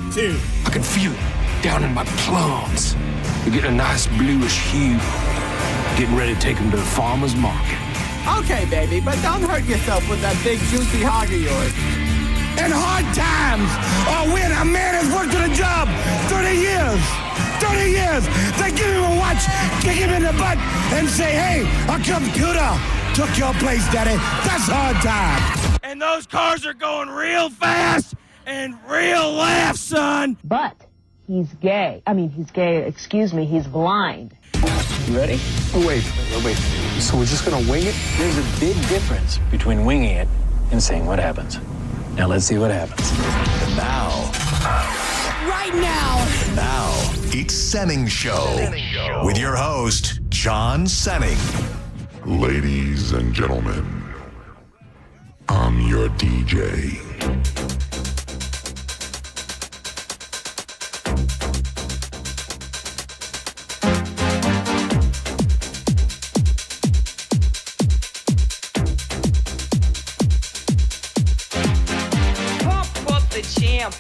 it to? I can feel it down in my plums. They're getting a nice bluish hue. Getting ready to take them to the farmer's market. Okay, baby, but don't hurt yourself with that big juicy hog of yours. In hard times, or when a man has worked at a job 30 years, they give him a watch, kick him in the butt, and say, hey, our computer took your place, daddy. That's hard times. And those cars are going real fast and real laugh, son. But he's gay. He's blind. You ready? Oh, wait. So we're just going to wing it? There's a big difference between winging it and seeing what happens. Now let's see what happens. And now. Right now. Now, it's Senning Show. With your host, John Senning. Ladies and gentlemen, I'm your DJ.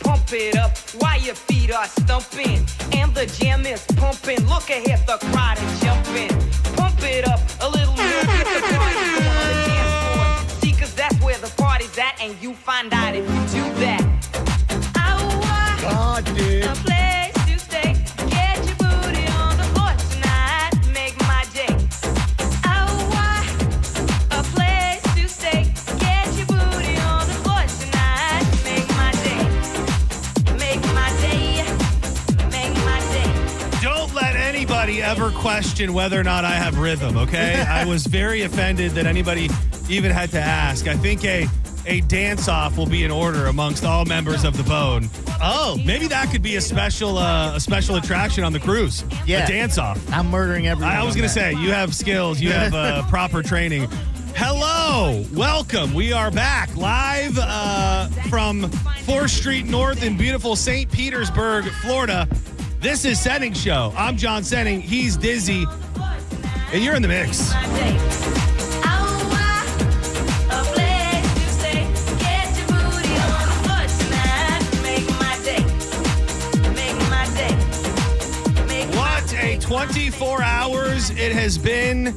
Pump it up while your feet are stumping and the jam is pumping. Look ahead, the crowd is jumping. Pump it up a little more, get the party going on the dance floor. See, 'cause that's where the party's at, and you find out if you do that. God, dude. A place to stay. Get your booty on the floor tonight. Make my day. A place to stay. Get your booty on the floor tonight. Make my day. Make my day. Make my day. Don't let anybody ever question whether or not I have rhythm, okay? I was very offended that anybody even had to ask. I think a dance-off will be in order amongst all members of the Bone. Oh, Maybe that could be a special attraction on the cruise. Yeah. A dance-off. I'm murdering everyone. I was going to say, you have skills. You have proper training. Hello. Welcome. We are back live from 4th Street North in beautiful St. Petersburg, Florida. This is Senning Show. I'm John Senning. He's Dizzy. And you're in the mix. What a 24 hours it has been.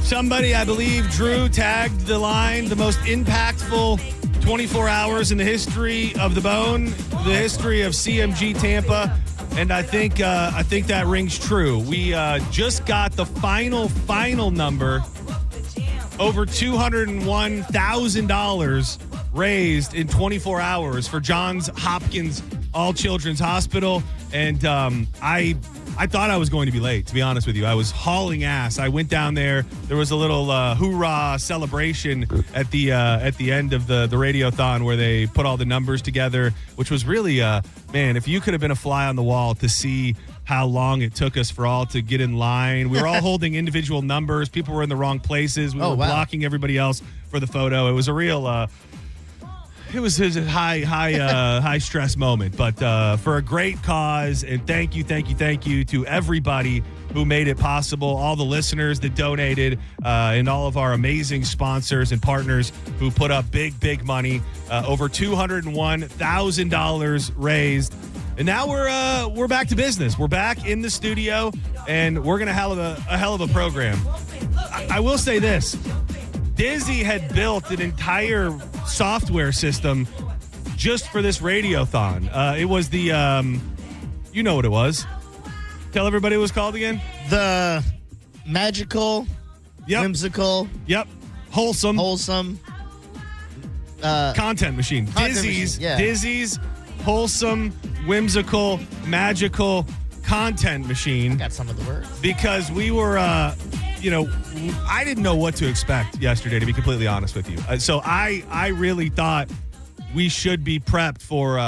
Somebody, I believe, Drew tagged the line, the most impactful 24 hours in the history of the Bone, the history of CMG Tampa, and I think that rings true. We just got the final number, over $201,000 raised in 24 hours for Johns Hopkins All Children's Hospital, and I thought I was going to be late, to be honest with you. I was hauling ass. I went down there. There was a little hoorah celebration at the end of the Radiothon where they put all the numbers together, which was really, man, if you could have been a fly on the wall to see how long it took us for all to get in line. We were all holding individual numbers. People were in the wrong places. We were blocking everybody else for the photo. It was a real... It was a high stress moment, but for a great cause, and thank you to everybody who made it possible, all the listeners that donated, and all of our amazing sponsors and partners who put up big money, over $201,000 raised, and now we're back to business. We're back in the studio, and we're gonna have a hell of a program. I will say this. Dizzy had built an entire software system just for this Radiothon. It was the, you know what it was. Tell everybody what it was called again. The magical, whimsical, wholesome content machine. Dizzy's wholesome, whimsical, magical content machine. Got some of the words. Because we were... I didn't know what to expect yesterday, to be completely honest with you. So I really thought we should be prepped for,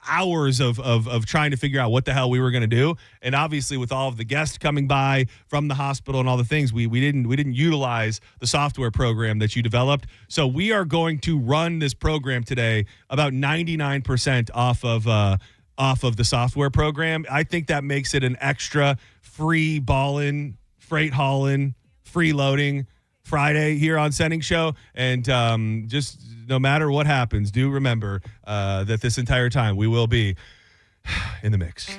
hours of trying to figure out what the hell we were going to do. And obviously with all of the guests coming by from the hospital and all the things, we didn't utilize the software program that you developed. So we are going to run this program today about 99% off of the software program. I think that makes it an extra free ballin', freight hauling, freeloading Friday here on Senning Show. And just no matter what happens, do remember that this entire time we will be in the mix.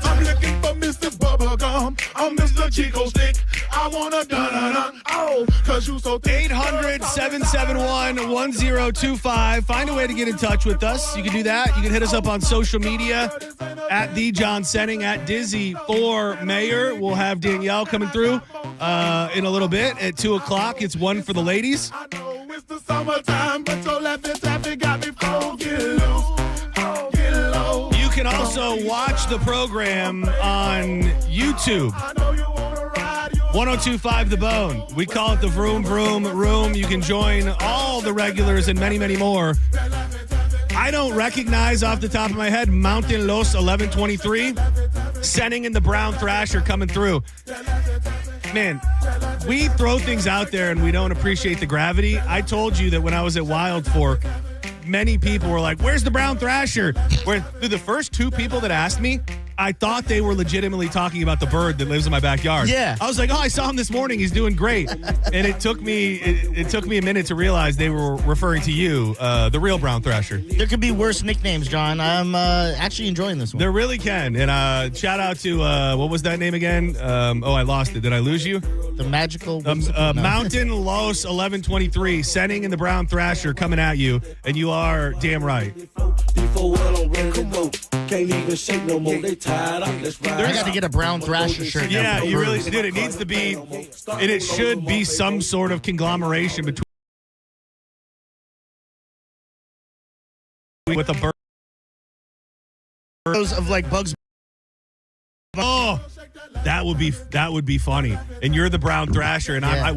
I'm looking for Mr. Bubblegum. I'm Mr. Chico Stick. I wanna dun-dun-dun. Oh, cause you so 800-771-1025. Find a way to get in touch with us. You can do that. You can hit us up on social media at the John Senning, at Dizzy for Mayor. We'll have Danielle coming through in a little bit at 2 o'clock. It's one for the ladies. I know it's the summertime, but your laffy got me focused. You can also watch the program on YouTube. 1025 The Bone. We call it the Vroom Vroom Room. You can join all the regulars and many, many more. I don't recognize off the top of my head Mountain Los 1123. Senning and the Brown Thrasher coming through. Man, we throw things out there and we don't appreciate the gravity. I told you that when I was at Wild Fork, many people were like, where's the Brown Thrasher? Where the first two people that asked me, I thought they were legitimately talking about the bird that lives in my backyard. Yeah. I was like, oh, I saw him this morning. He's doing great. And it took me a minute to realize they were referring to you, the real Brown Thrasher. There could be worse nicknames, John. I'm actually enjoying this one. There really can. And shout out to, what was that name again? I lost it. Did I lose you? The magical... Mountain Los 1123, Senning and the Brown Thrasher coming at you. And you are damn right. Can't even shake no more. They tired up. Let's ride. I got to get a Brown Thrasher shirt. Yeah, you really did. It needs to be, and it should be some sort of conglomeration between with a bird. Of like Bugs. Oh, that would be funny. And you're the Brown Thrasher, and I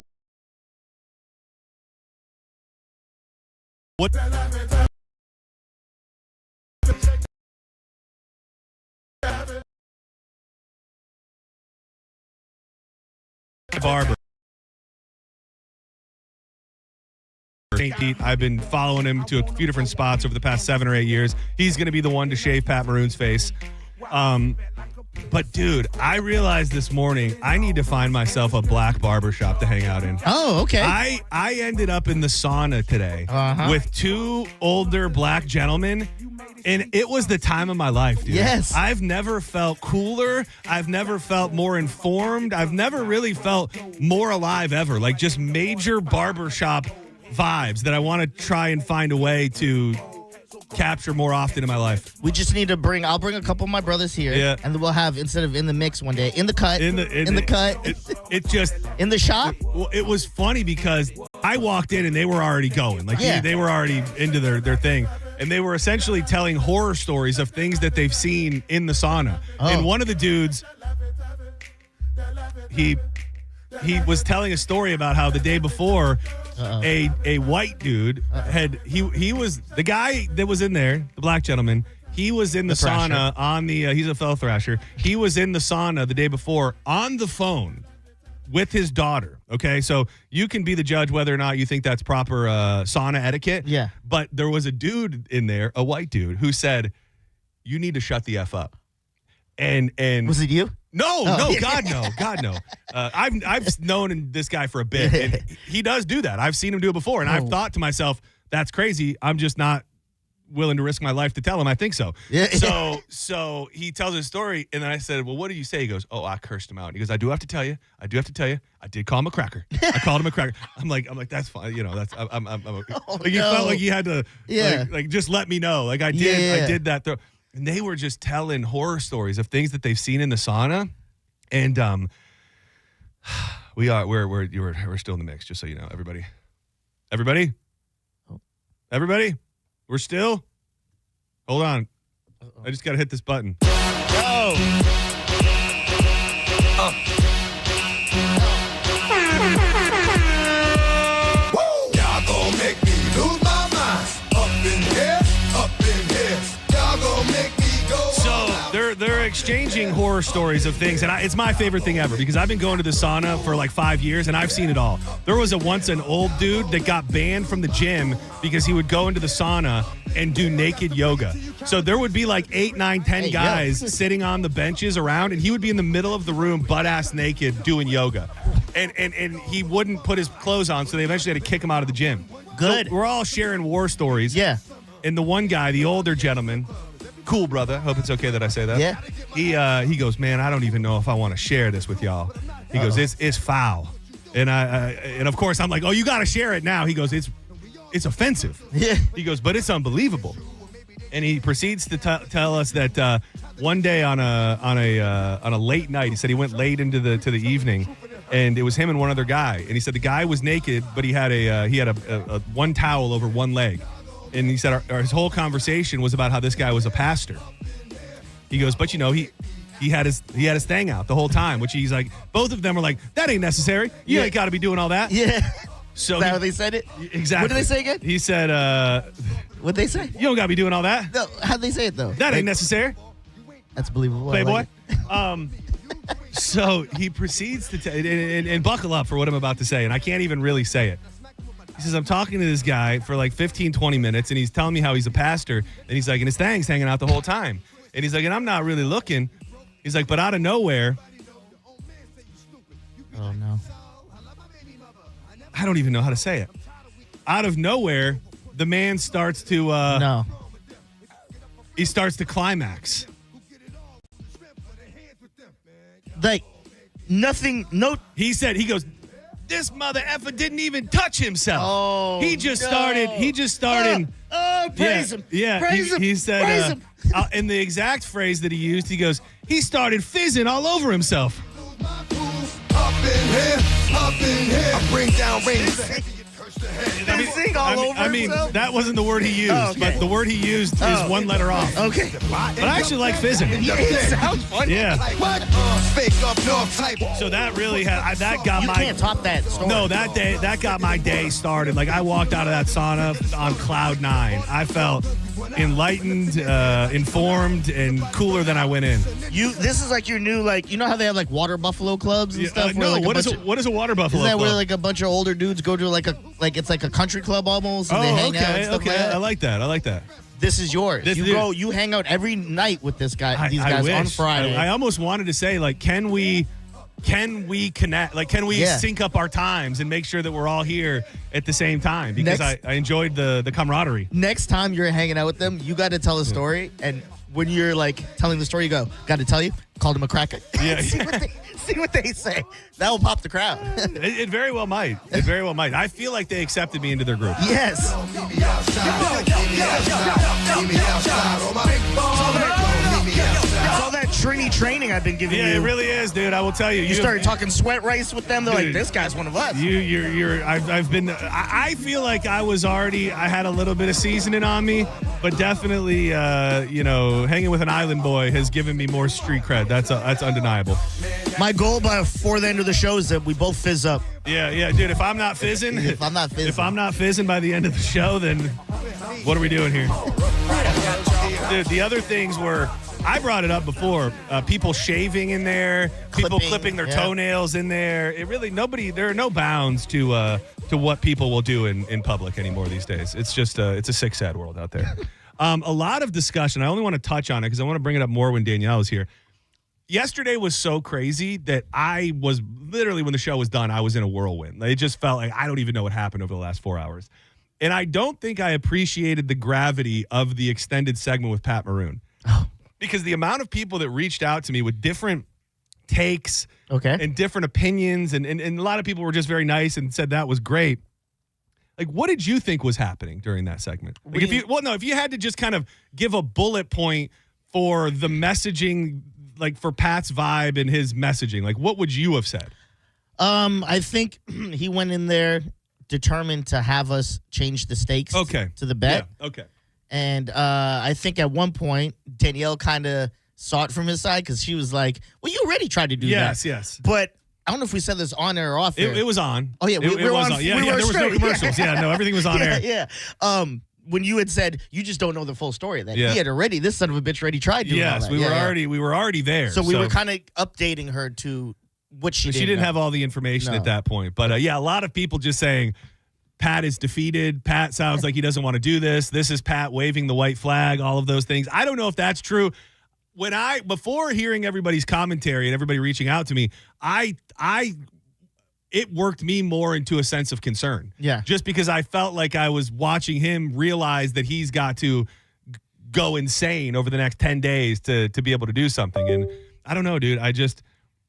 what? Barber. St. Pete. I've been following him to a few different spots over the past 7 or 8 years. He's going to be the one to shave Pat Maroon's face. But dude, I realized this morning I need to find myself a black barber shop to hang out in. Oh, okay. I ended up in the sauna today with two older black gentlemen. And it was the time of my life, dude. Yes. I've never felt cooler. I've never felt more informed. I've never really felt more alive ever. Like just major barbershop vibes that I want to try and find a way to capture more often in my life. We just need to I'll bring a couple of my brothers here. Yeah. And we'll have, instead of in the mix one day, in the cut. In the cut. It just. In the shop? It was funny because I walked in and they were already going. Like they were already into their thing. And they were essentially telling horror stories of things that they've seen in the sauna. Oh. And one of the dudes, he was telling a story about how the day before, a white dude he was the guy that was in there, the black gentleman. He was in the sauna on the. He's a fellow thrasher. He was in the sauna the day before on the phone with his daughter. Okay, so you can be the judge whether or not you think that's proper sauna etiquette. Yeah. But there was a dude in there, a white dude, who said, "You need to shut the F up." And was it you? No, God no. I've known this guy for a bit, and he does do that. I've seen him do it before, and I've thought to myself, "That's crazy." I'm just not willing to risk my life to tell him I think so. Yeah. So he tells his story, and then I said, "Well, what did you say?" He goes, "Oh, I cursed him out." And he goes, I do have to tell you, I did call him a cracker. I called him a cracker. I'm like, that's fine. You know, that's I'm like he felt like he had to like just let me know. Like I did that. And they were just telling horror stories of things that they've seen in the sauna. And we're still in the mix, just so you know, everybody. We're still. Hold on. I just got to hit this button. Go. Y'all gon' make me lose my mind. Up in here. Y'all gon' make me go. So exchanging horror stories of things, and it's my favorite thing ever because I've been going to the sauna for like 5 years, and I've seen it all. There was once an old dude that got banned from the gym because he would go into the sauna and do naked yoga. So there would be like 8, 9, 10 guys sitting on the benches around, and he would be in the middle of the room, butt-ass naked, doing yoga. And he wouldn't put his clothes on, so they eventually had to kick him out of the gym. Good. So we're all sharing war stories. Yeah. And the one guy, the older gentleman, cool brother, hope it's okay that I say that. Yeah. He goes, man, I don't even know if I want to share this with y'all. He goes, it's foul. And and of course I'm like, oh, you got to share it now. He goes, it's offensive. Yeah. He goes, but it's unbelievable. And he proceeds to tell us that one day on a late night, he said he went late into the evening, and it was him and one other guy. And he said the guy was naked, but he had a one towel over one leg. And he said his whole conversation was about how this guy was a pastor. He goes, but he had his thing out the whole time, which he's like, both of them were like, that ain't necessary. You ain't got to be doing all that. Yeah. So Is that how they said it? Exactly. What did they say again? He said, what'd they say? You don't got to be doing all that. No, how'd they say it, though? That ain't necessary. That's believable. Playboy. So he proceeds to and buckle up for what I'm about to say, and I can't even really say it. He says, I'm talking to this guy for like 15, 20 minutes, and he's telling me how he's a pastor, and he's like, and his thing's hanging out the whole time. And he's like, and I'm not really looking. He's like, but out of nowhere. Oh, no. I don't even know how to say it. Out of nowhere, the man starts to... no. He starts to climax. Like, nothing, no... He goes, this mother effer didn't even touch himself. Oh, He just started... praise him. Yeah, praise him. He said... praise him. In the exact phrase that he used, he goes, he started fizzing all over himself. Up in here, I bring down rings. Fizzing all over himself? That wasn't the word he used, but the word he used is one letter off. Okay. But I actually like fizzing. It sounds funny. Yeah. What? Fake up north type. So that really that got You my... can't top that story. No, that got my day started. Like, I walked out of that sauna on cloud 9. I felt enlightened, informed, and cooler than I went in. This is like your new, like, you know how they have like water buffalo clubs and stuff? No, like what is a water buffalo Isn't that club? where like a bunch of older dudes go to it's like a country club almost, and they hang out and stuff like that? I like that. This is yours. You hang out every night with these guys on Friday. I almost wanted to say, like, can we connect? Like, can we sync up our times and make sure that we're all here at the same time? Because I enjoyed the camaraderie. Next time you're hanging out with them, you got to tell a story, and when you're like telling the story, you go, got to tell you, called him a cracker. Yeah. See what they say. That will pop the crowd. It very well might. It very well might. I feel like they accepted me into their group. Yes. It's all that Trini training I've been giving you. Yeah, it really is, dude. I will tell you. You started talking sweat race with them. They're like, this guy's one of us. I feel like I had a little bit of seasoning on me, but definitely, hanging with an island boy has given me more street cred. That's undeniable. My goal before the end of the show is that we both fizz up. Yeah, dude. If I'm not fizzing by the end of the show, then what are we doing here? Dude, the other things were, I brought it up before, people shaving in there, people clipping their toenails in there. There are no bounds to what people will do in public anymore these days. It's just, it's a sick, sad world out there. A lot of discussion. I only want to touch on it because I want to bring it up more when Danielle is here. Yesterday was so crazy that I was literally, when the show was done, I was in a whirlwind. It just felt like I don't even know what happened over the last 4 hours. And I don't think I appreciated the gravity of the extended segment with Pat Maroon. Because the amount of people that reached out to me with different takes and different opinions, and a lot of people were just very nice and said that was great. Like, what did you think was happening during that segment? Like, if you had to just kind of give a bullet point for the messaging, like for Pat's vibe and his messaging, like what would you have said? I think he went in there determined to have us change the stakes to the bet. Yeah, okay. And I think at one point, Danielle kind of saw it from his side because she was like, well, you already tried to do that. Yes. But I don't know if we said this on air or off air. It was on. Oh, yeah. It was on. Yeah, there was no commercials. Yeah, no, everything was on air. Yeah. when you had said you just don't know the full story of that. Yeah. He had already, this son of a bitch already tried doing all Yes, that. we were already there. So we were kind of updating her to what she didn't have all the information at that point. But a lot of people just saying Pat is defeated. Pat sounds like he doesn't want to do this. This is Pat waving the white flag, all of those things. I don't know if that's true. Before hearing everybody's commentary and everybody reaching out to me, it worked me more into a sense of concern. Yeah. Just because I felt like I was watching him realize that he's got to go insane over the next 10 days to be able to do something. And I don't know, dude.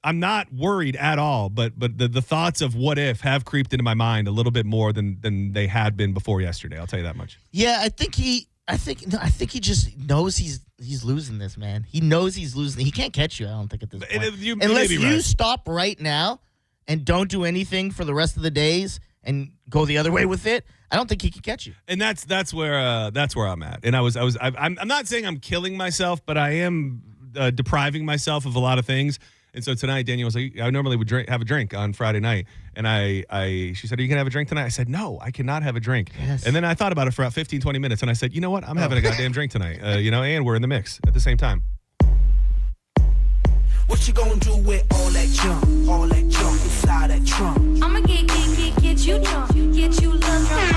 I'm not worried at all, but the thoughts of what if have creeped into my mind a little bit more than they had been before yesterday. I'll tell you that much. Yeah, I think he just knows he's losing this, man. He knows he's losing. He can't catch you, I don't think, at this point. Unless you stop right now and don't do anything for the rest of the days and go the other way with it, I don't think he can catch you. And that's where I'm at. And I'm not saying I'm killing myself, but I am depriving myself of a lot of things. And so tonight, Danielle was like, I normally would have a drink on Friday night. And she said, are you going to have a drink tonight? I said, no, I cannot have a drink. Yes. And then I thought about it for about 15, 20 minutes. And I said, you know what? I'm having a goddamn drink tonight. And we're in the mix at the same time. What you gonna do with all that junk inside that trunk? I'ma get you drunk, get you love drunk.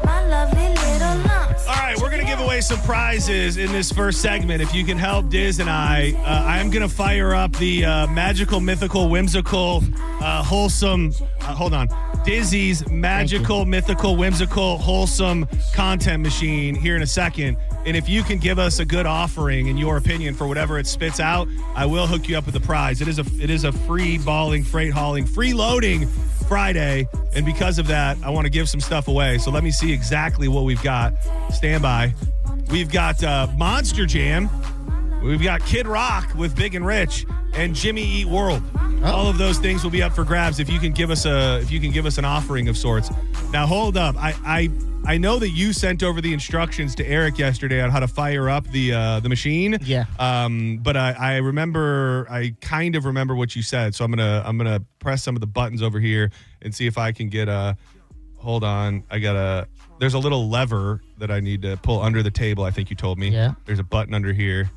My lovely little lumps. All right, we're gonna give away some prizes in this first segment. If you can help Diz and I am gonna fire up the magical, mythical, whimsical, wholesome. Hold on. Dizzy's magical, mythical, whimsical, wholesome content machine here in a second. And if you can give us a good offering in your opinion for whatever it spits out, I will hook you up with a prize. It is a free balling, freight hauling, free loading Friday. And because of that, I want to give some stuff away. So let me see exactly what we've got. Stand by. We've got Monster Jam. We've got Kid Rock with Big and Rich and Jimmy Eat World. All of those things will be up for grabs if you can give us an offering of sorts. Now hold up. I know that you sent over the instructions to Eric yesterday on how to fire up the machine. Yeah. But I kind of remember what you said. So I'm gonna press some of the buttons over here and see if I can get hold on. There's a little lever that I need to pull under the table. I think you told me. Yeah. There's a button under here.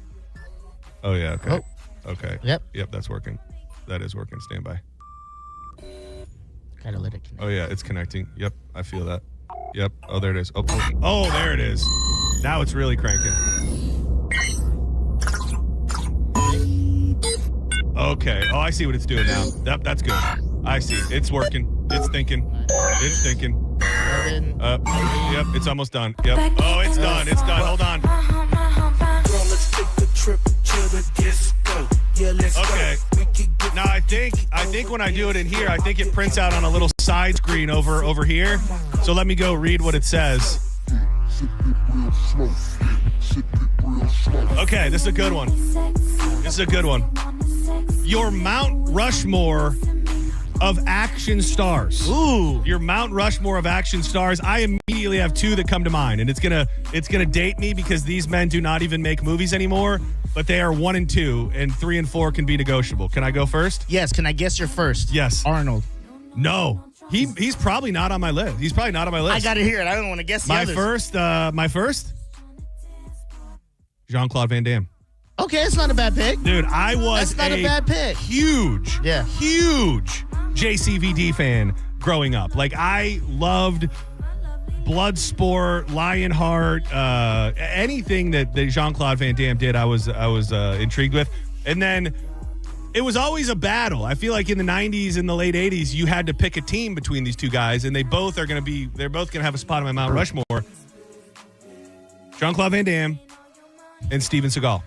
Oh yeah. Okay. Oh. Okay. Yep. That's working. That is working. Stand by. Gotta let it connect. Oh yeah, it's connecting. Yep, I feel that. Yep. Oh, there it is. Oh, there it is. Now it's really cranking. Okay. Oh, I see what it's doing now. Yep, that's good. I see. It's working. It's thinking. It's thinking. Yep, it's almost done. Yep. Oh, it's done. It's done. Hold on. Girl, let's take a trip to the disco. Yeah, let's Okay. go. Now I think when I do it in here, I think it prints out on a little side screen over here. So let me go read what it says. Okay, this is a good one. Your Mount Rushmore of action stars. Ooh. Your Mount Rushmore of action stars. I immediately have two that come to mind, and it's gonna date me because these men do not even make movies anymore. But they are 1 and 2, and 3 and 4 can be negotiable. Can I go first? Yes. Can I guess your first? Yes. Arnold. No. He's probably not on my list. I got to hear it. I don't want to guess the others. My first? Jean-Claude Van Damme. Okay, it's not a bad pick. Dude, I was That's not a bad pick. Huge JCVD fan growing up. Like, I loved Bloodsport, Lionheart, anything that Jean-Claude Van Damme did, I was intrigued with. And then it was always a battle. I feel like in the 90s and the late 80s, you had to pick a team between these two guys, and they're both going to have a spot on my Mount Rushmore. Jean-Claude Van Damme and Steven Seagal.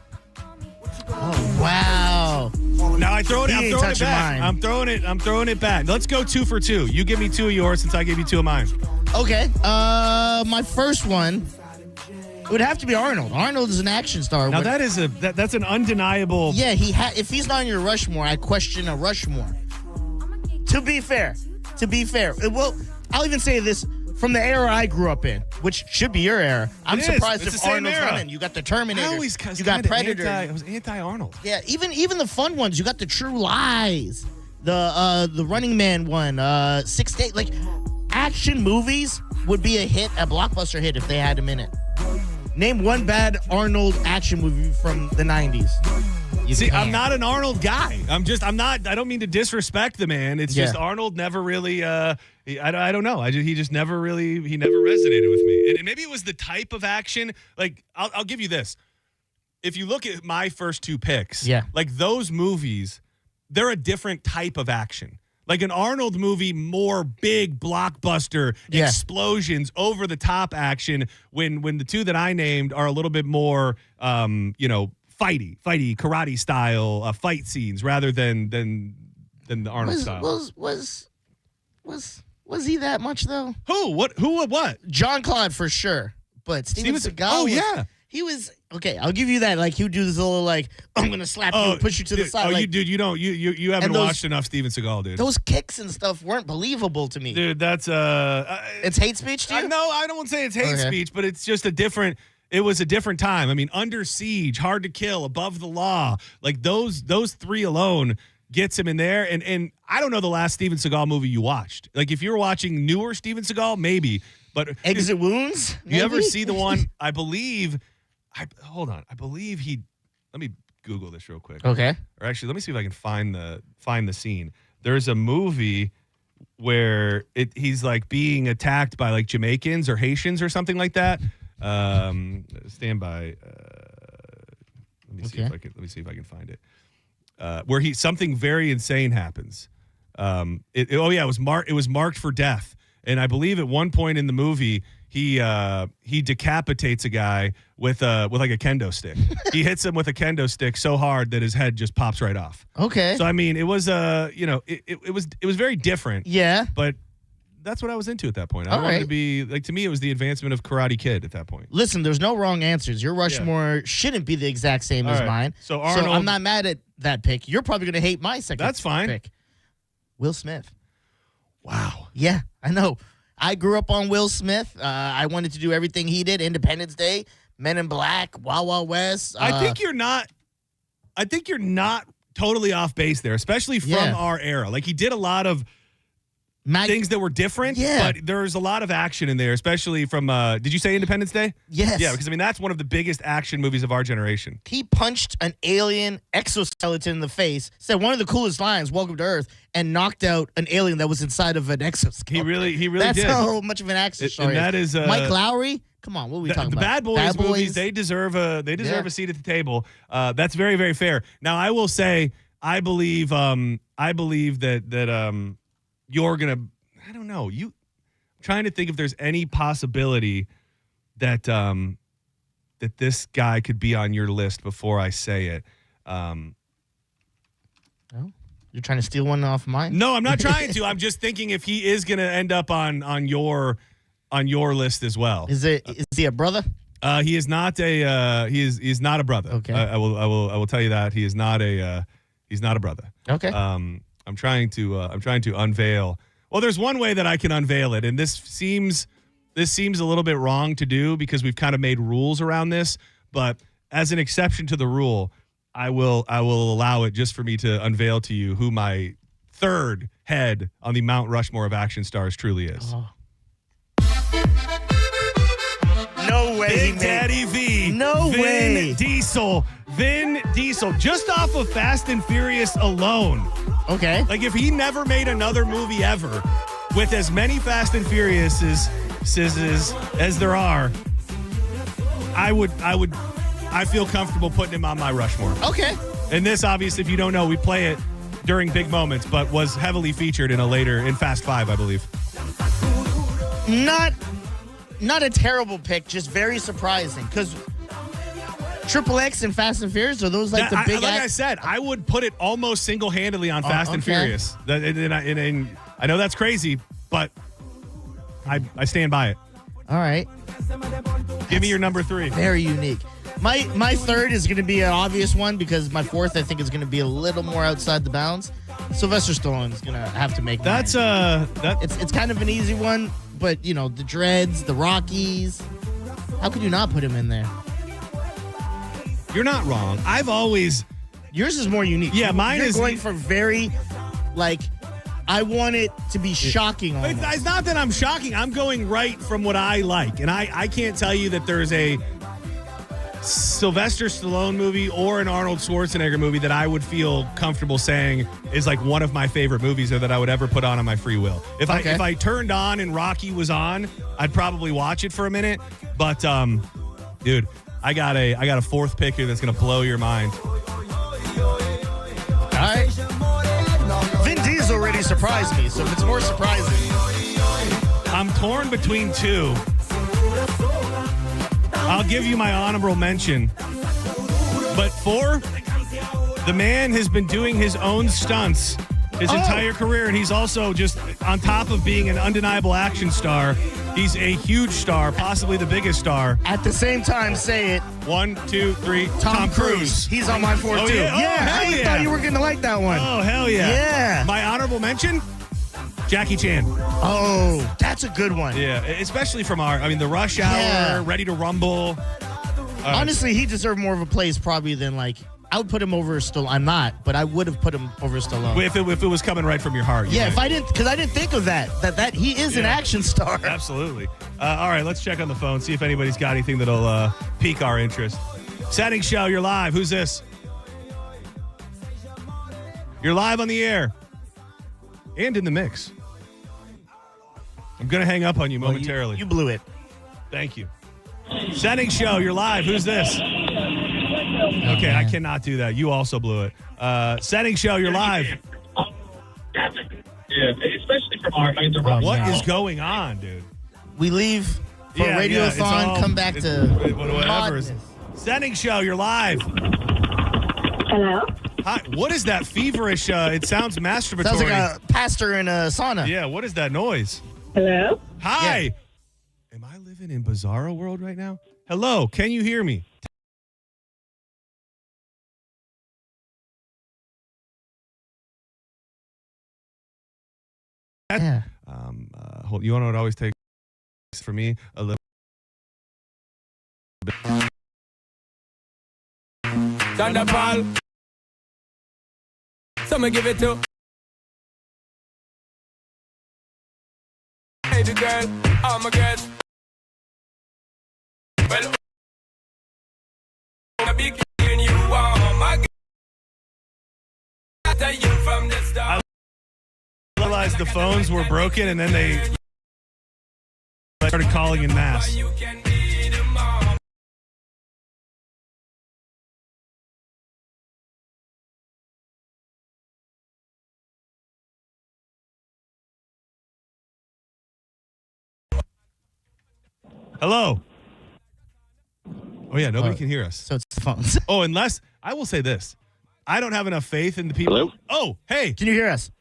Oh, wow. Now I'm throwing it back. Mine. I'm throwing it back. Let's go 2 for 2. You give me 2 of yours since I gave you 2 of mine. Okay. My first one, it would have to be Arnold. Arnold is an action star. Now that's an undeniable. Yeah, if he's not on your Rushmore, I question a Rushmore. To be fair, well, I'll even say this from the era I grew up in, which should be your era. I'm surprised if Arnold's running. You got the Terminator. You got Predator. I was anti-Arnold. Yeah, even the fun ones. You got the True Lies. The Running Man one, 6 Days. Like, action movies would be a blockbuster hit if they had him in it. Name one bad Arnold action movie from the 90s. I'm not an Arnold guy. I don't mean to disrespect the man. It's just Arnold never really, I don't know. He just never resonated with me. And maybe it was the type of action. Like, I'll give you this. If you look at my first two picks, like those movies, they're a different type of action. Like an Arnold movie, more big blockbuster explosions, over the top action. When the two that I named are a little bit more, fighty karate style fight scenes rather than the Arnold style. Was he that much though? Who? What? Jean-Claude for sure, but Steven Seagal. He was okay. I'll give you that. Like he would do this little like I'm gonna slap you and push you to the side. You haven't watched enough Steven Seagal, dude. Those kicks and stuff weren't believable to me, dude. That's it's hate speech to you? No, I don't want to say it's hate speech, but it's just it was a different time. I mean, Under Siege, Hard to Kill, Above the Law, like those three alone gets him in there. And I don't know the last Steven Seagal movie you watched. Like if you're watching newer Steven Seagal, maybe. But Exit Wounds? You ever see the one? I believe let me Google this real quick. Okay. Or actually, let me see if I can find the scene. There's a movie where he's like being attacked by like Jamaicans or Haitians or something like that. Stand by. Let me see if I can find it. Where something very insane happens. It was marked for death, and I believe at one point in the movie he decapitates a guy with like a kendo stick. He hits him with a kendo stick so hard that his head just pops right off. Okay. So I mean, it was it was very different. Yeah. But that's what I was into at that point. I wanted to be like, to me, it was the advancement of Karate Kid at that point. Listen, there's no wrong answers. Your Rushmore shouldn't be the exact same as mine. So Arnold, I'm not mad at that pick. You're probably going to hate my second. That's fine. Pick. Will Smith. Wow. Yeah, I know. I grew up on Will Smith. I wanted to do everything he did. Independence Day, Men in Black, Wild Wild West. I think you're not totally off base there, especially from our era. Like he did a lot of things that were different, but there's a lot of action in there, especially from, did you say Independence Day? Yes. Yeah, because, I mean, that's one of the biggest action movies of our generation. He punched an alien exoskeleton in the face, said one of the coolest lines, welcome to Earth, and knocked out an alien that was inside of an exoskeleton. He really that's did. That's how much of an action story. And that is Mike Lowry? Come on, what are we talking about? The Bad Boys movies, they deserve a seat at the table. That's very, very fair. Now, I will say, I believe that you're going to, I don't know. I'm trying to think if there's any possibility that that this guy could be on your list before I say it. No? You're trying to steal one off mine? No, I'm not trying to. I'm just thinking if he is going to end up on your list as well. Is he a brother? He is not a he is not a brother. Okay. I will tell you that he is not a he's not a brother. Okay. I'm trying to unveil. Well, there's one way that I can unveil it, and this seems a little bit wrong to do because we've kind of made rules around this. But as an exception to the rule, I will allow it just for me to unveil to you who my third head on the Mount Rushmore of action stars truly is. Oh. No way. Big Daddy V. No way. Vin Diesel, just off of Fast and Furious alone. Okay. Like if he never made another movie ever with as many Fast and Furiouses as there are, I feel comfortable putting him on my Rushmore. Okay. And this, obviously, if you don't know, we play it during big moments, but was heavily featured in Fast 5, I believe. Not a terrible pick, just very surprising. Because Triple X and Fast and Furious, are those like the big... Like I said, I would put it almost single-handedly on Fast and Furious. And I know that's crazy, but I stand by it. All right. Give me your number 3. Very unique. My third is going to be an obvious one because my fourth, I think, is going to be a little more outside the bounds. Sylvester Stallone is going to have to make that's it's kind of an easy one, but you know, the Dreads, the Rockies. How could you not put him in there? You're not wrong. Yours is more unique. Yeah, mine You're is going for very Like, I want it to be shocking. It's not that I'm shocking. I'm going right from what I like. And I can't tell you that there's a Sylvester Stallone movie or an Arnold Schwarzenegger movie that I would feel comfortable saying is like one of my favorite movies or that I would ever put on my free will. If I turned on and Rocky was on, I'd probably watch it for a minute. But dude, I got a fourth pick here that's gonna blow your mind. All right. Vin Diesel already surprised me, so if it's more surprising. I'm torn between two. I'll give you my honorable mention. But the man has been doing his own stunts his entire career, and he's also just on top of being an undeniable action star. He's a huge star, possibly the biggest star. At the same time, say it. 1, 2, 3. Tom Cruise. He's on my fourth too. Yeah, I thought you were going to like that one. Oh, hell yeah. Yeah. My honorable mention? Jackie Chan. Oh, that's a good one. Yeah, especially from the Rush Hour, Ready to Rumble. Honestly, he deserved more of a place probably than like, I would put him over Stallone. I'm not, but I would have put him over Stallone. If it was coming right from your heart. Yeah, because I didn't think of that he is an action star. Absolutely. All right, let's check on the phone, see if anybody's got anything that'll pique our interest. Senning Show, you're live. Who's this? You're live on the air. And in the mix. I'm going to hang up on you momentarily. You blew it. Thank you. Senning Show, you're live. Who's this? Okay, I cannot do that. You also blew it. Senning Show, you're live. Yeah, especially from our What is going on, dude? We leave for Radiothon, come back to whatever. Senning Show, you're live. Hello? Hi. What is that feverish? It sounds masturbatory. Sounds like a pastor in a sauna. Yeah, what is that noise? Hello? Hi. Yeah. Am I living in Bizarro World right now? Hello, can you hear me? Yeah. You want to know what always takes for me? A little bit. Thunderball. Someone give it to. Hey, the girl, all my girls. Well, I'm a big and you are my girl. I tell you from the start. I realized the phones were broken, and then they started calling in mass. Hello. Oh, yeah, nobody can hear us. So it's the phones. Oh, unless, I will say this. I don't have enough faith in the people. Hello? Oh, hey. Can you hear us?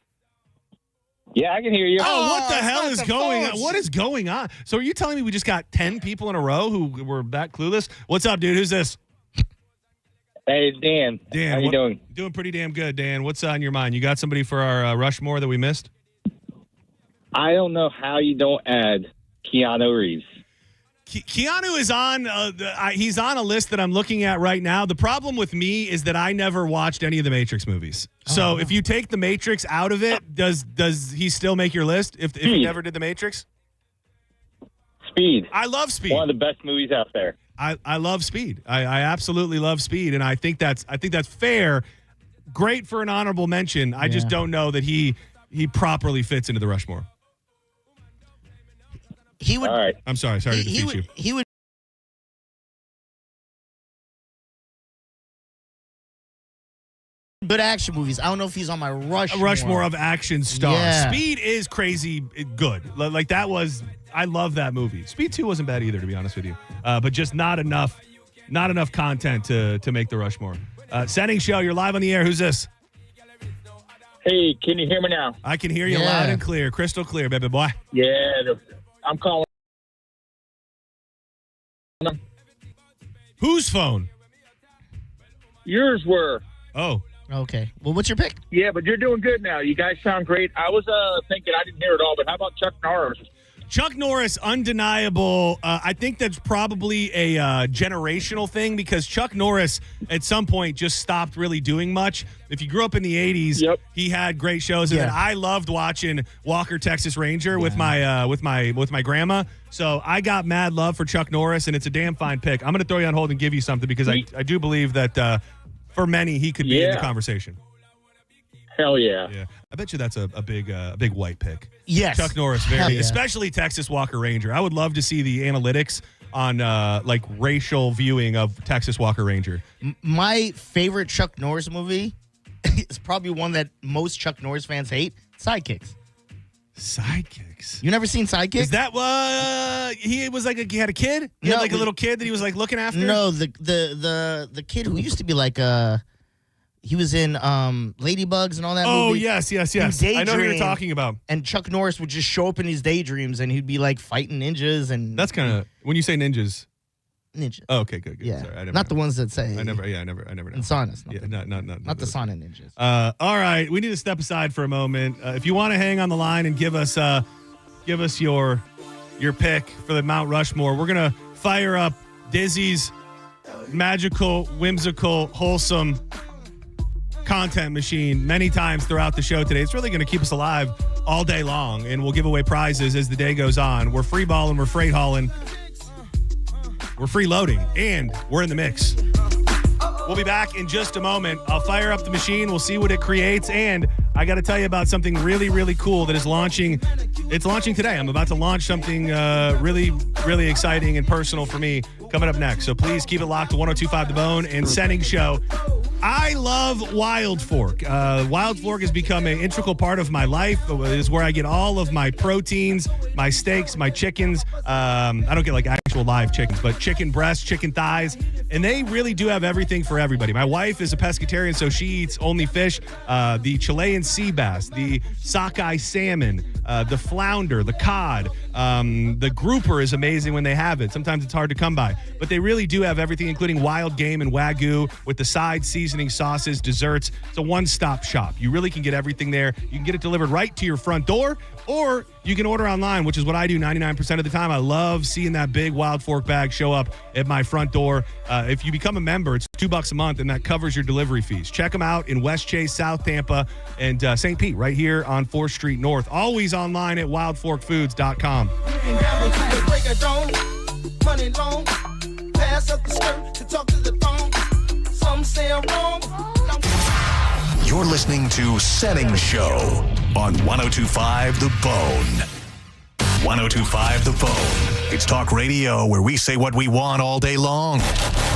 Yeah, I can hear you. Oh, what the hell is going on? What is going on? So are you telling me we just got 10 people in a row who were that clueless? What's up, dude? Who's this? Hey, it's Dan. Dan, how you doing? Doing pretty damn good, Dan. What's on your mind? You got somebody for our Rushmore that we missed? I don't know how you don't add Keanu Reeves. Keanu is on. He's on a list that I'm looking at right now. The problem with me is that I never watched any of the Matrix movies. So if you take the Matrix out of it, does he still make your list? If he never did the Matrix? Speed. I love Speed. One of the best movies out there. I love Speed. I absolutely love Speed, and I think that's fair. Great for an honorable mention. I just don't know that he properly fits into the Rushmore. He would. All right. I'm sorry to defeat you. He would. Good action movies. I don't know if he's on my Rushmore of action stars. Yeah. Speed is crazy good. Like that was. I love that movie. Speed 2 wasn't bad either, to be honest with you. But just not enough content to make the Rushmore. Senning Show, you're live on the air. Who's this? Hey, can you hear me now? I can hear you loud and clear, crystal clear, baby boy. Yeah, I'm calling. Whose phone? Yours were. Oh. Okay. Well, what's your pick? Yeah, but you're doing good now. You guys sound great. I was thinking I didn't hear it all, but how about Chuck Norris? Chuck Norris, undeniable. I think that's probably a generational thing because Chuck Norris at some point just stopped really doing much. If you grew up in the 80s, he had great shows. And then I loved watching Walker, Texas Ranger with my grandma. So I got mad love for Chuck Norris, and it's a damn fine pick. I'm going to throw you on hold and give you something because I do believe that for many he could be in the conversation. Hell yeah. Yeah. I bet you that's a big white pick. Yes. Chuck Norris, especially Texas Walker Ranger. I would love to see the analytics on like racial viewing of Texas Walker Ranger. My favorite Chuck Norris movie is probably one that most Chuck Norris fans hate, Sidekicks. Sidekicks? You never seen Sidekicks? Is that he was like he had a kid? He had like a little kid that he was like looking after? No, the kid who used to be like he was in Ladybugs and all that movie. Oh, yes. I know who you're talking about. And Chuck Norris would just show up in his daydreams and he'd be like fighting ninjas and that's kind of when you say ninjas. Ninjas. Oh, okay, good. Yeah. Sorry, I never not know. The ones that say I never know. And saunas. Not the sauna ninjas. All right, we need to step aside for a moment. If you want to hang on the line and give us your pick for the Mount Rushmore, we're gonna fire up Dizzy's magical, whimsical, wholesome content machine many times throughout the show today. It's really going to keep us alive all day long, and we'll give away prizes as the day goes on. We're free balling, we're freight hauling, we're freeloading, and we're in the mix. We'll be back in just a moment. I'll fire up the machine. We'll see what it creates, and I got to tell you about something really, really cool that is launching. It's launching today. I'm about to launch something really, really exciting and personal for me coming up next. So please keep it locked to 102.5 The Bone and Senning Show. I love Wild Fork. Wild Fork has become an integral part of my life. It is where I get all of my proteins, my steaks, my chickens. I don't get like actual live chickens, but chicken breasts, chicken thighs. And they really do have everything for everybody. My wife is a pescatarian, so she eats only fish. The Chilean sea bass, the sockeye salmon, the flounder, the cod. The grouper is amazing when they have it. Sometimes it's hard to come by. But they really do have everything, including wild game and Wagyu with the side seasoning, sauces, desserts. It's a one-stop shop. You really can get everything there. You can get it delivered right to your front door, or you can order online, which is what I do 99% of the time. I love seeing that big Wild Fork bag show up at my front door. If you become a member, it's $2 a month, and that covers your delivery fees. Check them out in West Chase, South Tampa, and St. Pete, right here on 4th Street North. Always online at wildforkfoods.com. Money long, pass up the skirt to talk to the thong. Some say I'm wrong. You're listening to Senning Show on 102.5 The Bone. 102.5 The Bone. It's talk radio where we say what we want all day long.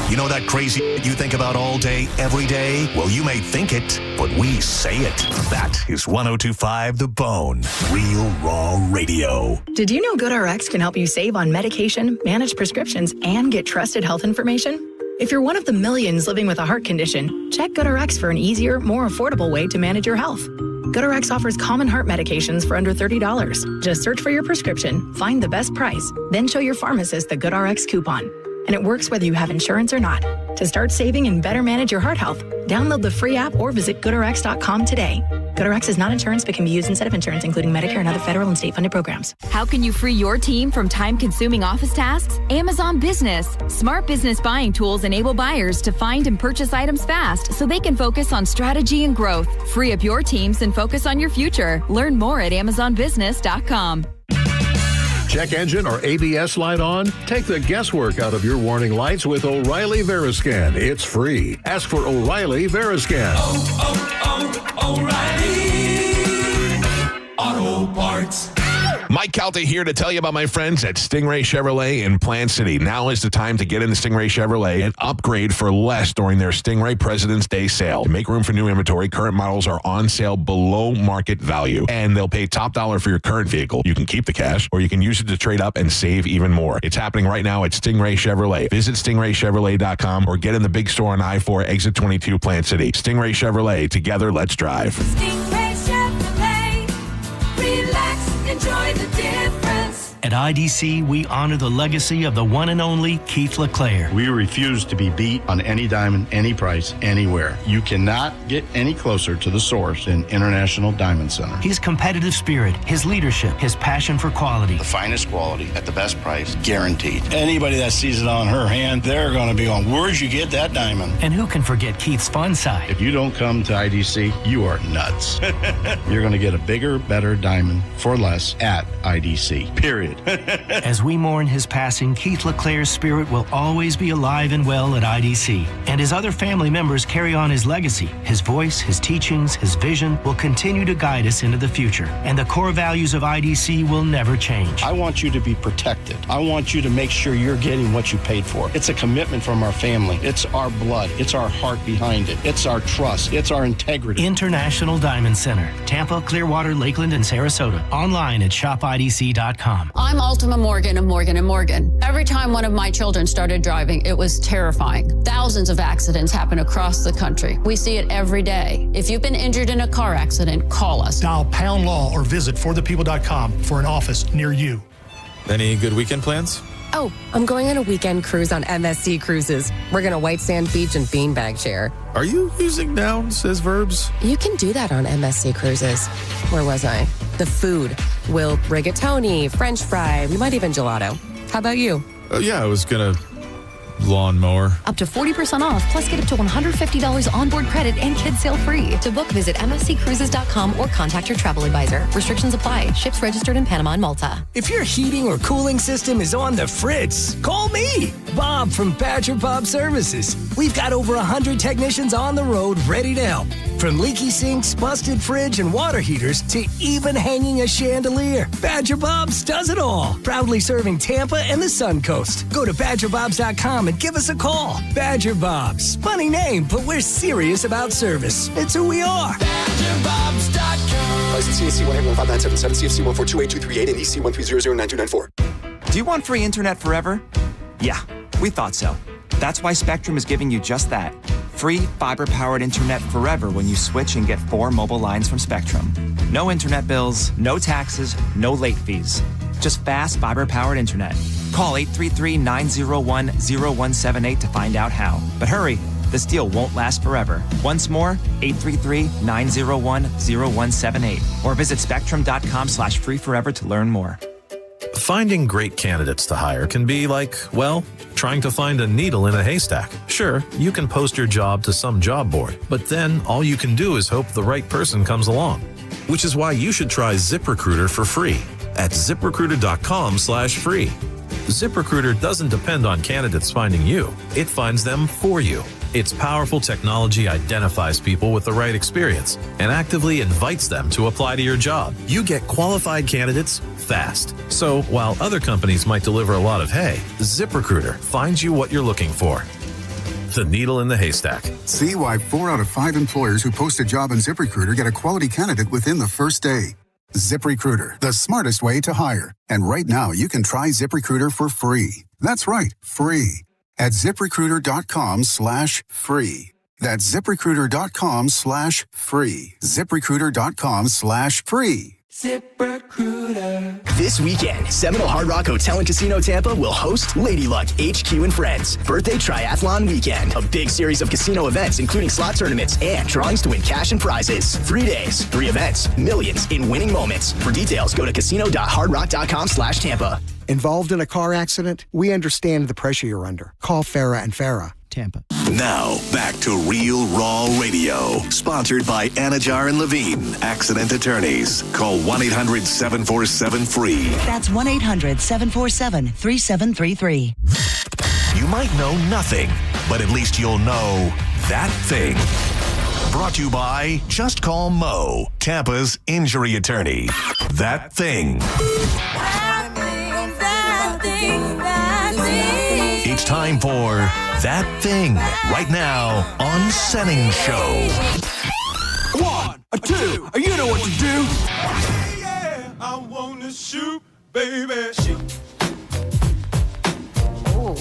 You know that crazy you think about all day, every day? Well, you may think it, but we say it. That is 102.5 The Bone. Real raw radio. Did you know GoodRx can help you save on medication, manage prescriptions, and get trusted health information? If you're one of the millions living with a heart condition, check GoodRx for an easier, more affordable way to manage your health. GoodRx offers common heart medications for under $30. Just search for your prescription, find the best price, then show your pharmacist the GoodRx coupon. And it works whether you have insurance or not. To start saving and better manage your heart health, download the free app or visit GoodRx.com today. GoodRx is not insurance but can be used instead of insurance, including Medicare and other federal and state-funded programs. How can you free your team from time-consuming office tasks? Amazon Business. Smart business buying tools enable buyers to find and purchase items fast so they can focus on strategy and growth. Free up your teams and focus on your future. Learn more at AmazonBusiness.com. Check engine or ABS light on? Take the guesswork out of your warning lights with O'Reilly Veriscan. It's free. Ask for O'Reilly Veriscan. O'Reilly Auto Parts. Mike Calta here to tell you about my friends at Stingray Chevrolet in Plant City. Now is the time to get into Stingray Chevrolet and upgrade for less during their Stingray President's Day sale. To make room for new inventory, current models are on sale below market value, and they'll pay top dollar for your current vehicle. You can keep the cash, or you can use it to trade up and save even more. It's happening right now at Stingray Chevrolet. Visit stingraychevrolet.com or get in the big store on I-4 Exit 22 Plant City. Stingray Chevrolet. Together, let's drive. Stingray Chevrolet. Relax, enjoy the difference. At At IDC, we honor the legacy of the one and only Keith LeClaire. We refuse to be beat on any diamond, any price, anywhere. You cannot get any closer to the source than International Diamond Center. His competitive spirit, his leadership, his passion for quality. The finest quality at the best price, guaranteed. Anybody that sees it on her hand, they're going to be going, where'd you get that diamond? And who can forget Keith's fun side? If you don't come to IDC, you are nuts. You're going to get a bigger, better diamond for less at IDC, period. As we mourn his passing, Keith LeClaire's spirit will always be alive and well at IDC. And his other family members carry on his legacy. His voice, his teachings, his vision will continue to guide us into the future. And the core values of IDC will never change. I want you to be protected. I want you to make sure you're getting what you paid for. It's a commitment from our family. It's our blood. It's our heart behind it. It's our trust. It's our integrity. International Diamond Center, Tampa, Clearwater, Lakeland, and Sarasota. Online at shopidc.com. I'm Ultima Morgan of Morgan & Morgan. Every time one of my children started driving, it was terrifying. Thousands of accidents happen across the country. We see it every day. If you've been injured in a car accident, call us. Dial pound law or visit forthepeople.com for an office near you. Any good weekend plans? Oh, I'm going on a weekend cruise on MSC Cruises. We're going to White Sand Beach and Beanbag Share. Are you using nouns as verbs? You can do that on MSC Cruises. Where was I? The food. We'll rigatoni, French fry, we might even gelato. How about you? Yeah, I was going to lawnmower. Up to 40% off, plus get up to $150 onboard credit and kids sail free. To book, visit msccruises.com or contact your travel advisor. Restrictions apply. Ships registered in Panama and Malta. If your heating or cooling system is on the fritz, call me, Bob from Badger Bob Services. We've got over 100 technicians on the road ready to help. From leaky sinks, busted fridge, and water heaters to even hanging a chandelier, Badger Bob's does it all. Proudly serving Tampa and the Sun Coast. Go to badgerbobs.com and give us a call. Badger Bob's. Funny name, but we're serious about service. It's who we are. BadgerBobs.com. License CAC 11597, CFC 1428238, and EC 1309294. Do you want free internet forever? Yeah, we thought so. That's why Spectrum is giving you just that. Free fiber-powered internet forever when you switch and get 4 mobile lines from Spectrum. No internet bills, no taxes, no late fees. Just fast fiber-powered internet. Call 833-901-0178 to find out how. But hurry, this deal won't last forever. Once more, 833-901-0178. Or visit spectrum.com/free forever to learn more. Finding great candidates to hire can be like, well, trying to find a needle in a haystack. Sure, you can post your job to some job board, but then all you can do is hope the right person comes along. Which is why you should try ZipRecruiter for free at ZipRecruiter.com/free. ZipRecruiter doesn't depend on candidates finding you. It finds them for you. Its powerful technology identifies people with the right experience and actively invites them to apply to your job. You get qualified candidates fast. So while other companies might deliver a lot of hay, ZipRecruiter finds you what you're looking for. The needle in the haystack. See why 4 out of 5 employers who post a job on ZipRecruiter get a quality candidate within the first day. ZipRecruiter, the smartest way to hire. And right now, you can try ZipRecruiter for free. That's right, free. At ZipRecruiter.com/free. That's ZipRecruiter.com/free. ZipRecruiter.com/free. ZipRecruiter. This weekend, Seminole Hard Rock Hotel and Casino Tampa will host Lady Luck HQ and Friends Birthday Triathlon Weekend. A big series of casino events, including slot tournaments and drawings to win cash and prizes. 3 days, 3 events, millions in winning moments. For details, go to casino.hardrock.com/Tampa. Involved in a car accident? We understand the pressure you're under. Call Farah and Farah, Tampa. Now, back to Real Raw Radio. Sponsored by Anajar and Levine, accident attorneys. Call 1-800-747-FREE. That's 1-800-747-3733. You might know nothing, but at least you'll know that thing. Brought to you by Just Call Mo, Tampa's injury attorney. That thing. It's time for That Thing right now on Senning Show. 1, 2, you know what to do. Yeah, I wanna shoot, baby. Shoot. Oh,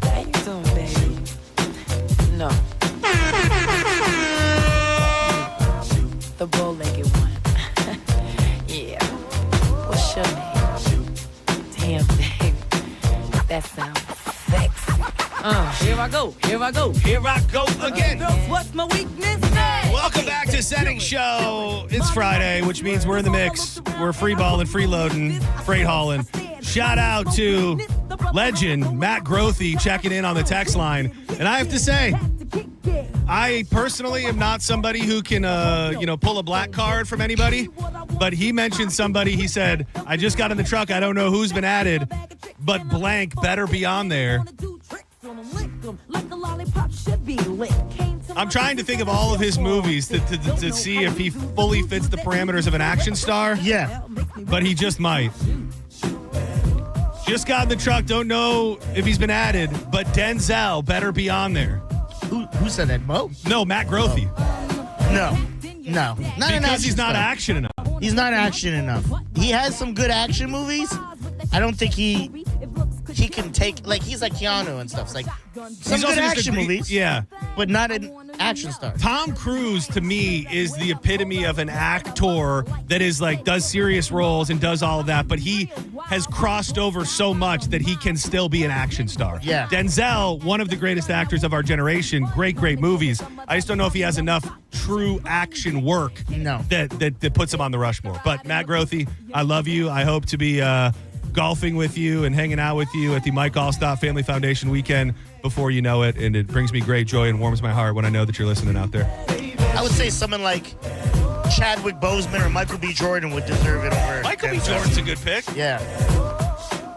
how you doing, baby? No. The bow-legged one. Yeah. What's your name? go, here I go, here I go again. What's my weakness? Welcome back to Senning Show. It's Friday, which means we're in the mix. We're free balling, freeloading, freight hauling. Shout out to legend Matt Grothy checking in on the text line. And I have to say, I personally am not somebody who can, pull a black card from anybody. But he mentioned somebody. He said, I just got in the truck. I don't know who's been added, but blank better be on there. I'm trying to think of all of his movies to see if he fully fits the parameters of an action star. Yeah. But he just might. Just got in the truck. Don't know if he's been added, but Denzel better be on there. Who said that, Mo? No, Matt Grothy. No. Not because he's not action enough. He's not action enough. He has some good action movies. I don't think he can take, like, he's like Keanu and stuff. It's like some good action movies. Yeah. But not an action star. Tom Cruise, to me, is the epitome of an actor that is like, does serious roles and does all of that, but he has crossed over so much that he can still be an action star. Yeah. Denzel, one of the greatest actors of our generation, great movies. I just don't know if he has enough true action work that puts him on the Rushmore. But Matt Grothy, I love you. I hope to be golfing with you and hanging out with you at the Mike Allstott Family Foundation weekend before you know it, and it brings me great joy and warms my heart when I know that you're listening out there. I would say someone like Chadwick Boseman or Michael B. Jordan would deserve it over Michael B. Jordan's a good pick. Yeah.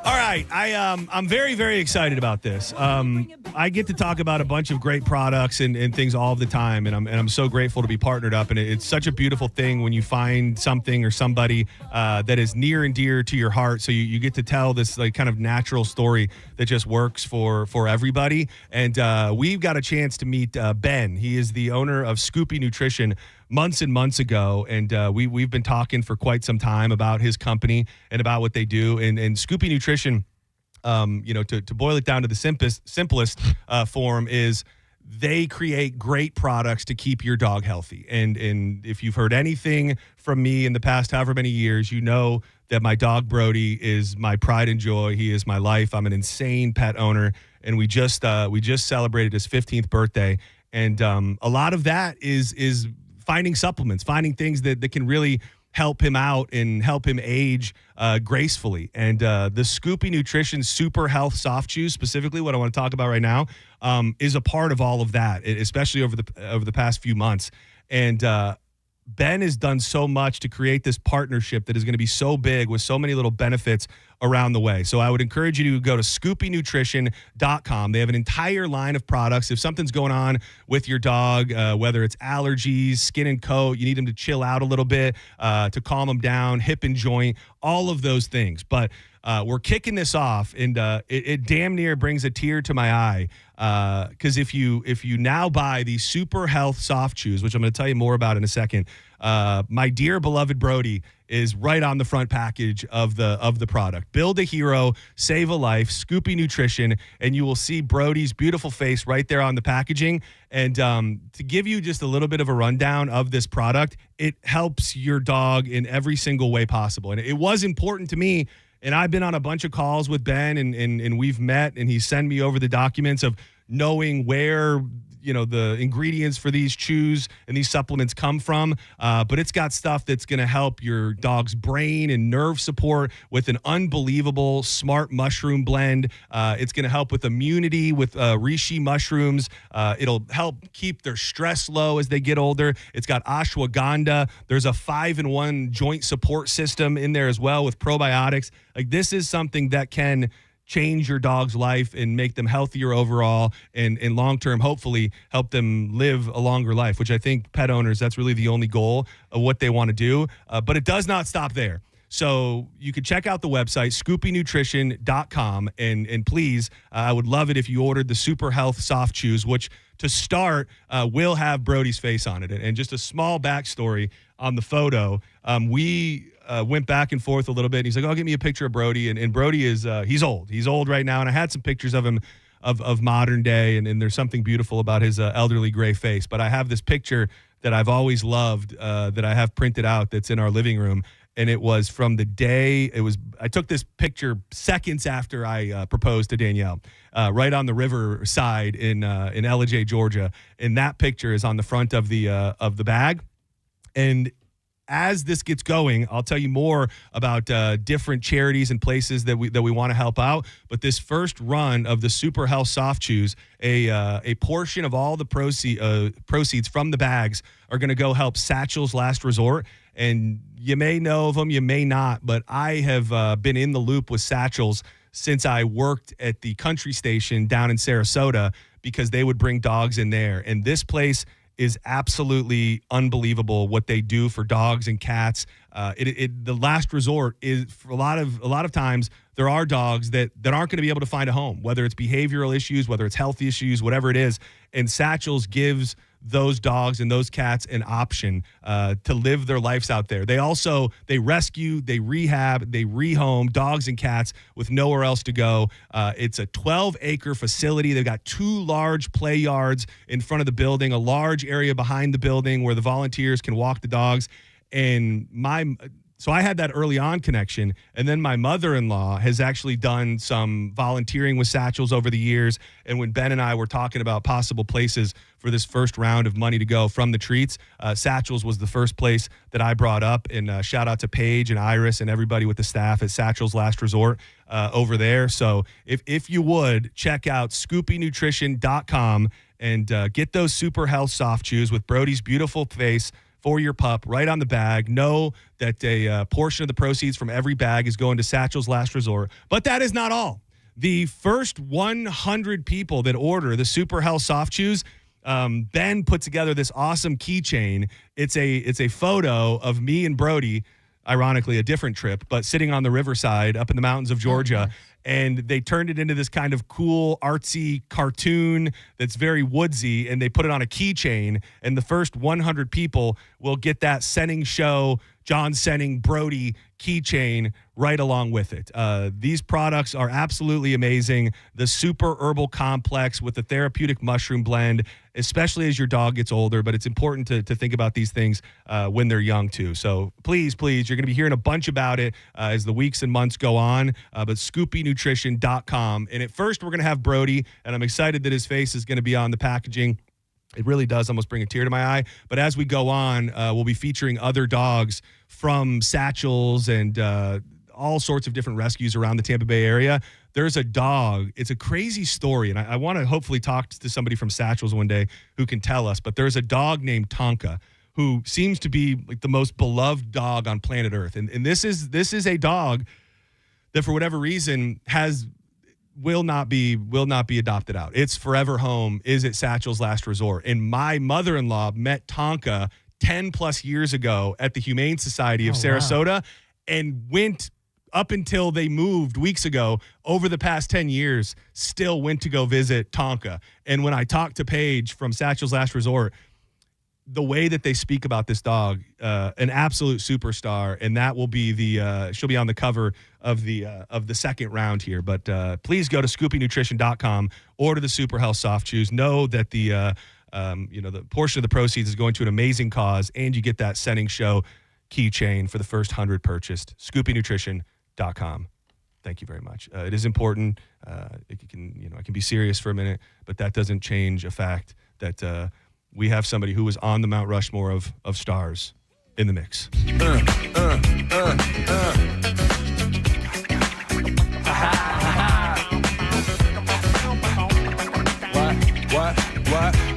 All right, I'm very, very excited about this. I get to talk about a bunch of great products and things all the time, and I'm so grateful to be partnered up. And it's such a beautiful thing when you find something or somebody that is near and dear to your heart. So you get to tell this like kind of natural story that just works for everybody. And we've got a chance to meet Ben. He is the owner of Scoopy Nutrition. Months and months ago, and we've been talking for quite some time about his company and about what they do. And Scoopy Nutrition, to boil it down to the simplest form, is they create great products to keep your dog healthy. And if you've heard anything from me in the past however many years, you know that my dog Brody is my pride and joy. He is my life. I'm an insane pet owner, and we just celebrated his 15th birthday, and a lot of that is finding supplements, finding things that can really help him out and help him age gracefully. And the Scoopy Nutrition Super Health Soft Chews, specifically what I want to talk about right now, is a part of all of that, especially over the past few months. And Ben has done so much to create this partnership that is going to be so big with so many little benefits around the way. So I would encourage you to go to scoopynutrition.com. They have an entire line of products. If something's going on with your dog, whether it's allergies, skin and coat, you need them to chill out a little bit, to calm them down, hip and joint, all of those things. But we're kicking this off, and it damn near brings a tear to my eye, because if you now buy the Super Health Soft Chews, which I'm going to tell you more about in a second, my dear beloved Brody is right on the front package of the product. Build a hero, save a life, Scoopy Nutrition, and you will see Brody's beautiful face right there on the packaging. And to give you just a little bit of a rundown of this product, it helps your dog in every single way possible. And it was important to me. And I've been on a bunch of calls with Ben, and we've met, and he sent me over the documents of knowing where, the ingredients for these chews and these supplements come from. But it's got stuff that's going to help your dog's brain and nerve support with an unbelievable smart mushroom blend. It's going to help with immunity with reishi mushrooms. It'll help keep their stress low as they get older. It's got ashwagandha. There's a 5-in-1 joint support system in there as well with probiotics. Like, this is something that can change your dog's life and make them healthier overall, and long-term, hopefully help them live a longer life, which I think pet owners, that's really the only goal of what they want to do. But it does not stop there. So you can check out the website, scoopynutrition.com, and please, I would love it if you ordered the Super Health Soft Chews, which to start will have Brody's face on it. And just a small backstory on the photo, we went back and forth a little bit. And he's like, "Oh, give me a picture of Brody." And Brody is, he's old. He's old right now. And I had some pictures of him of modern day. And there's something beautiful about his elderly gray face. But I have this picture that I've always loved that I have printed out that's in our living room. and it was from the day I took this picture seconds after I proposed to Danielle, right on the river side in Ellijay, Georgia. And that picture is on the front of the bag. And as this gets going, I'll tell you more about different charities and places that we want to help out. But this first run of the Super Health Soft Chews, a portion of all the proceeds from the bags are going to go help Satchel's Last Resort. And you may know of them, you may not, but I have been in the loop with Satchel's since I worked at the country station down in Sarasota, because they would bring dogs in there. And this place is absolutely unbelievable what they do for dogs and cats. The last resort is, for a lot of times, there are dogs that aren't going to be able to find a home, whether it's behavioral issues, whether it's health issues, whatever it is. And Satchel's gives those dogs and those cats an option to live their lives out there. They rescue, they rehab, they rehome dogs and cats with nowhere else to go. It's a 12-acre facility. They've got 2 large play yards in front of the building, a large area behind the building where the volunteers can walk the dogs. And so I had that early on connection. And then my mother-in-law has actually done some volunteering with Satchel's over the years. And when Ben and I were talking about possible places for this first round of money to go from the treats, Satchel's was the first place that I brought up. And shout out to Paige and Iris and everybody with the staff at Satchel's Last Resort over there. So if you would, check out ScoopyNutrition.com and get those Super Health Soft Chews with Brody's beautiful face for your pup right on the bag. Know that a portion of the proceeds from every bag is going to Satchel's Last Resort. But that is not all. The first 100 people that order the Super Health Soft Chews, Ben put together this awesome keychain. It's a photo of me and Brody, ironically a different trip, but sitting on the riverside up in the mountains of Georgia. Oh, nice. And they turned it into this kind of cool, artsy cartoon that's very woodsy, and they put it on a keychain. And the first 100 people will get that Senning Show, John Senning, Brody keychain right along with it. These products are absolutely amazing. The Super Herbal Complex with the therapeutic mushroom blend, especially as your dog gets older, but it's important to think about these things when they're young too. So please, you're going to be hearing a bunch about it as the weeks and months go on, but ScoopyNutrition.com. And at first we're going to have Brody, and I'm excited that his face is going to be on the packaging. It really does almost bring a tear to my eye. But as we go on, we'll be featuring other dogs from Satchel's and all sorts of different rescues around the Tampa Bay area. There's a dog. It's a crazy story, and I want to hopefully talk to somebody from Satchel's one day who can tell us. But there's a dog named Tonka who seems to be like the most beloved dog on planet Earth. And this is a dog that, for whatever reason, will not be adopted out. Its forever home is at Satchel's Last Resort. And my mother-in-law met Tonka 10 plus years ago at the Humane Society of Sarasota, and went up until they moved weeks ago. Over the past 10 years, still went to go visit Tonka. And when I talked to Paige from Satchel's Last Resort, the way that they speak about this dog, an absolute superstar, and that will be she'll be on the cover of the second round here. But please go to ScoopyNutrition.com, order the Super Health Soft Chews. Know that the portion of the proceeds is going to an amazing cause, and you get that Senning Show keychain for the first 100 purchased. ScoopyNutrition.com. Thank you very much. It is important. I can be serious for a minute, but that doesn't change a fact that we have somebody who was on the Mount Rushmore of stars in the mix.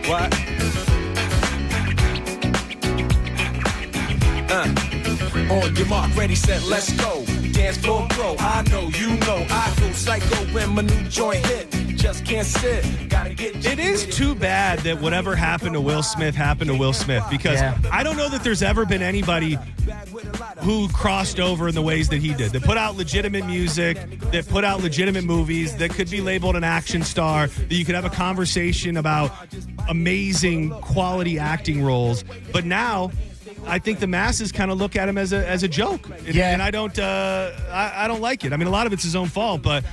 What? On your mark, ready, set, let's go. Dance floor pro, I know, you know, I go psycho when my new joint hit. Just can't sit, gotta get. It is too bad that whatever happened to Will Smith happened to Will Smith, because I don't know that there's ever been anybody who crossed over in the ways that he did, that put out legitimate music, that put out legitimate movies, that could be labeled an action star, that you could have a conversation about amazing quality acting roles. But now I think the masses kind of look at him as a joke. And I don't like it. I mean, a lot of it's his own fault, but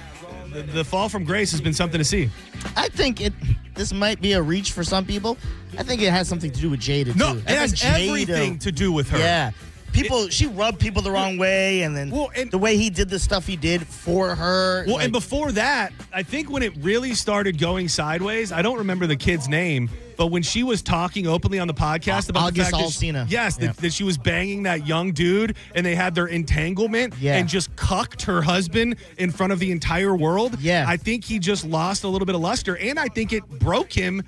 the fall from grace has been something to see. I think this might be a reach for some people. I think it has something to do with Jada, too. No, it has everything to do with her. Yeah. she rubbed people the wrong way, and then the way he did the stuff he did for her. Well, and before that, I think when it really started going sideways, I don't remember the kid's name, but when she was talking openly on the podcast about the fact that she was banging that young dude, and they had their entanglement, and just cucked her husband in front of the entire world. Yeah, I think he just lost a little bit of luster, and I think it broke him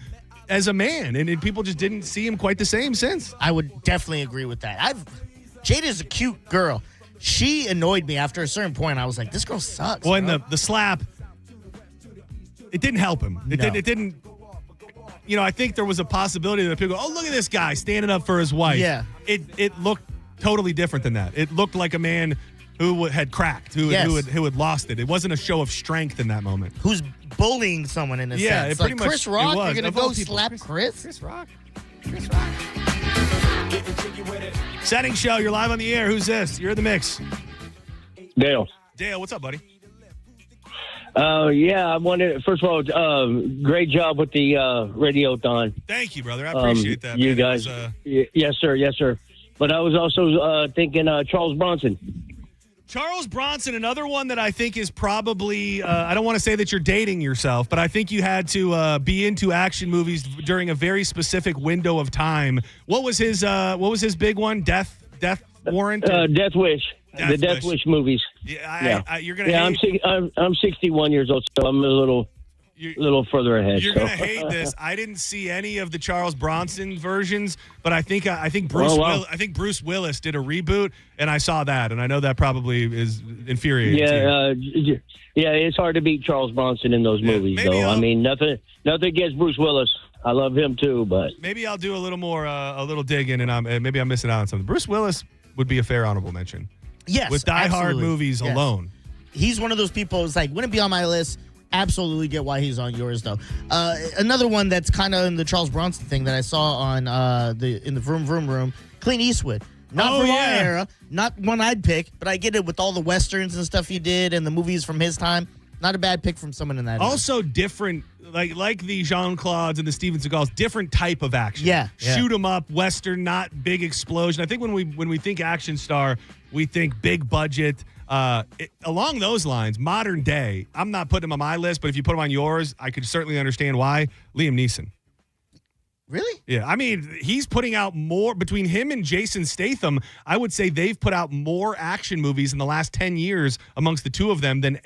as a man, and people just didn't see him quite the same since. I would definitely agree with that. Jada's a cute girl. She annoyed me after a certain point. I was like, this girl sucks. Well, and the slap, it didn't help him. It didn't. You know, I think there was a possibility that people go, oh, look at this guy standing up for his wife. Yeah. It looked totally different than that. It looked like a man who had cracked, who had lost it. It wasn't a show of strength in that moment. Who's bullying someone in a sense. Yeah, it pretty much Chris Rock, was. you're going to go slap Chris? Chris Rock. Senning Show, you're live on the air. Who's this? You're in the mix. Dale. Dale, what's up, buddy? Yeah, I wanted, first of all, great job with the Radiothon. Thank you, brother. I appreciate that. You man. guys. Yes, sir. Yes, sir. But I was also thinking Charles Bronson. Charles Bronson, another one that I think is probably, I don't want to say that you're dating yourself, but I think you had to be into action movies during a very specific window of time. What was his big one? Death Warrant? Death Wish. The Death Wish movies. Yeah, you're going to hate. I'm 61 years old, so I'm a little further ahead. You're going to hate this. I didn't see any of the Charles Bronson versions, but I think Bruce Willis did a reboot, and I saw that, and I know that probably is infuriating. Yeah, it's hard to beat Charles Bronson in those movies, though. I mean, nothing against Bruce Willis. I love him too, but maybe I'll do a little digging, and maybe I'm missing out on something. Bruce Willis would be a fair honorable mention. Yes, with Die Hard movies alone. He's one of those people who's like, wouldn't be on my list. Absolutely get why he's on yours, though. Another one that's kind of in the Charles Bronson thing that I saw on in the Vroom Vroom Room, Clint Eastwood. Not from my era, not one I'd pick, but I get it with all the westerns and stuff he did and the movies from his time. Not a bad pick from someone in that. Also different, like the Jean-Claude's and the Steven Seagals, different type of action. Yeah. Shoot 'em up, western, not big explosion. I think when we think action star, we think big budget. Along those lines, modern day, I'm not putting him on my list, but if you put him on yours, I could certainly understand why. Liam Neeson. Really? Yeah, I mean, he's putting out more, between him and Jason Statham, I would say they've put out more action movies in the last 10 years amongst the two of them than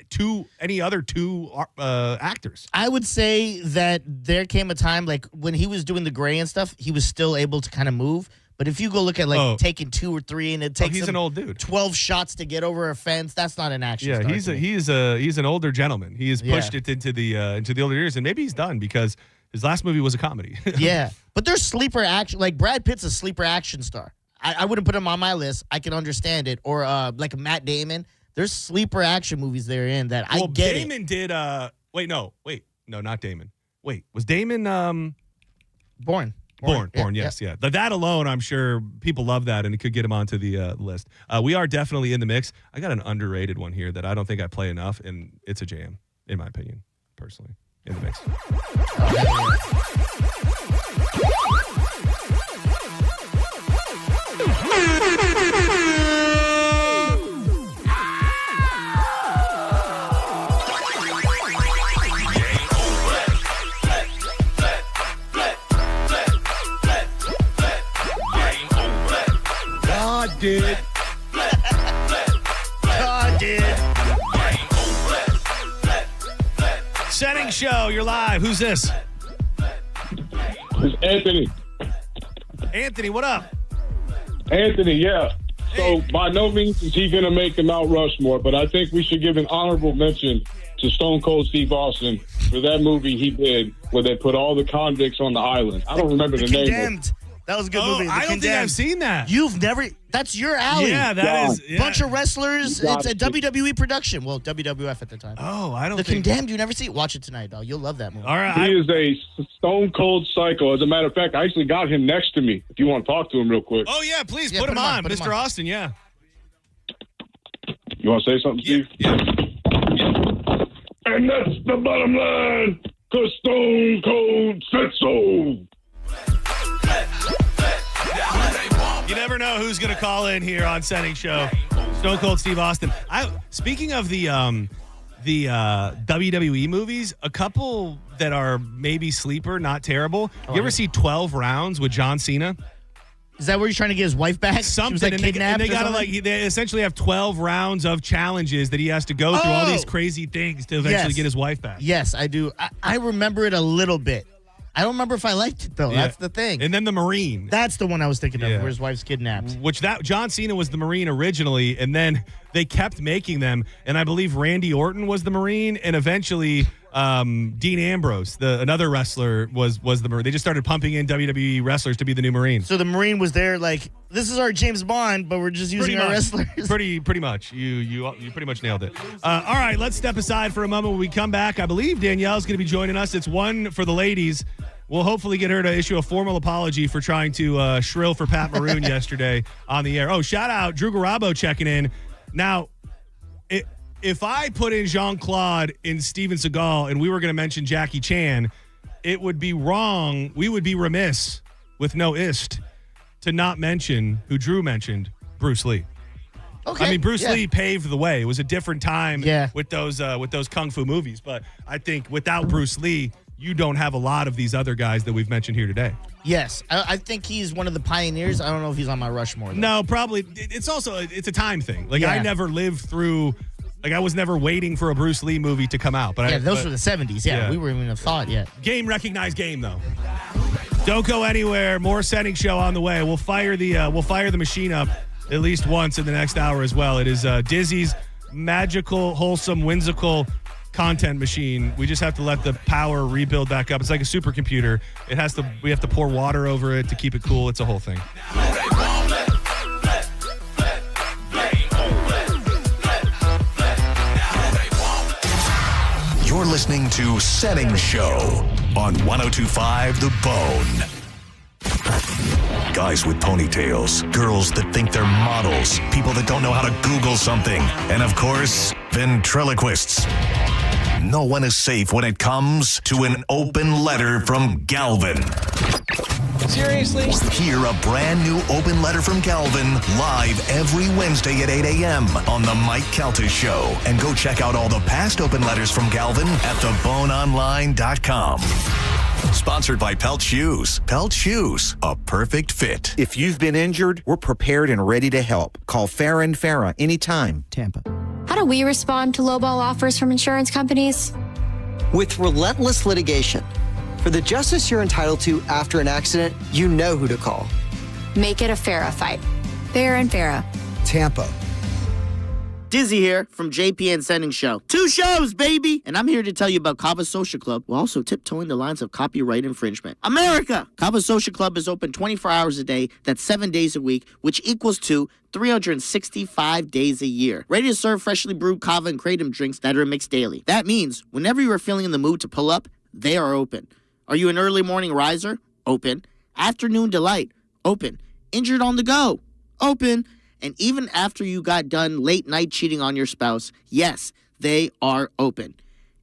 any other two actors. I would say that there came a time, like, when he was doing The Gray and stuff, he was still able to kind of move. But if you go look at, taking 2 or 3 and it takes he's an old dude. 12 shots to get over a fence, that's not an action star. Yeah, he's an older gentleman. He has pushed it into the older years, and maybe he's done because his last movie was a comedy. Yeah. But there's sleeper action. Like, Brad Pitt's a sleeper action star. I wouldn't put him on my list. I can understand it. Or, like, Matt Damon. There's sleeper action movies they're in that I get Damon it. did, no, not Damon. Wait, was Damon, Born, yes. That alone, I'm sure people love that, and it could get him onto the list. We are definitely in the mix. I got an underrated one here that I don't think I play enough, and it's a jam, in my opinion, personally. In the mix. God did. God did. Senning Show, you're live. Who's this? It's Anthony. Anthony, what up? Anthony, yeah. So by no means is he going to make the Mount Rushmore, but I think we should give an honorable mention to Stone Cold Steve Austin for that movie he did where they put all the convicts on the island. I don't remember the name. Condemned. That was a good movie. I don't think I've seen that. You've never. That's your alley. Yeah, that is. Yeah. Bunch of wrestlers. It's a WWE production. Well, WWF at the time. Oh, I don't The think. Condemned, you never see it. Watch it tonight, dog. You'll love that movie. All right. He is a stone cold psycho. As a matter of fact, I actually got him next to me. If you want to talk to him real quick. Oh, yeah, please put him on. Mr. Austin, yeah. You want to say something, Steve? Yeah. And that's the bottom line, because Stone Cold said so. You never know who's going to call in here on Senning Show. Stone Cold Steve Austin. Speaking of the WWE movies, a couple that are maybe sleeper, not terrible. You ever see 12 Rounds with John Cena? Is that where he's trying to get his wife back? Something. She was, kidnapped they gotta they essentially have 12 rounds of challenges that he has to go through all these crazy things to eventually get his wife back. Yes, I do. I remember it a little bit. I don't remember if I liked it though. Yeah. That's the thing. And then the Marine. That's the one I was thinking of, where his wife's kidnapped. John Cena was the Marine originally, and then they kept making them. And I believe Randy Orton was the Marine, and eventually Dean Ambrose, another wrestler, was the Marine. They just started pumping in WWE wrestlers to be the new Marine. So the Marine was there, like, this is our James Bond, but we're just using our wrestlers. Pretty much. You pretty much nailed it. All right, let's step aside for a moment. When we come back, I believe Danielle's going to be joining us. It's one for the ladies. We'll hopefully get her to issue a formal apology for trying to shrill for Pat Maroon yesterday on the air. Oh, shout out Drew Garabo checking in. Now, if I put in Jean-Claude in Steven Seagal and we were going to mention Jackie Chan, it would be wrong. We would be remiss with no ist to not mention who Drew mentioned, Bruce Lee. Okay. I mean, Bruce Lee paved the way. It was a different time with those kung fu movies. But I think without Bruce Lee, you don't have a lot of these other guys that we've mentioned here today. Yes. I think he's one of the pioneers. I don't know if he's on my Rushmore, though. No, probably. It's a time thing. Like, I never lived through... Like, I was never waiting for a Bruce Lee movie to come out. But those were the 70s. Yeah, we weren't even a thought yet. Game recognized game, though. Don't go anywhere. More Senning Show on the way. We'll fire the machine up at least once in the next hour as well. It is Dizzy's magical, wholesome, whimsical content machine. We just have to let the power rebuild back up. It's like a supercomputer. We have to pour water over it to keep it cool. It's a whole thing. You're listening to Senning Show on 102.5 The Bone. Guys with ponytails, girls that think they're models, people that don't know how to Google something, and of course, ventriloquists. No one is safe when it comes to an open letter from Galvin. Seriously? Hear a brand new open letter from Galvin live every Wednesday at 8 a.m. on The Mike Calta Show. And go check out all the past open letters from Galvin at theboneonline.com. Sponsored by Pelt Shoes. Pelt Shoes, a perfect fit. If you've been injured, we're prepared and ready to help. Call Farah and Farah anytime. Tampa. How do we respond to lowball offers from insurance companies? With relentless litigation. For the justice you're entitled to after an accident, you know who to call. Make it a Farah fight. Farah and Farah. Tampa. Dizzy here from JP and Senning Show. 2 shows, baby! And I'm here to tell you about Kava Social Club, while also tiptoeing the lines of copyright infringement. America! Kava Social Club is open 24 hours a day, that's 7 days a week, which equals to 365 days a year. Ready to serve freshly brewed kava and kratom drinks that are mixed daily. That means, whenever you are feeling in the mood to pull up, they are open. Are you an early morning riser? Open. Afternoon delight? Open. Injured on the go? Open. And even after you got done late night cheating on your spouse, yes, they are open.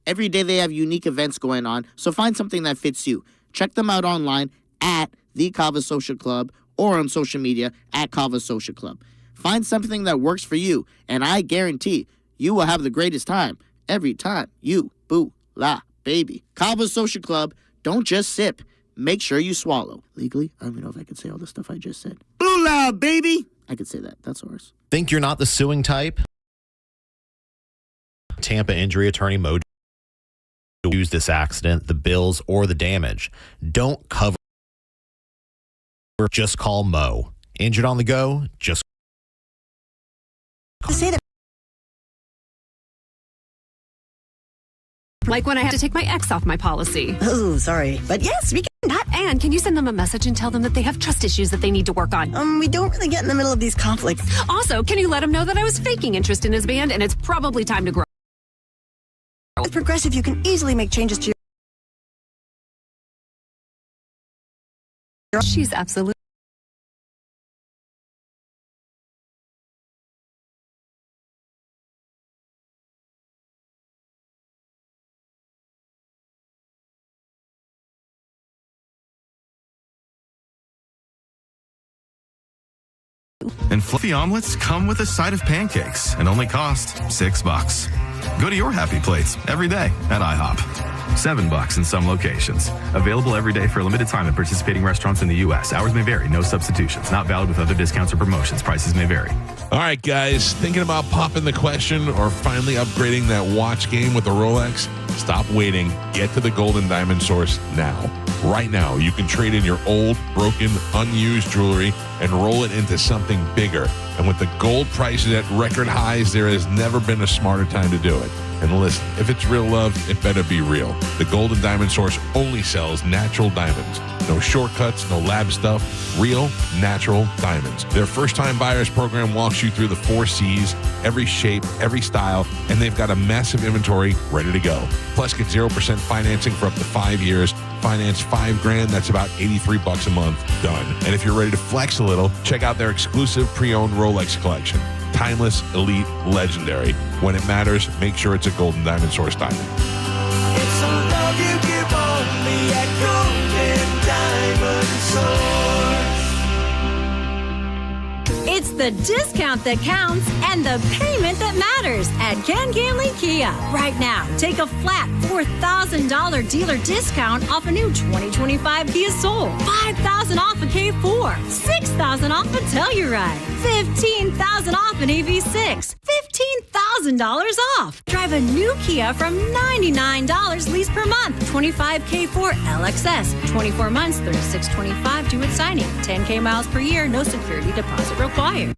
Every day they have unique events going on, so find something that fits you. Check them out online at the Kava Social Club or on social media at Kava Social Club. Find something that works for you, and I guarantee you will have the greatest time every time you boo-la, baby. Kava Social Club, don't just sip. Make sure you swallow. Legally, I don't even know if I can say all the stuff I just said. Boo-la, baby! I could say that. That's ours. Think you're not the suing type? Tampa injury attorney Mo use this accident, the bills, or the damage. Don't cover. Just call Mo. Injured on the go? Just To say that. Like when I have to take my ex off my policy. Oh, sorry. But yes, we can. And can you send them a message and tell them that they have trust issues that they need to work on? We don't really get in the middle of these conflicts. Also, can you let them know that I was faking interest in his band and it's probably time to grow? With Progressive, you can easily make changes to your... She's absolutely... And fluffy omelets come with a side of pancakes and only cost $6. Go to your happy plates every day at IHOP. $7 in some locations. Available every day for a limited time at participating restaurants in the U.S. Hours may vary. No substitutions. Not valid with other discounts or promotions. Prices may vary. All right, guys. Thinking about popping the question or finally upgrading that watch game with a Rolex? Stop waiting. Get to the Gold and Diamond Source now. Right now, you can trade in your old, broken, unused jewelry and roll it into something bigger. And with the gold prices at record highs, there has never been a smarter time to do it. And listen, if it's real love, it better be real. The Gold and Diamond Source only sells natural diamonds. No shortcuts, no lab stuff. Real, natural diamonds. Their first-time buyers program walks you through the 4 C's, every shape, every style, and they've got a massive inventory ready to go. Plus, get 0% financing for up to 5 years. Finance $5,000, that's about $83 a month. Done. And if you're ready to flex a little, check out their exclusive pre-owned Rolex collection. Timeless, elite, legendary. When it matters, make sure it's a Gold and Diamond Source diamond. It's a love you give only at Gold and Diamond Source. It's the discount that counts and the payment that matters at Ken Ganley Kia. Right now, take a flat $4,000 dealer discount off a new 2025 Kia Soul, $5,000 off a K4, $6,000 off a Telluride, $15,000 off an EV6, $15,000 off. Drive a new Kia from $99 lease per month, 25 K4 LXS, 24 months, $36.25 due at signing, 10K miles per year, no security deposit required.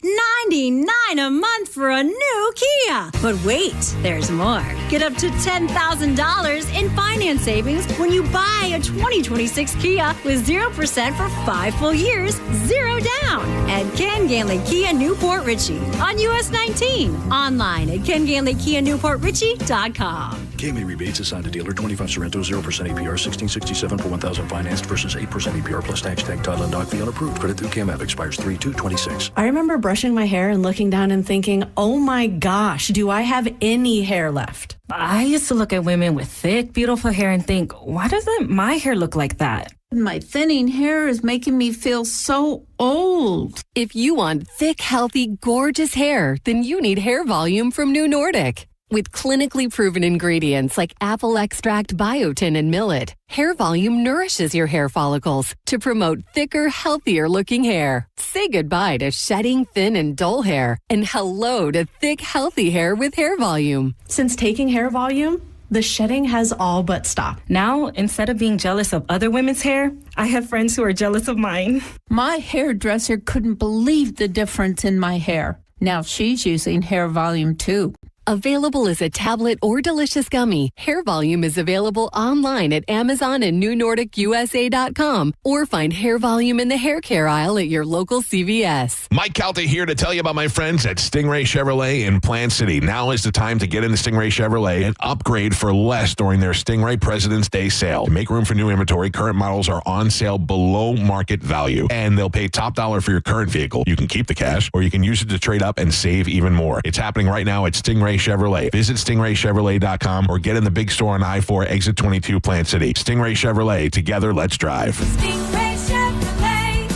$99 a month for a new Kia. But wait, there's more. Get up to $10,000 in finance savings when you buy a 2026 Kia with 0% for 5 full years, 0 down at Ken Ganley Kia Newport Richie on US 19. Online at KenGanleyKia NewportRichie.com. KMA rebates assigned to dealer 25 Sorrento 0% APR 1667 per 1,000 financed versus 8% APR plus tax tag title and doc fee unapproved. Credit through KMAP expires 3/2/26. I remember brushing my hair and looking down and thinking, oh my gosh, do I have any hair left? I used to look at women with thick, beautiful hair and think, why doesn't my hair look like that? My thinning hair is making me feel so old. If you want thick, healthy, gorgeous hair, then you need Hair Volume from New Nordic. With clinically proven ingredients like apple extract, biotin, and millet, Hair Volume nourishes your hair follicles to promote thicker, healthier looking hair. Say goodbye to shedding, thin, and dull hair, and hello to thick, healthy hair with Hair Volume. Since taking Hair Volume, the shedding has all but stopped. Now, instead of being jealous of other women's hair, I have friends who are jealous of mine. My hairdresser couldn't believe the difference in my hair. Now she's using Hair Volume too. Available as a tablet or delicious gummy, Hair Volume is available online at Amazon and NewNordicUSA.com, or find Hair Volume in the hair care aisle at your local CVS. Mike Calta here to tell you about my friends at Stingray Chevrolet in Plant City. Now is the time to get into Stingray Chevrolet and upgrade for less during their Stingray President's Day sale. To make room for new inventory, current models are on sale below market value, and they'll pay top dollar for your current vehicle. You can keep the cash, or you can use it to trade up and save even more. It's happening right now at Stingray Chevrolet. Visit StingrayChevrolet.com or get in the big store on I-4 Exit 22 Plant City. Stingray Chevrolet. Together, let's drive. Stingray Chevrolet.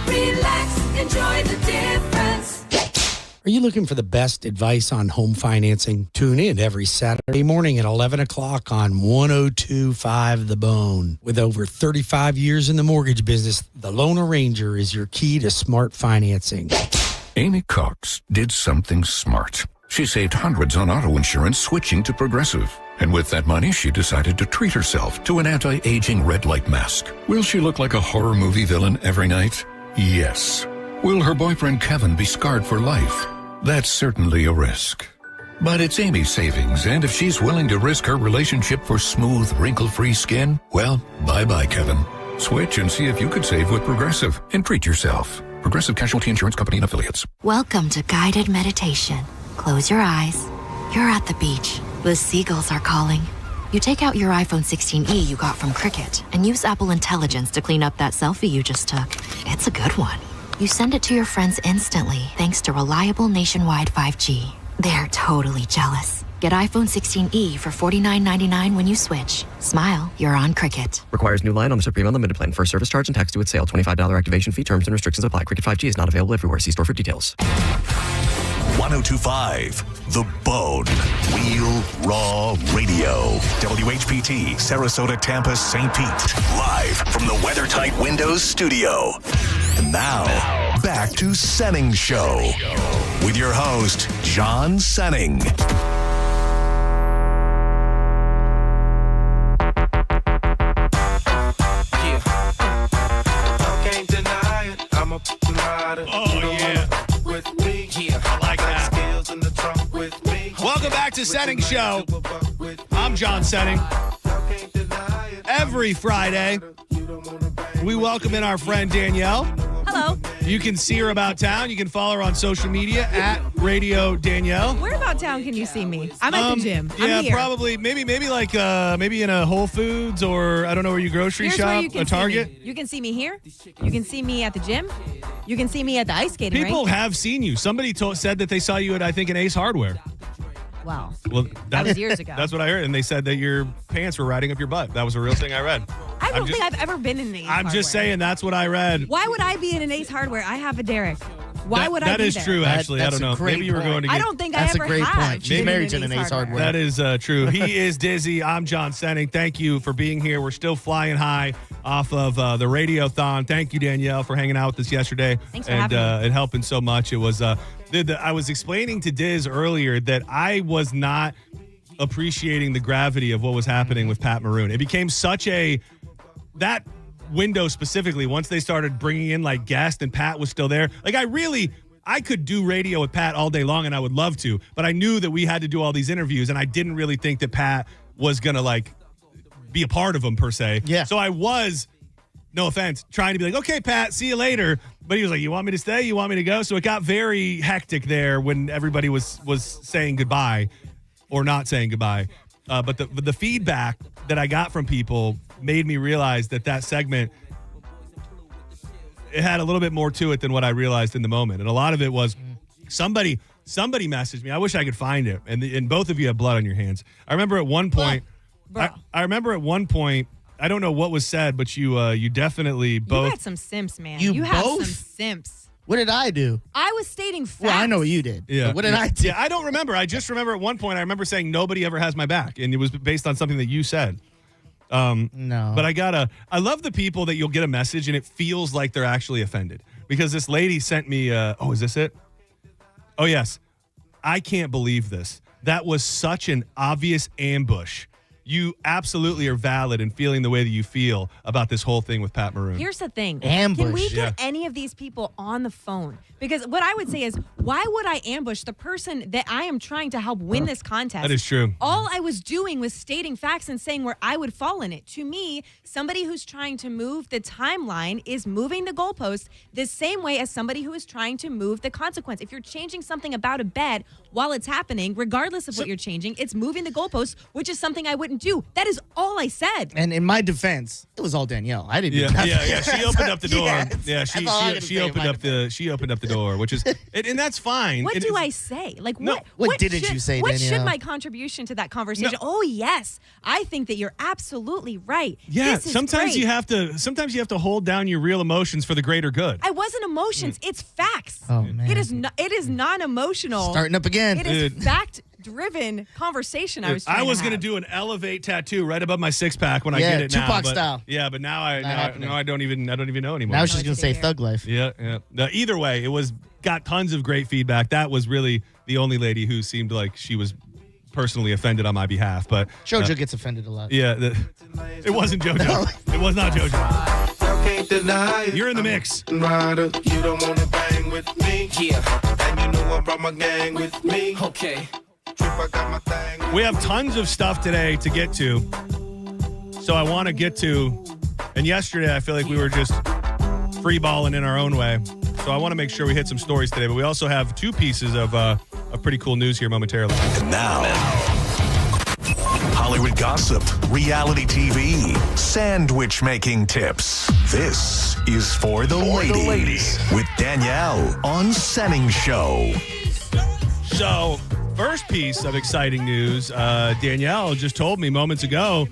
Relax, enjoy the difference. Are you looking for the best advice on home financing? Tune in every Saturday morning at 11 o'clock on 102.5 The Bone. With over 35 years in the mortgage business, the Loan Arranger is your key to smart financing. Amy Cox did something smart. She saved hundreds on auto insurance switching to Progressive. And with that money, she decided to treat herself to an anti-aging red light mask. Will she look like a horror movie villain every night? Yes. Will her boyfriend Kevin be scarred for life? That's certainly a risk. But it's Amy's savings, and if she's willing to risk her relationship for smooth, wrinkle-free skin, well, bye-bye, Kevin. Switch and see if you could save with Progressive and treat yourself. Progressive Casualty Insurance Company and Affiliates. Welcome to guided meditation. Close your eyes. You're at the beach. The seagulls are calling. You take out your iPhone 16e you got from Cricket and use Apple Intelligence to clean up that selfie you just took. It's a good one. You send it to your friends instantly thanks to reliable nationwide 5G. They're totally jealous. Get iPhone 16e for $49.99 when you switch. Smile, you're on Cricket. Requires new line on the Supreme Unlimited plan. First service charge and tax due at sale. $25 activation fee. Terms and restrictions apply. Cricket 5G is not available everywhere. See store for details. 1025 The Bone. Real Raw Radio. WHPT, Sarasota, Tampa, St. Pete. Live from the WeatherTight Windows studio. And now, back to Senning Show. With your host, John Senning. Oh, yeah. I like that. Welcome back to Senning Show. I'm John Senning. Every Friday, we welcome in our friend Danielle. Hello. You can see her about town. You can follow her on social media at Radio Danielle. Where about town can you see me? I'm at the gym. Yeah, I'm here. probably. Maybe like maybe in a Whole Foods or I don't know where you grocery Here's shop. where you can a Target. See me. You can see me here. You can see me at the gym. You can see me at the ice skating People rink. have seen you. Somebody said that they saw you at I think an Ace Hardware. Wow. Well, That was years ago. That's what I heard, and they said that your pants were riding up your butt. That was a real thing I read. I don't think I've ever been in an Ace I'm Hardware. just saying that's what I read. Why would I be in an Ace Hardware? I have a Derek. Why would I That be is there? true, actually. I That's don't a know. great Maybe you were point. going to get. I don't think That's I ever a great have. point. She's been married in to an Ace Hardware. That is true. He is Dizzy. I'm John Senning. Thank you for being here. We're still flying high off of the Radiothon. Thank you, Danielle, for hanging out with us yesterday. Thanks for having me. And helping so much. It was. I was explaining to Diz earlier that I was not appreciating the gravity of what was happening with Pat Maroon. It became such that window specifically, once they started bringing in like guests and Pat was still there. Like I could do radio with Pat all day long and I would love to, but I knew that we had to do all these interviews and I didn't really think that Pat was going to like be a part of them per se. Yeah. So I was, no offense, trying to be like, okay, Pat, see you later. But he was like, you want me to stay? You want me to go? So it got very hectic there when everybody was saying goodbye or not saying goodbye. But the feedback that I got from people made me realize that segment, it had a little bit more to it than what I realized in the moment. And a lot of it was somebody messaged me. I wish I could find it. And both of you have blood on your hands. I remember at one point, I don't know what was said, but you definitely both. You had some simps, man. You have both? some simps. What did I do? I was stating facts. Well, I know what you did. Yeah. But what did I do? Yeah, I don't remember. I just remember at one point, I remember saying nobody ever has my back. And it was based on something that you said. No. But I love the people that you'll get a message and it feels like they're actually offended. Because this lady sent me, is this it? Oh, yes. I can't believe this. That was such an obvious ambush. You absolutely are valid in feeling the way that you feel about this whole thing with Pat Maroon. Here's the thing. Ambush. Can we get any of these people on the phone? Because what I would say is, why would I ambush the person that I am trying to help win this contest? That is true. All I was doing was stating facts and saying where I would fall in it. To me, somebody who's trying to move the timeline is moving the goalpost the same way as somebody who is trying to move the consequence. If you're changing something about a bet while it's happening, regardless of what you're changing, it's moving the goalpost, which is something I wouldn't do. That is all I said. And in my defense, it was all Danielle. I didn't do nothing. Yeah. She opened up the door. Yeah, she opened up the door, which is, and that's fine. What do I say? Like, what didn't you say, What Danielle? should my contribution to that conversation? Oh, yes. I think that you're absolutely right. Yeah, This is sometimes great. you have to hold down your real emotions for the greater good. I wasn't emotions. It's facts. Oh, man. It is non-emotional. Starting up again. It is fact-driven conversation I was trying I was to going to have. do an elevate tattoo right above my six pack when I Yeah, get it now. Tupac but- style. Yeah, but now I don't even know anymore. Now she's going to say Thug Life. Yeah. No, either way, it got tons of great feedback. That was really the only lady who seemed like she was personally offended on my behalf. But JoJo gets offended a lot. Yeah, it wasn't JoJo. No. It was not JoJo. Can't deny it. You're in the mix. Rider, you don't wanna bang with me. Yeah. And you know I brought my gang with me. Okay. I got my thing. We have tons of stuff today to get to. So I want to get to, and yesterday I feel like we were just free balling in our own way. So I want to make sure we hit some stories today, but we also have two pieces of pretty cool news here momentarily. And now, Hollywood gossip, reality TV, sandwich making tips. This is For the Ladies with Danielle on Senning Show. So First piece of exciting news, Danielle just told me moments ago.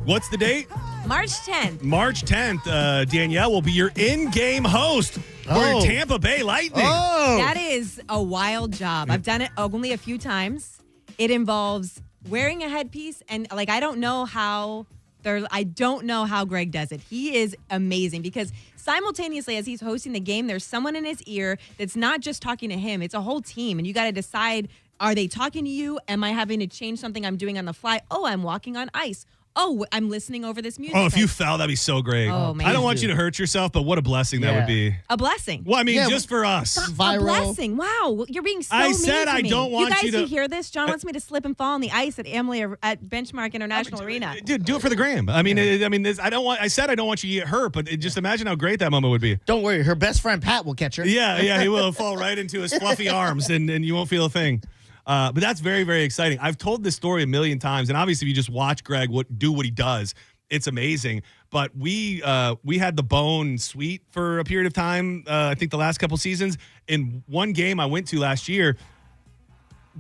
What's the date? March 10th. March 10th. Danielle will be your in-game host for Tampa Bay Lightning. That is a wild job. I've done it only a few times. It involves wearing a headpiece, and I don't know how Greg does it. He is amazing because simultaneously as he's hosting the game, there's someone in his ear that's not just talking to him. It's a whole team, and you got to decide, are they talking to you? Am I having to change something I'm doing on the fly? Oh, I'm walking on ice. Oh, I'm listening over this music. Oh, if you fell, that'd be so great. Oh, man. I don't want you to hurt yourself, but what a blessing that would be. A blessing. Well, I mean, just for us. A blessing. Wow. You're being so I mean said to I me. don't want you guys you to. Hear this? John wants me to slip and fall on the ice at Benchmark International Arena. Dude, do it for the gram. I mean, I said I don't want you to get hurt, but just imagine how great that moment would be. Don't worry, her best friend Pat will catch her. Yeah, he will fall right into his fluffy arms, and you won't feel a thing. But that's very, very exciting. I've told this story a million times, and obviously, if you just watch Greg do what he does, it's amazing. But we had the Bone suite for a period of time. I think the last couple seasons. In one game I went to last year,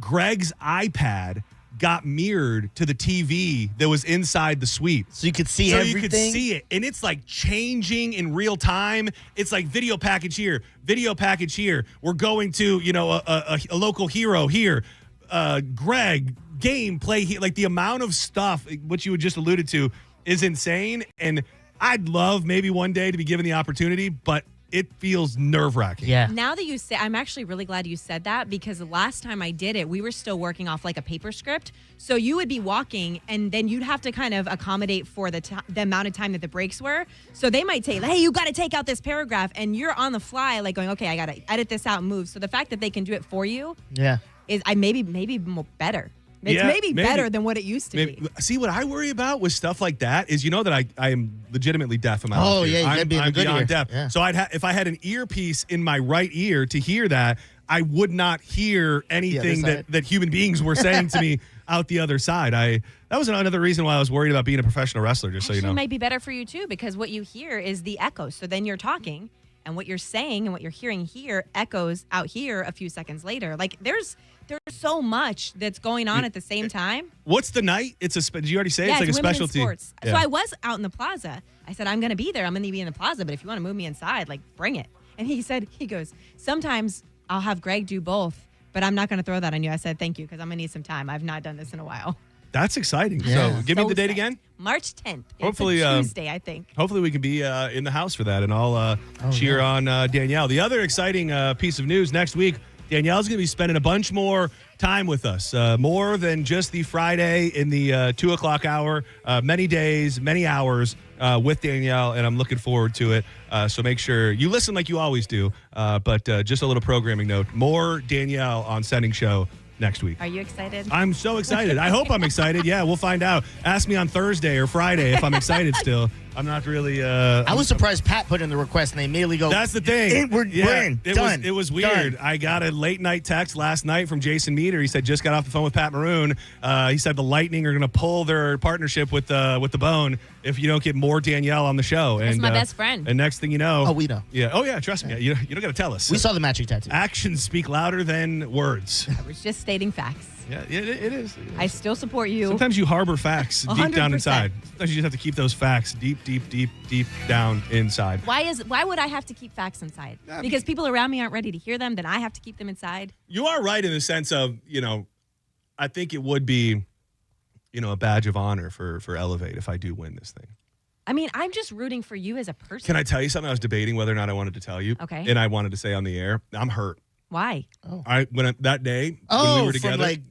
Greg's iPad got mirrored to the TV that was inside the suite. So you could see everything? You could see it. And it's like changing in real time. It's like video package here, video package here. We're going to, a local hero here. Greg, gameplay here. Like the amount of stuff, what you had just alluded to, is insane. And I'd love maybe one day to be given the opportunity, but it feels nerve-wracking. Yeah. Now that you say, I'm actually really glad you said that because the last time I did it, we were still working off like a paper script. So you would be walking and then you'd have to kind of accommodate for the amount of time that the breaks were. So they might say, hey, you got to take out this paragraph, and you're on the fly like going, okay, I got to edit this out and move. So the fact that they can do it for you is maybe more better. It's maybe better than what it used to be. See, what I worry about with stuff like that is, that I am legitimately deaf in my left ear. Yeah, you gotta be in I'm a good beyond ear. deaf. Yeah. So if I had an earpiece in my right ear to hear that, I would not hear anything that human beings were saying to me out the other side. That was another reason why I was worried about being a professional wrestler, just so you know. It might be better for you, too, because what you hear is the echo. So then you're talking, and what you're saying and what you're hearing here echoes out here a few seconds later. Like, there's so much that's going on at the same time. What's the night? Did you already say? Yeah, it's like a women in specialty. Sports. Yeah. So I was out in the plaza. I said, I'm going to be there. I'm going to be in the plaza. But if you want to move me inside, bring it. And he goes, sometimes I'll have Greg do both, but I'm not going to throw that on you. I said, thank you, because I'm going to need some time. I've not done this in a while. That's exciting. Yeah. So give me the date again. March 10th. Hopefully, it's a Tuesday, I think. Hopefully we can be in the house for that, and I'll cheer on Danielle. The other exciting piece of news next week, Danielle's going to be spending a bunch more time with us, more than just the Friday in the 2 o'clock hour, many days, many hours with Danielle, and I'm looking forward to it. So make sure you listen like you always do, but just a little programming note, more Danielle on Senning Show next week. Are you excited? I'm so excited. I hope I'm excited. Yeah, we'll find out. Ask me on Thursday or Friday if I'm excited still. I'm not really. I was surprised Pat put in the request and they immediately go. That's the thing. We're in. Done. It was weird. Done. I got a late night text last night from Jason Meter. He said just got off the phone with Pat Maroon. He said the Lightning are going to pull their partnership with the Bone if you don't get more Danielle on the show. That's and my best friend. And next thing you know, we know. Yeah. Oh yeah. Trust me. You don't got to tell us. We saw the matching tattoo. Actions speak louder than words. I was just stating facts. Yeah, it is. I still support you. Sometimes you harbor facts deep down 100%. inside. Sometimes you just have to keep those facts deep down inside. Why would I have to keep facts inside? Because people around me aren't ready to hear them, then I have to keep them inside. You are right in the sense of, I think it would be, a badge of honor for Elevate if I do win this thing. I mean, I'm just rooting for you as a person. Can I tell you something? I was debating whether or not I wanted to tell you. Okay. And I wanted to say on the air, I'm hurt. Why? Oh. That day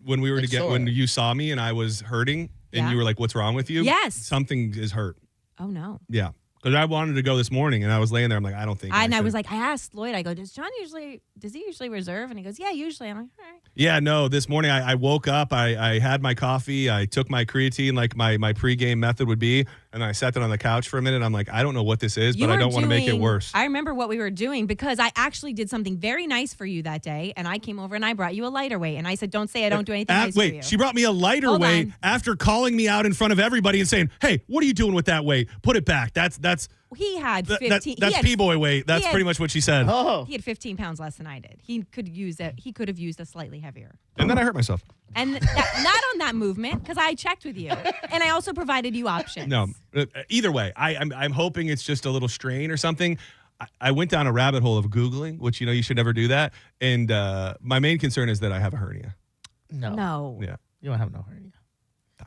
when we were together, when you saw me and I was hurting and you were like, what's wrong with you? Yes. Something is hurt. Oh, no. Yeah. Because I wanted to go this morning and I was laying there. I'm like, I don't think I was like, I asked Lloyd, I go, does he usually reserve? And he goes, yeah, usually. I'm like, all right. Yeah, no, this morning I woke up, I had my coffee, I took my creatine like my pregame method would be, and I sat down on the couch for a minute. I'm like, I don't know what this is, but I don't want to make it worse. I remember what we were doing because I actually did something very nice for you that day, and I came over and I brought you a lighter weight, and I said, don't say I don't do anything nice for you. Wait, she brought me a lighter weight after calling me out in front of everybody and saying, hey, what are you doing with that weight? Put it back. That's that's He had that- 15. that's P-boy weight. That's he had- pretty much what she said. Oh. He had 15 pounds less than I did. He could have used a slightly heavier. And then I hurt myself. And not on that movement, because I checked with you. And I also provided you options. No, either way, I'm hoping it's just a little strain or something. I went down a rabbit hole of Googling, which, you should never do that. And my main concern is that I have a hernia. No. Yeah. You don't have no hernia.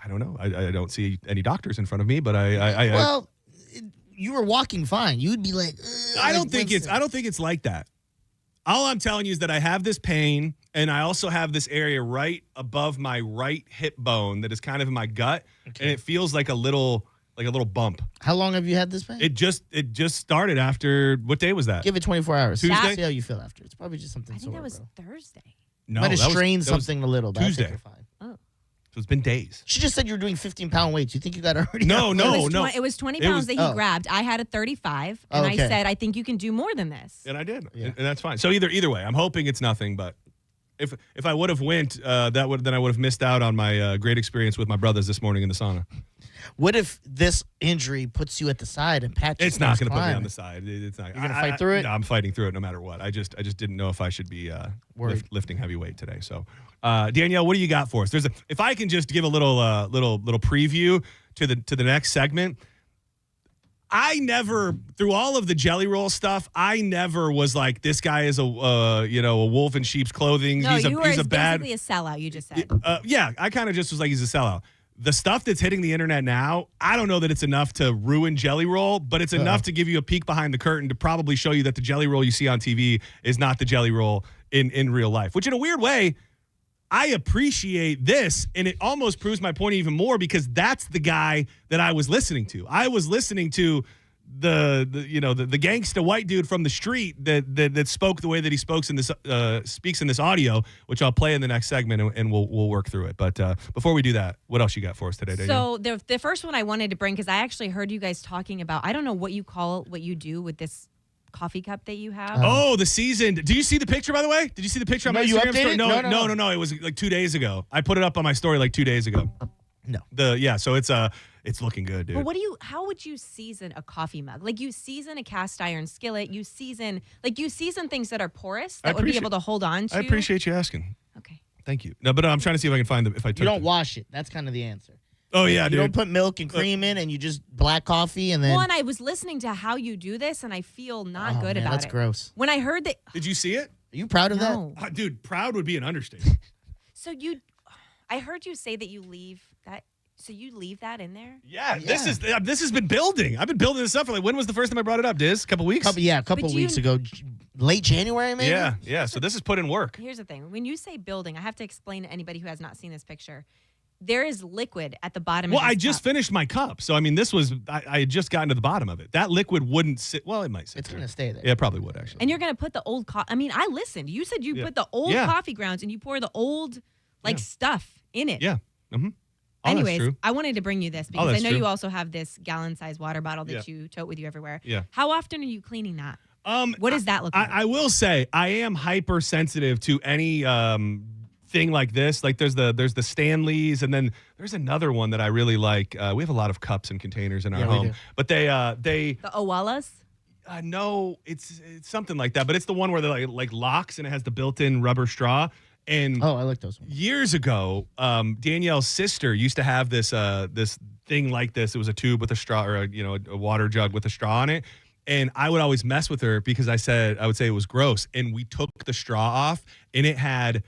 I don't know. I don't see any doctors in front of me, but Well, you were walking fine. You'd be like, I don't think it's like that. All I'm telling you is that I have this pain, and I also have this area right above my right hip bone that is kind of in my gut, and it feels like a little bump. How long have you had this pain? It just started after, what day was that? Give it 24 hours. Tuesday? See how you feel after. It's probably just something I think that was Thursday. No, might have that was- strained that was something a little. But I think Tuesday. you're fine. Oh. So it's been days. She just said you were doing 15-pound weights. You think you got a hernia? No. It was 20 pounds that he grabbed. I had a 35, and I said, I think you can do more than this. And I did, and that's fine. So either way, I'm hoping it's nothing. But if I would have went, then I would have missed out on my great experience with my brothers this morning in the sauna. What if this injury puts you at the side and Pat? It's not going to put me on the side. It's not. You're going to fight through it. No, I'm fighting through it no matter what. I just didn't know if I should be lifting heavy weight today. So, Danielle, what do you got for us? If I can just give a little preview to the next segment. I never, through all of the Jelly Roll stuff, I never was like, this guy is a wolf in sheep's clothing. No, he's you were basically a sellout, you just said. Yeah, I kind of just was like, he's a sellout. The stuff that's hitting the internet now, I don't know that it's enough to ruin Jelly Roll, but it's enough to give you a peek behind the curtain to probably show you that the Jelly Roll you see on TV is not the Jelly Roll in real life, which in a weird way, I appreciate this, and it almost proves my point even more because that's the guy that I was listening to. I was listening to the gangsta white dude from the street that spoke the way that he speaks in this audio, which I'll play in the next segment, and we'll work through it. But before we do that, what else you got for us today, Danielle? So the first one I wanted to bring, because I actually heard you guys talking about, I don't know what you do with this coffee cup that you have. The seasoned. Do you see the picture, by the way? Did you see the picture on my Instagram story? No. It was like 2 days ago. I put it up on my story like 2 days ago. No. So it's looking good, dude. But how would you season a coffee mug? Like you season a cast iron skillet, you season things that are porous that would be able to hold on to. I appreciate you asking. Okay. Thank you. No, but I'm trying to see if I can find them. If I took You don't wash it. That's kind of the answer. Oh yeah, you dude. don't put milk and cream in, and you just black coffee, and then. Well, and I was listening to how you do this, and I feel not good about that's it. That's gross. When I heard that. Did you see it? Are you proud of that? Dude, proud would be an understatement. So I heard you say that you leave that. So you leave that in there? Yeah. This has been building. I've been building this up for when was the first time I brought it up, Diz? A couple weeks? A couple weeks ago. Late January, maybe? Yeah. So this is put in work. Here's the thing. When you say building, I have to explain to anybody who has not seen this picture. There is liquid at the bottom of this I just cup. finished my cup. So, I mean, I had just gotten to the bottom of it. That liquid wouldn't sit. Well, it might sit It's going to stay there. Yeah, it probably would, actually. And you're going to put the old I listened. You said you put the old coffee grounds and you pour the old, stuff in it. Yeah. Mm-hmm. Anyways, I wanted to bring you this because I know true. you also have this gallon-sized water bottle that you tote with you everywhere. Yeah. How often are you cleaning that? What does that look like? I will say I am hypersensitive to any thing like this. Like there's the Stanleys, and then there's another one that I really like. We have a lot of cups and containers in our home, but they the Owalas. No, it's something like that. But it's the one where they're like locks and it has the built-in rubber straw. And I like those ones. Years ago, Danielle's sister used to have this thing like this. It was a tube with a straw, or a water jug with a straw on it. And I would always mess with her because I would say it was gross. And we took the straw off, and it had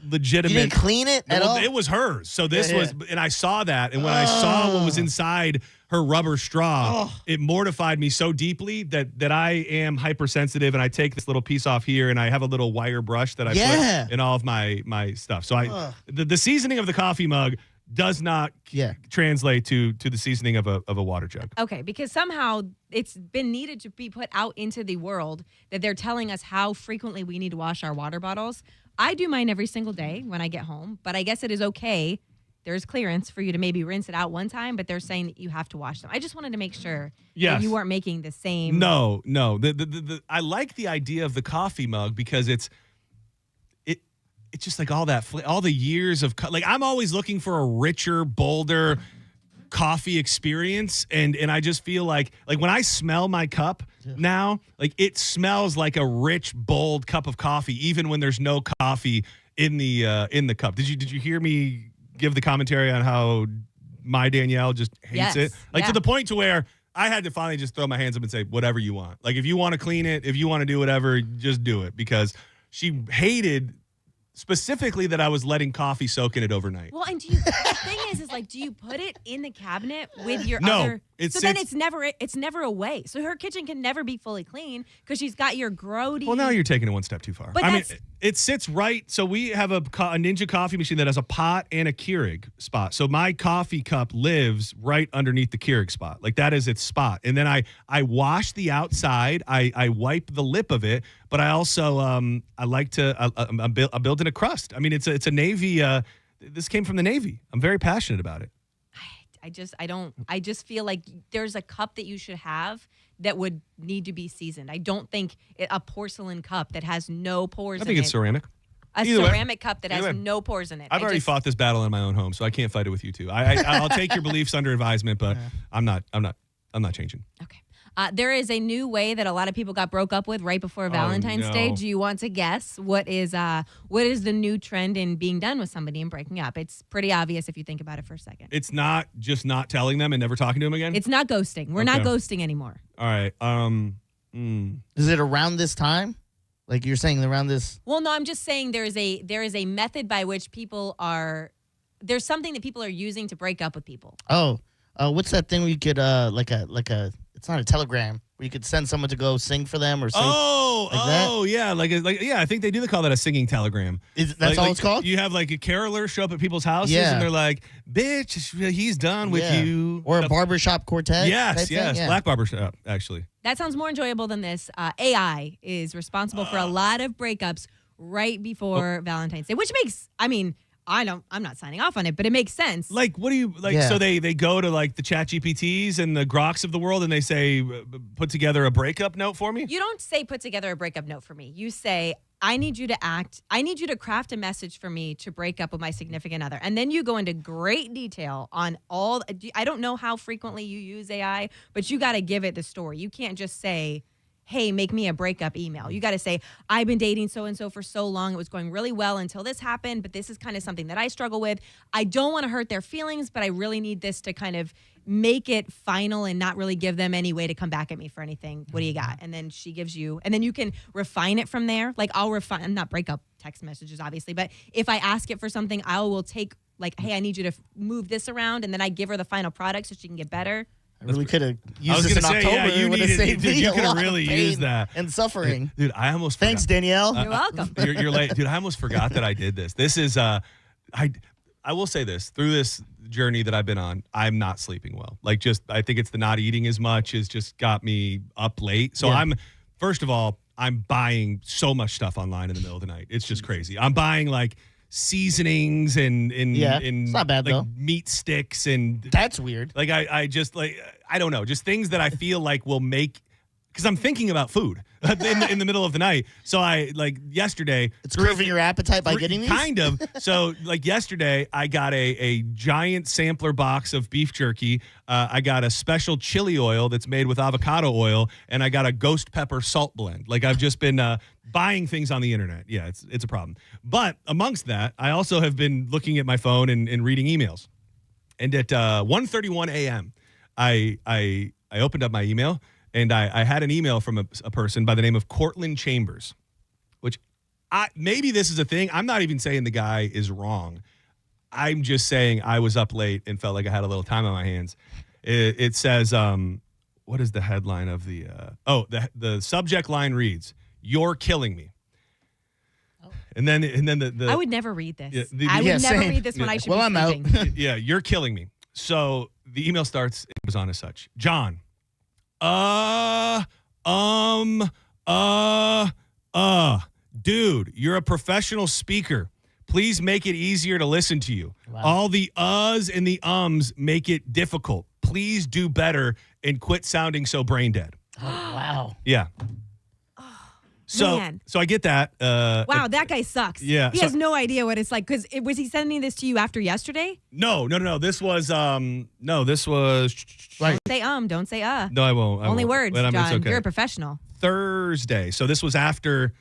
legitimate. You didn't clean it at all? It was hers. So this was, and I saw that. And when I saw what was inside her rubber straw, it mortified me so deeply that I am hypersensitive, and I take this little piece off here, and I have a little wire brush that I put in all of my stuff. So the seasoning of the coffee mug does not translate to the seasoning of a water jug. Okay, because somehow it's been needed to be put out into the world that they're telling us how frequently we need to wash our water bottles. I do mine every single day when I get home, but I guess it is okay. There's clearance for you to maybe rinse it out one time, but they're saying that you have to wash them. I just wanted to make sure that you weren't making the same. No. I like the idea of the coffee mug because it's just like all the years of I'm always looking for a richer, bolder, coffee experience, and I just feel like when I smell my cup now, like it smells like a rich, bold cup of coffee, even when there's no coffee in the cup. Did you hear me give the commentary on how my Danielle just hates it? To the point to where I had to finally just throw my hands up and say, whatever you want. Like, if you want to clean it, if you want to do whatever, just do it, because she hated specifically that I was letting coffee soak in it overnight. Well, and the thing is like, do you put it in the cabinet with your No, other? So then it's never away. So her kitchen can never be fully clean because she's got your grody. Well, now you're taking it one step too far. But I mean, it sits right. So we have a Ninja coffee machine that has a pot and a Keurig spot. So my coffee cup lives right underneath the Keurig spot. Like, that is its spot. And then I wash the outside. I wipe the lip of it. But I also I'm building a crust. I mean, it's a Navy. This came from the Navy. I'm very passionate about it. I just feel like there's a cup that you should have that would need to be seasoned. I don't think a porcelain cup that has no pores in it. I think it's ceramic. Ceramic cup that has no pores in it. I've already fought this battle in my own home, so I can't fight it with you two. I'll take your beliefs under advisement, but I'm not changing. Okay. There is a new way that a lot of people got broke up with right before Valentine's Day. Do you want to guess what is the new trend in being done with somebody and breaking up? It's pretty obvious if you think about it for a second. It's not just not telling them and never talking to them again? It's not ghosting. We're not ghosting anymore. All right. Is it around this time? Like, you're saying around this? Well, no, I'm just saying there is a method by which there's something that people are using to break up with people. Oh, what's that thing where you could it's not a telegram where you could send someone to go sing for them or sing? Yeah, I think they do call that a singing telegram. That's all it's called? You have like a caroler show up at people's houses and they're like, "Bitch, he's done with you." Or a barbershop quartet. Yes, Black barbershop, actually. That sounds more enjoyable than this. AI is responsible for a lot of breakups right before Valentine's Day, which makes, I'm not signing off on it, but it makes sense. Like, what do you like? Yeah. So they go to like the Chat GPTs and the Groks of the world, and they say, "Put together a breakup note for me." You don't say, "Put together a breakup note for me." You say, I need you to craft a message for me to break up with my significant other. And then you go into great detail on I don't know how frequently you use AI, but you got to give it the story. You can't just say, "Hey, make me a breakup email." You got to say, "I've been dating so-and-so for so long. It was going really well until this happened, but this is kind of something that I struggle with. I don't want to hurt their feelings, but I really need this to kind of make it final and not really give them any way to come back at me for anything. What do you got?" And then she gives you, and then you can refine it from there. Like, I'll refine, not breakup text messages, obviously, but if I ask it for something, I will take, like, "Hey, I need you to move this around," and then I give her the final product so she can get better. I really could have used this in October. Yeah, you could have really used that. And suffering. Dude, I almost Thanks, Danielle. You're welcome. You're late. Dude, I almost forgot that I did this. This is, I will say this. Through this journey that I've been on, I'm not sleeping well. Like, I think it's the not eating as much has just got me up late. So first of all, I'm buying so much stuff online in the middle of the night. It's just crazy. I'm buying, like, seasonings and it's not bad, like, though. meat sticks and that's weird. Like, I just, like, I don't know, just things that I feel like will make, because I'm thinking about food in the middle of the night. So yesterday, it's curving your appetite by getting these? Kind of. So like yesterday, I got a giant sampler box of beef jerky. I got a special chili oil that's made with avocado oil, and I got a ghost pepper salt blend. Like, I've just been buying things on the internet. Yeah, it's a problem. But amongst that, I also have been looking at my phone and reading emails. And at 1:31 a.m., I opened up my email, and I had an email from a person by the name of Cortland Chambers, which maybe this is a thing. I'm not even saying the guy is wrong. I'm just saying I was up late and felt like I had a little time on my hands. It says, what is the headline of the the subject line reads, "You're killing me." Oh. And then the I would never read this. Yeah, I would never read this when I should be sleeping. I'm out. Yeah, "You're killing me." So the email starts, it was on as such. "John, dude, you're a professional speaker. Please make it easier to listen to you. Wow. All the uhs and the ums make it difficult. Please do better and quit sounding so brain dead." Oh, wow. Yeah. So Man. so I get that. Wow, that guy sucks. Yeah, He has no idea what it's like. Because was he sending this to you after yesterday? No. This was Right. Don't say No, I won't. Only words, But, I mean, it's John. okay. You're a professional. Thursday. So this was after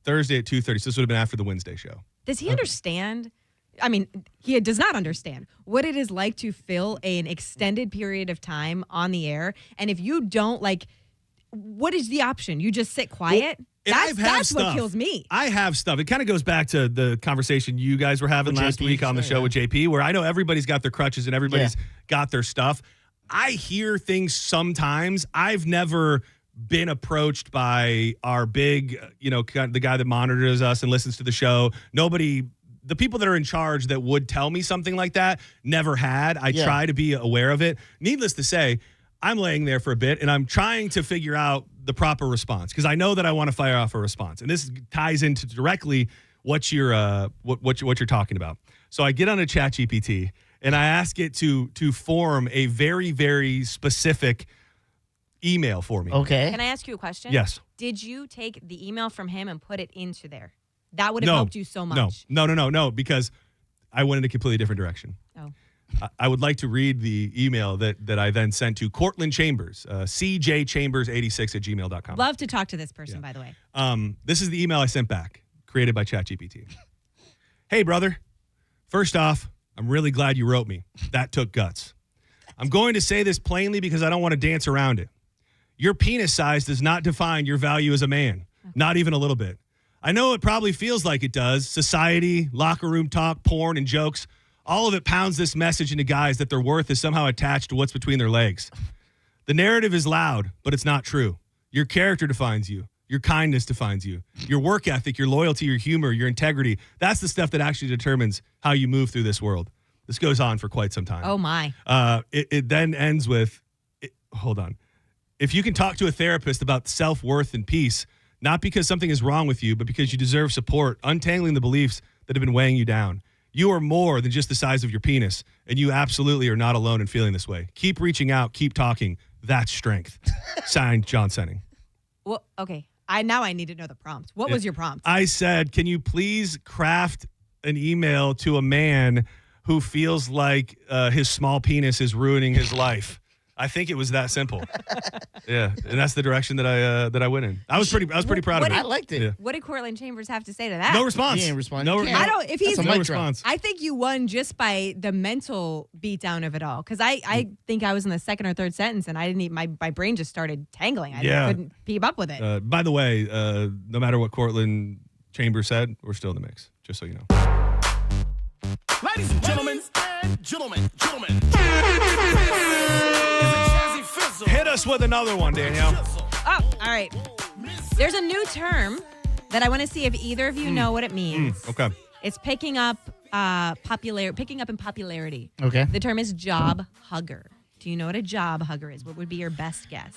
Thursday at 2:30. So this would have been after the Wednesday show. Does he understand? I mean, he does not understand what it is like to fill an extended period of time on the air. And if you don't what is the option? You just sit quiet? That's what kills me. I have stuff. It kind of goes back to the conversation you guys were having With last JP, week on the show with JP, where I know everybody's got their crutches and everybody's got their stuff. I hear things sometimes. I've never been approached by our big, the guy that monitors us and listens to the show. The people that are in charge that would tell me something like that never had. I try to be aware of it. Needless to say, I'm laying there for a bit and I'm trying to figure out the proper response because I know that I want to fire off a response. And this ties into directly what you're talking about. So I get on a ChatGPT and I ask it to form a very, very specific email for me. Okay. Can I ask you a question? Yes. Did you take the email from him and put it into there? That would have helped you so much. No, because I went in a completely different direction. Oh. I would like to read the email that I then sent to Cortland Chambers, cjchambers86@gmail.com. Love to talk to this person, by the way. This is the email I sent back, created by ChatGPT. Hey, brother. First off, I'm really glad you wrote me. That took guts. I'm going to say this plainly because I don't want to dance around it. Your penis size does not define your value as a man, not even a little bit. I know it probably feels like it does. Society, locker room talk, porn, and jokes, all of it pounds this message into guys that their worth is somehow attached to what's between their legs. The narrative is loud, but it's not true. Your character defines you. Your kindness defines you. Your work ethic, your loyalty, your humor, your integrity. That's the stuff that actually determines how you move through this world. This goes on for quite some time. Oh, my. It then ends with, hold on. If you can talk to a therapist about self-worth and peace, not because something is wrong with you, but because you deserve support, untangling the beliefs that have been weighing you down. You are more than just the size of your penis, and you absolutely are not alone in feeling this way. Keep reaching out, keep talking. That's strength. Signed, John Senning. Well, okay. Now I need to know the prompt. What was your prompt? I said, can you please craft an email to a man who feels like his small penis is ruining his life? I think it was that simple. Yeah, and that's the direction that I went in. I was pretty proud of it. I liked it. Yeah. What did Cortland Chambers have to say to that? No response. He ain't responding. No, Yeah. I don't. If he's no response. I think you won just by the mental beatdown of it all. Because I think I was in the second or third sentence and I didn't even, my brain just started tangling. I couldn't keep up with it. By the way, no matter what Cortland Chambers said, we're still in the mix. Just so you know. Ladies and gentlemen, Hit us with another one, Danielle. Oh, all right. There's a new term that I want to see if either of you know what it means. Okay. It's picking up in popularity. Okay. The term is job hugger. Do you know what a job hugger is? What would be your best guess?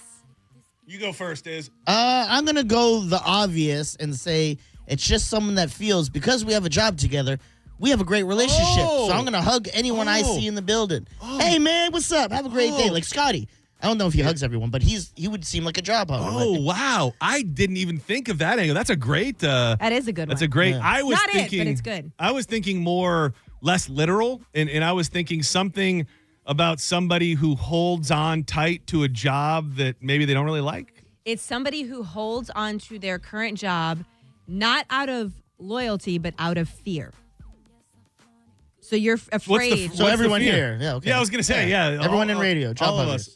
You go first, Iz. I'm going to go the obvious and say it's just someone that feels because we have a job together, we have a great relationship. So I'm going to hug anyone I see in the building. Hey, man, what's up? Have a great day. Like Scotty. I don't know if he hugs everyone, but he would seem like a job hugger. Oh, wow. I didn't even think of that angle. That's a great... that is a good one. That's a great... Yeah. I was Not thinking... it, but it's good. I was thinking less literal, and I was thinking something about somebody who holds on tight to a job that maybe they don't really like. It's somebody who holds on to their current job, not out of loyalty, but out of fear. So you're afraid. So everyone here. Yeah, okay. Yeah, I was going to say, yeah. Everyone in radio. Job all of huggers. us.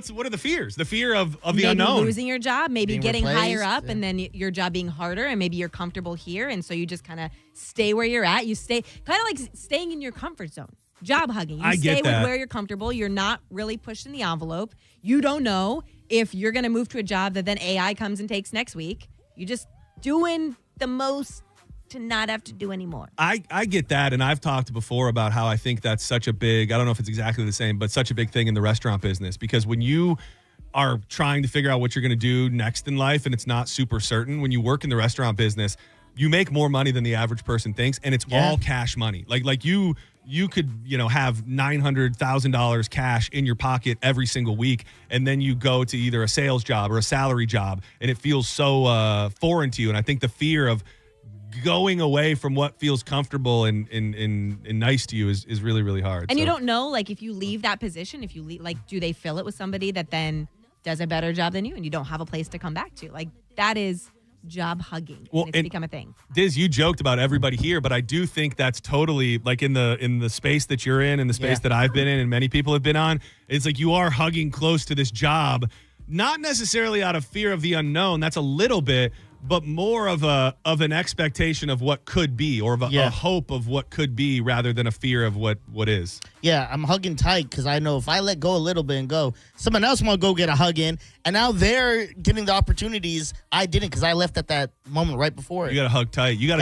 What are the fears? The fear of the maybe unknown. losing your job, maybe Being getting higher replaced, up, and then your job being harder, and maybe you're comfortable here, and so you just kind of stay where you're at. You stay kind of like staying in your comfort zone. Job hugging. You I stay get with that. where you're comfortable. You're not really pushing the envelope. You don't know if you're going to move to a job that then AI comes and takes next week. You're just doing the most to not have to do anymore. I get that, and I've talked before about how I think that's such a big, I don't know if it's exactly the same, but such a big thing in the restaurant business, because when you are trying to figure out what you're going to do next in life and it's not super certain, when you work in the restaurant business, you make more money than the average person thinks, and it's all cash money. Like you you could, have $900,000 cash in your pocket every single week, and then you go to either a sales job or a salary job, and it feels so foreign to you. And I think the fear of going away from what feels comfortable and nice to you is really, really hard. And you don't know, like, if you leave that position, if you leave, like, do they fill it with somebody that then does a better job than you, and you don't have a place to come back to? Like, that is job hugging. Well, and it's become a thing. Diz, you joked about everybody here, but I do think that's totally like in the space that you're in and the space that I've been in and many people have been on. It's like you are hugging close to this job, not necessarily out of fear of the unknown. That's a little bit, but more of an expectation of what could be, or of a hope of what could be, rather than a fear of what is. Yeah, I'm hugging tight because I know if I let go a little bit and go, someone else want to go get a hug in, and now they're getting the opportunities I didn't because I left at that moment right before it. You got to hug tight. You got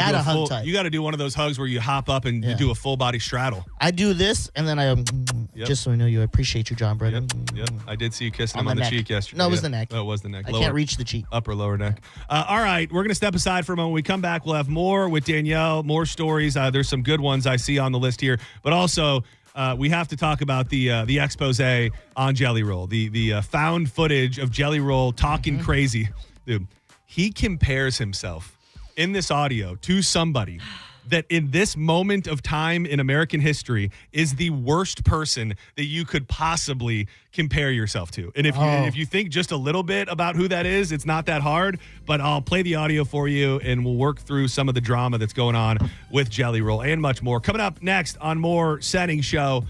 to do one of those hugs where you hop up and you do a full body straddle. I do this, and then I just so I know you, I appreciate you, John Brennan. Yep. I did see you kissing him on the cheek yesterday. No, it was the neck. Oh, it was the neck. I can't reach the cheek. Upper, lower neck. All right, we're going to step aside for a moment. When we come back, we'll have more with Danielle, more stories. There's some good ones I see on the list here, but also we have to talk about the expose on Jelly Roll, the found footage of Jelly Roll talking crazy. Dude, he compares himself in this audio to somebody that in this moment of time in American history is the worst person that you could possibly compare yourself to. And if you think just a little bit about who that is, it's not that hard, but I'll play the audio for you and we'll work through some of the drama that's going on with Jelly Roll and much more. Coming up next on more Senning Show,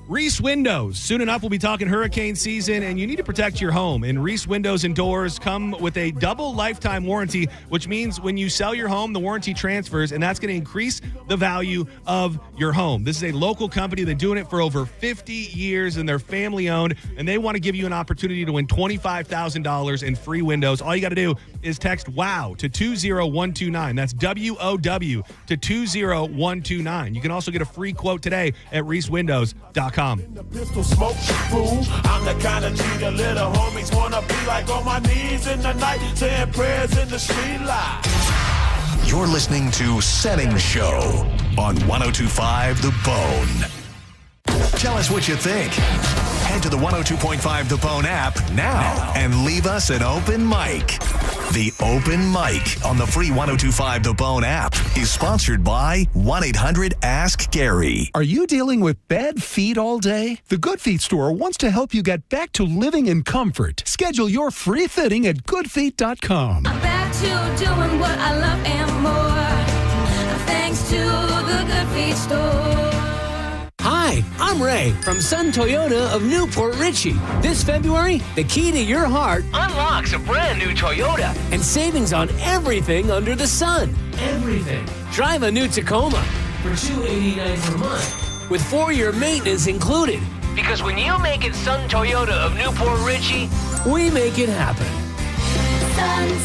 Reese Windows. Soon enough, we'll be talking hurricane season, and you need to protect your home. And Reese Windows and Doors come with a double lifetime warranty, which means when you sell your home, the warranty transfers, and that's going to increase the value of your home. This is a local company. They're doing it for over 50 years, and they're family-owned, and they want to give you an opportunity to win $25,000 in free windows. All you got to do is text WOW to 20129. That's WOW to 20129. You can also get a free quote today at reesewindows.com. Pistol smoke fool. I'm the kind of G the little homies wanna be like, on my knees in the night, saying prayers in the street light. You're listening to Senning Show on 102.5 The Bone. Tell us what you think. Head to the 102.5 The Bone app now and leave us an open mic. The Open Mic on the free 102.5 The Bone app is sponsored by 1-800-ASK-GARY. Are you dealing with bad feet all day? The Good Feet store wants to help you get back to living in comfort. Schedule your free fitting at goodfeet.com. I'm back to doing what I love and more, thanks to the Good Feet store. Hi, I'm Ray from Sun Toyota of Newport Richey. This February, the key to your heart unlocks a brand new Toyota and savings on everything under the sun. Everything. Drive a new Tacoma for $289 per month with 4-year maintenance included. Because when you make it Sun Toyota of Newport Richey, we make it happen. Sun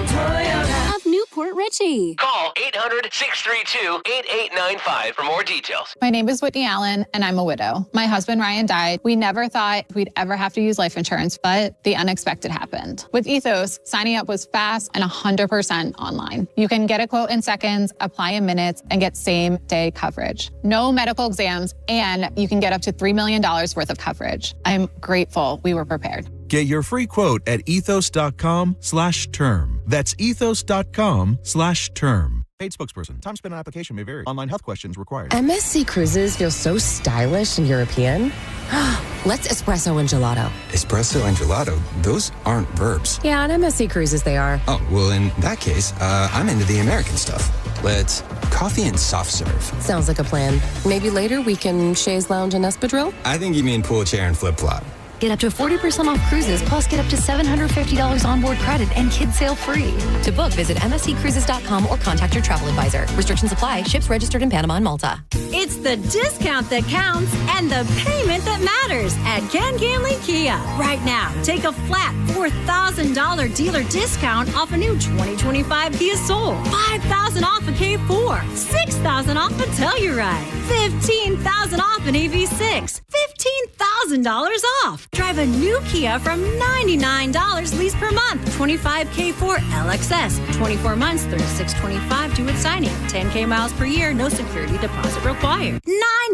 Toyota Of Newport Richey. Call 800-632-8895 for more details. My name is Whitney Allen, and I'm a widow. My husband, Ryan, died. We never thought we'd ever have to use life insurance, but the unexpected happened. With Ethos, signing up was fast and 100% online. You can get a quote in seconds, apply in minutes, and get same-day coverage. No medical exams, and you can get up to $3 million worth of coverage. I'm grateful we were prepared. Get your free quote at ethos.com/term. That's ethos.com/term. Paid spokesperson. Time spent on application may vary. Online health questions required. MSC Cruises feel so stylish and European. Let's espresso and gelato. Espresso and gelato? Those aren't verbs. Yeah, on MSC Cruises they are. Oh, well, in that case, I'm into the American stuff. Let's coffee and soft serve. Sounds like a plan. Maybe later we can chaise lounge and espadrille? I think you mean pool chair and flip-flop. Get up to 40% off cruises, plus get up to $750 onboard credit and kids sail free. To book, visit msccruises.com or contact your travel advisor. Restrictions apply. Ships registered in Panama and Malta. It's the discount that counts and the payment that matters at Ken Gamley Kia. Right now, take a flat $4,000 dealer discount off a new 2025 Kia Soul. $5,000 off a K4. $6,000 off a Telluride. $15,000 off an EV6. $15,000 off. Drive a new Kia from $99 lease per month. $25K for LXS. 24 months, $36.25 due at signing. 10K miles per year, no security deposit required.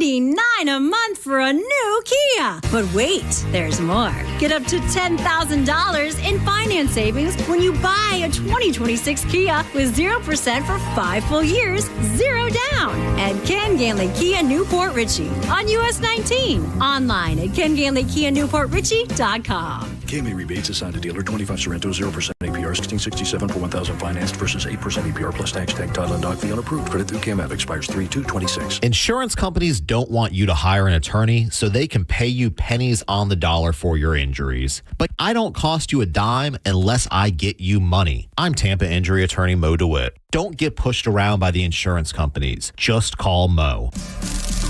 $99 a month for a new Kia. But wait, there's more. Get up to $10,000 in finance savings when you buy a 2026 Kia with 0% for 5 full years, 0 down. At Ken Ganley Kia Newport Richie on US 19. Online at KenGanleyKia NewportRichie.com. KMA rebates assigned to dealer 25 Sorrento 0% APR 1667 for 1,000 financed versus 8% APR plus tax tag title and doc fee unapproved. Credit through CAMAP expires 3/2/26. Insurance companies don't want you to hire an attorney so they can pay you pennies on the dollar for your injuries. But I don't cost you a dime unless I get you money. I'm Tampa injury attorney Mo DeWitt. Don't get pushed around by the insurance companies. Just call Mo.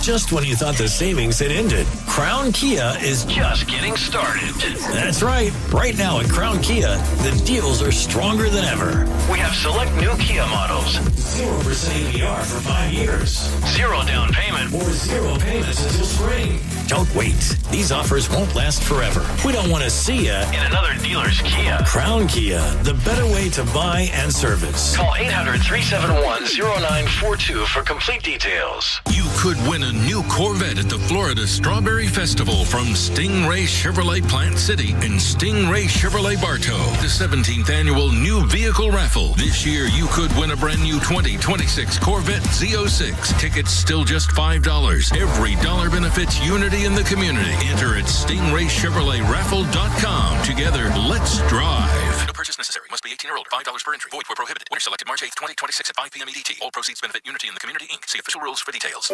Just when you thought the savings had ended, Crown Kia is just getting started. That's right. Right now at Crown Kia, the deals are stronger than ever. We have select new Kia models. 0% APR for 5 years. 0 down payment or 0 payments until spring. Don't wait. These offers won't last forever. We don't want to see you in another dealer's Kia. Crown Kia, the better way to buy and service. Call 800-371-0942 for complete details. You could win a new Corvette at the Florida Strawberry Festival from Stingray Chevrolet Plant City and Stingray Chevrolet Bartow. The 17th annual new vehicle raffle. This year you could win a brand new 2026 Corvette Z06. Tickets still just $5. Every dollar benefits unity in the community. Enter at StingrayChevroletRaffle.com. Together, let's drive. No purchase necessary. Must be 18 or older. $5 per entry. Void where prohibited. Winner selected March 8th, 2026 at 5 p.m. EDT. All proceeds benefit Unity in the Community, Inc. See official rules for details.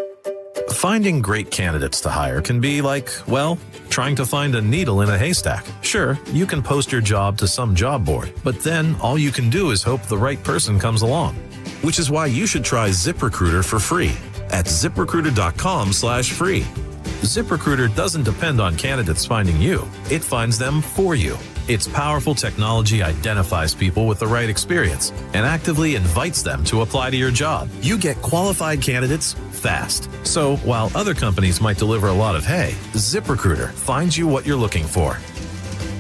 Finding great candidates to hire can be like, well, trying to find a needle in a haystack. Sure, you can post your job to some job board, but then all you can do is hope the right person comes along. Which is why you should try ZipRecruiter for free at ZipRecruiter.com/free. ZipRecruiter doesn't depend on candidates finding you. It finds them for you. Its powerful technology identifies people with the right experience and actively invites them to apply to your job. You get qualified candidates fast. So while other companies might deliver a lot of hay, ZipRecruiter finds you what you're looking for.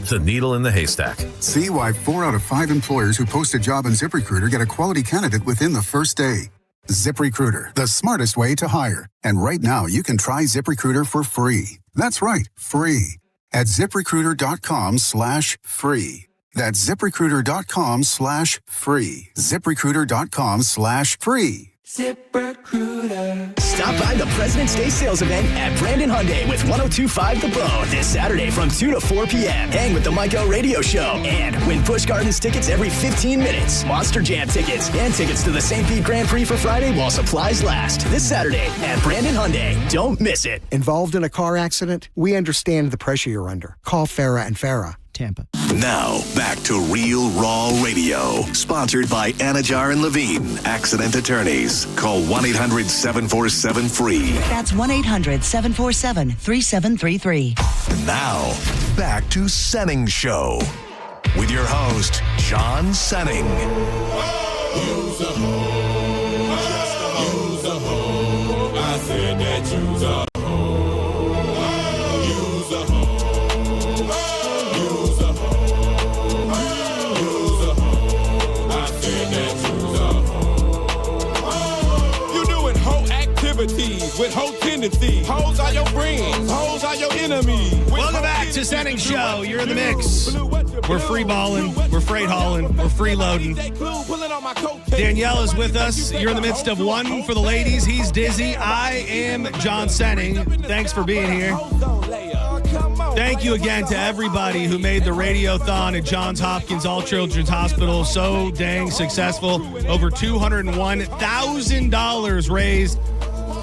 The needle in the haystack. See why 4 out of 5 employers who post a job on ZipRecruiter get a quality candidate within the first day. ZipRecruiter, the smartest way to hire. And right now, you can try ZipRecruiter for free. That's right, free. At ZipRecruiter.com/free. That's ZipRecruiter.com/free. ZipRecruiter.com/free. ZipRecruiter. Stop by the President's Day sales event at Brandon Hyundai with 102.5 The Bone this Saturday from 2 to 4 p.m. Hang with the Mike L Radio Show and win Busch Gardens tickets every 15 minutes, Monster Jam tickets, and tickets to the St. Pete Grand Prix for Friday while supplies last. This Saturday at Brandon Hyundai. Don't miss it. Involved in a car accident? We understand the pressure you're under. Call Farah and Farah. Tampa. Now, back to Real Raw Radio. Sponsored by Anajar and Levine, Accident Attorneys. Call 1-800-747-FREE. That's 1-800-747-3733. Now, back to Senning Show. With your host, John Senning. Use a hoe. Use a hoe. I said that use a hoe. Use a hoe. With hoe tendencies. Hoes are your friends. Hoes are your enemies. Welcome back to Senning Show. You're in the mix. We're free balling. We're freight hauling. We're freeloading. Danielle is with us. You're in the midst of one for the ladies. He's Dizzy. I am John Senning. Thanks for being here. Thank you again to everybody who made the Radiothon at Johns Hopkins All Children's Hospital so dang successful. Over $201,000 raised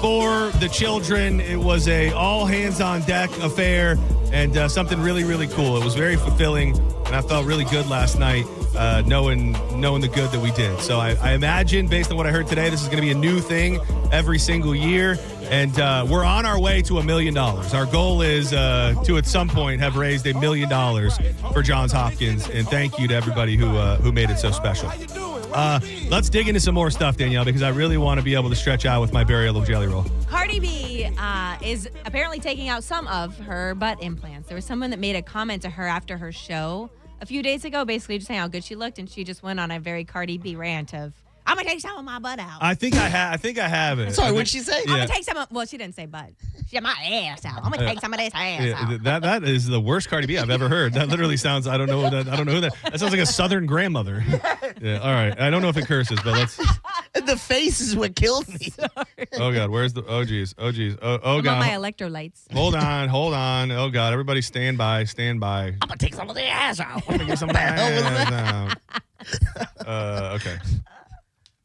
for the children. It was a all hands on deck affair and something really, really cool. It was very fulfilling, and I felt really good last night knowing the good that we did. So I imagine, based on what I heard today, this is going to be a new thing every single year, and we're on our way to $1 million. Our goal is to at some point have raised $1 million for Johns Hopkins, and thank you to everybody who made it so special. Let's dig into some more stuff, Danielle, because I really want to be able to stretch out with my burial of Jelly Roll. Cardi B is apparently taking out some of her butt implants. There was someone that made a comment to her after her show a few days ago, basically just saying how good she looked, and she just went on a very Cardi B rant of, I'm going to take some of my butt out. I think I have it. Sorry, what'd she say? I'm going to take some of, well, she didn't say butt. She said my ass out. I'm going to take some of this ass out. That is the worst Cardi B I've ever heard. That literally sounds, I don't know who that sounds like a Southern grandmother. Yeah, all right. I don't know if it curses, but let's. The face is what killed me. Oh, God. Where's the, oh, geez. Oh, I'm God. on my electrolytes. Hold on. Oh, God. Everybody stand by. I'm going to take some of the ass out. I'm going to get some of the ass out. Okay.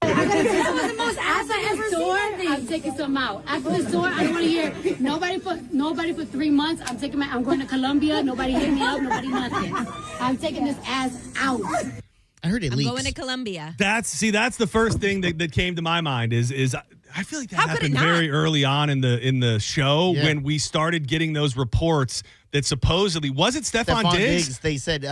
That was the most ass I ever seen. I'm taking some out. After this tour, I don't want to hear nobody for 3 months. I'm going to Colombia. Nobody hit me up. Nobody nothing. I'm taking this ass out. I heard it leaks. I'm going to Colombia. That's the first thing that came to my mind is I feel like that happened very early on in the show when we started getting those reports that supposedly, was it Stephon Diggs? They said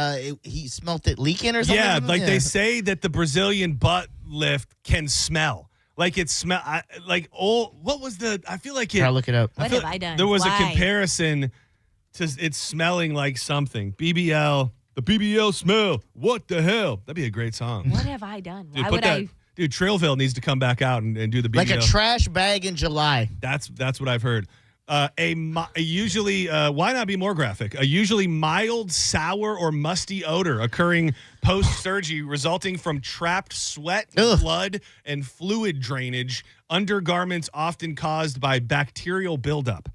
he smelt it leaking or something. Yeah, they say that the Brazilian butt lift can smell. Like it smell what was the, I feel like it. I'll look it up. What have I done? There was a comparison to it smelling like something. BBL, the BBL smell. What the hell? That'd be a great song. What have I done? Dude, Why would I? Dude, Trailville needs to come back out and do the BBL. Like a trash bag in July. That's what I've heard. Usually, why not be more graphic? A usually mild, sour, or musty odor occurring post-surgery resulting from trapped sweat, blood, and fluid drainage, undergarments often caused by bacterial buildup.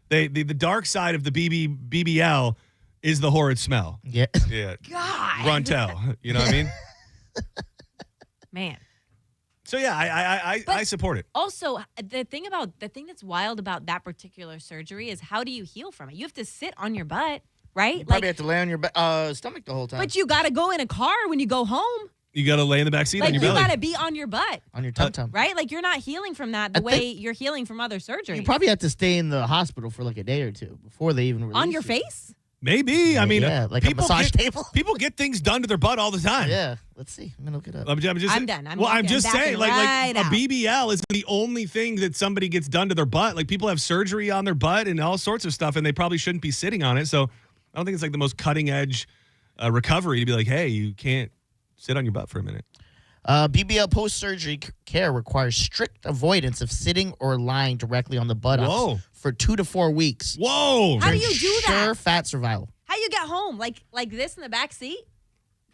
The dark side of the BBL is the horrid smell. Yeah. Yeah. God. Run tell. You know what I mean? Man. So yeah, I support it. Also, the thing that's wild about that particular surgery is how do you heal from it? You have to sit on your butt, right? You probably have to lay on your stomach the whole time. But you got to go in a car when you go home. You got to lay in the back seat on your belly. You got to be on your butt. On your tum-tum. Right? Like, you're not healing from that the way you're healing from other surgeries. You probably have to stay in the hospital for like a day or two before they even release on your you. face? Maybe. I mean, like a massage table. People get things done to their butt all the time. Yeah. Let's see. I'm going to look it up. I'm done. I'm just saying, like right a BBL is the only thing that somebody gets done to their butt. Like, people have surgery on their butt and all sorts of stuff, and they probably shouldn't be sitting on it. So I don't think it's like the most cutting edge recovery to be like, hey, you can't sit on your butt for a minute. BBL post-surgery care requires strict avoidance of sitting or lying directly on the buttocks for 2 to 4 weeks. Whoa! How do you do that? Ensure fat survival. How you get home? Like this in the back seat?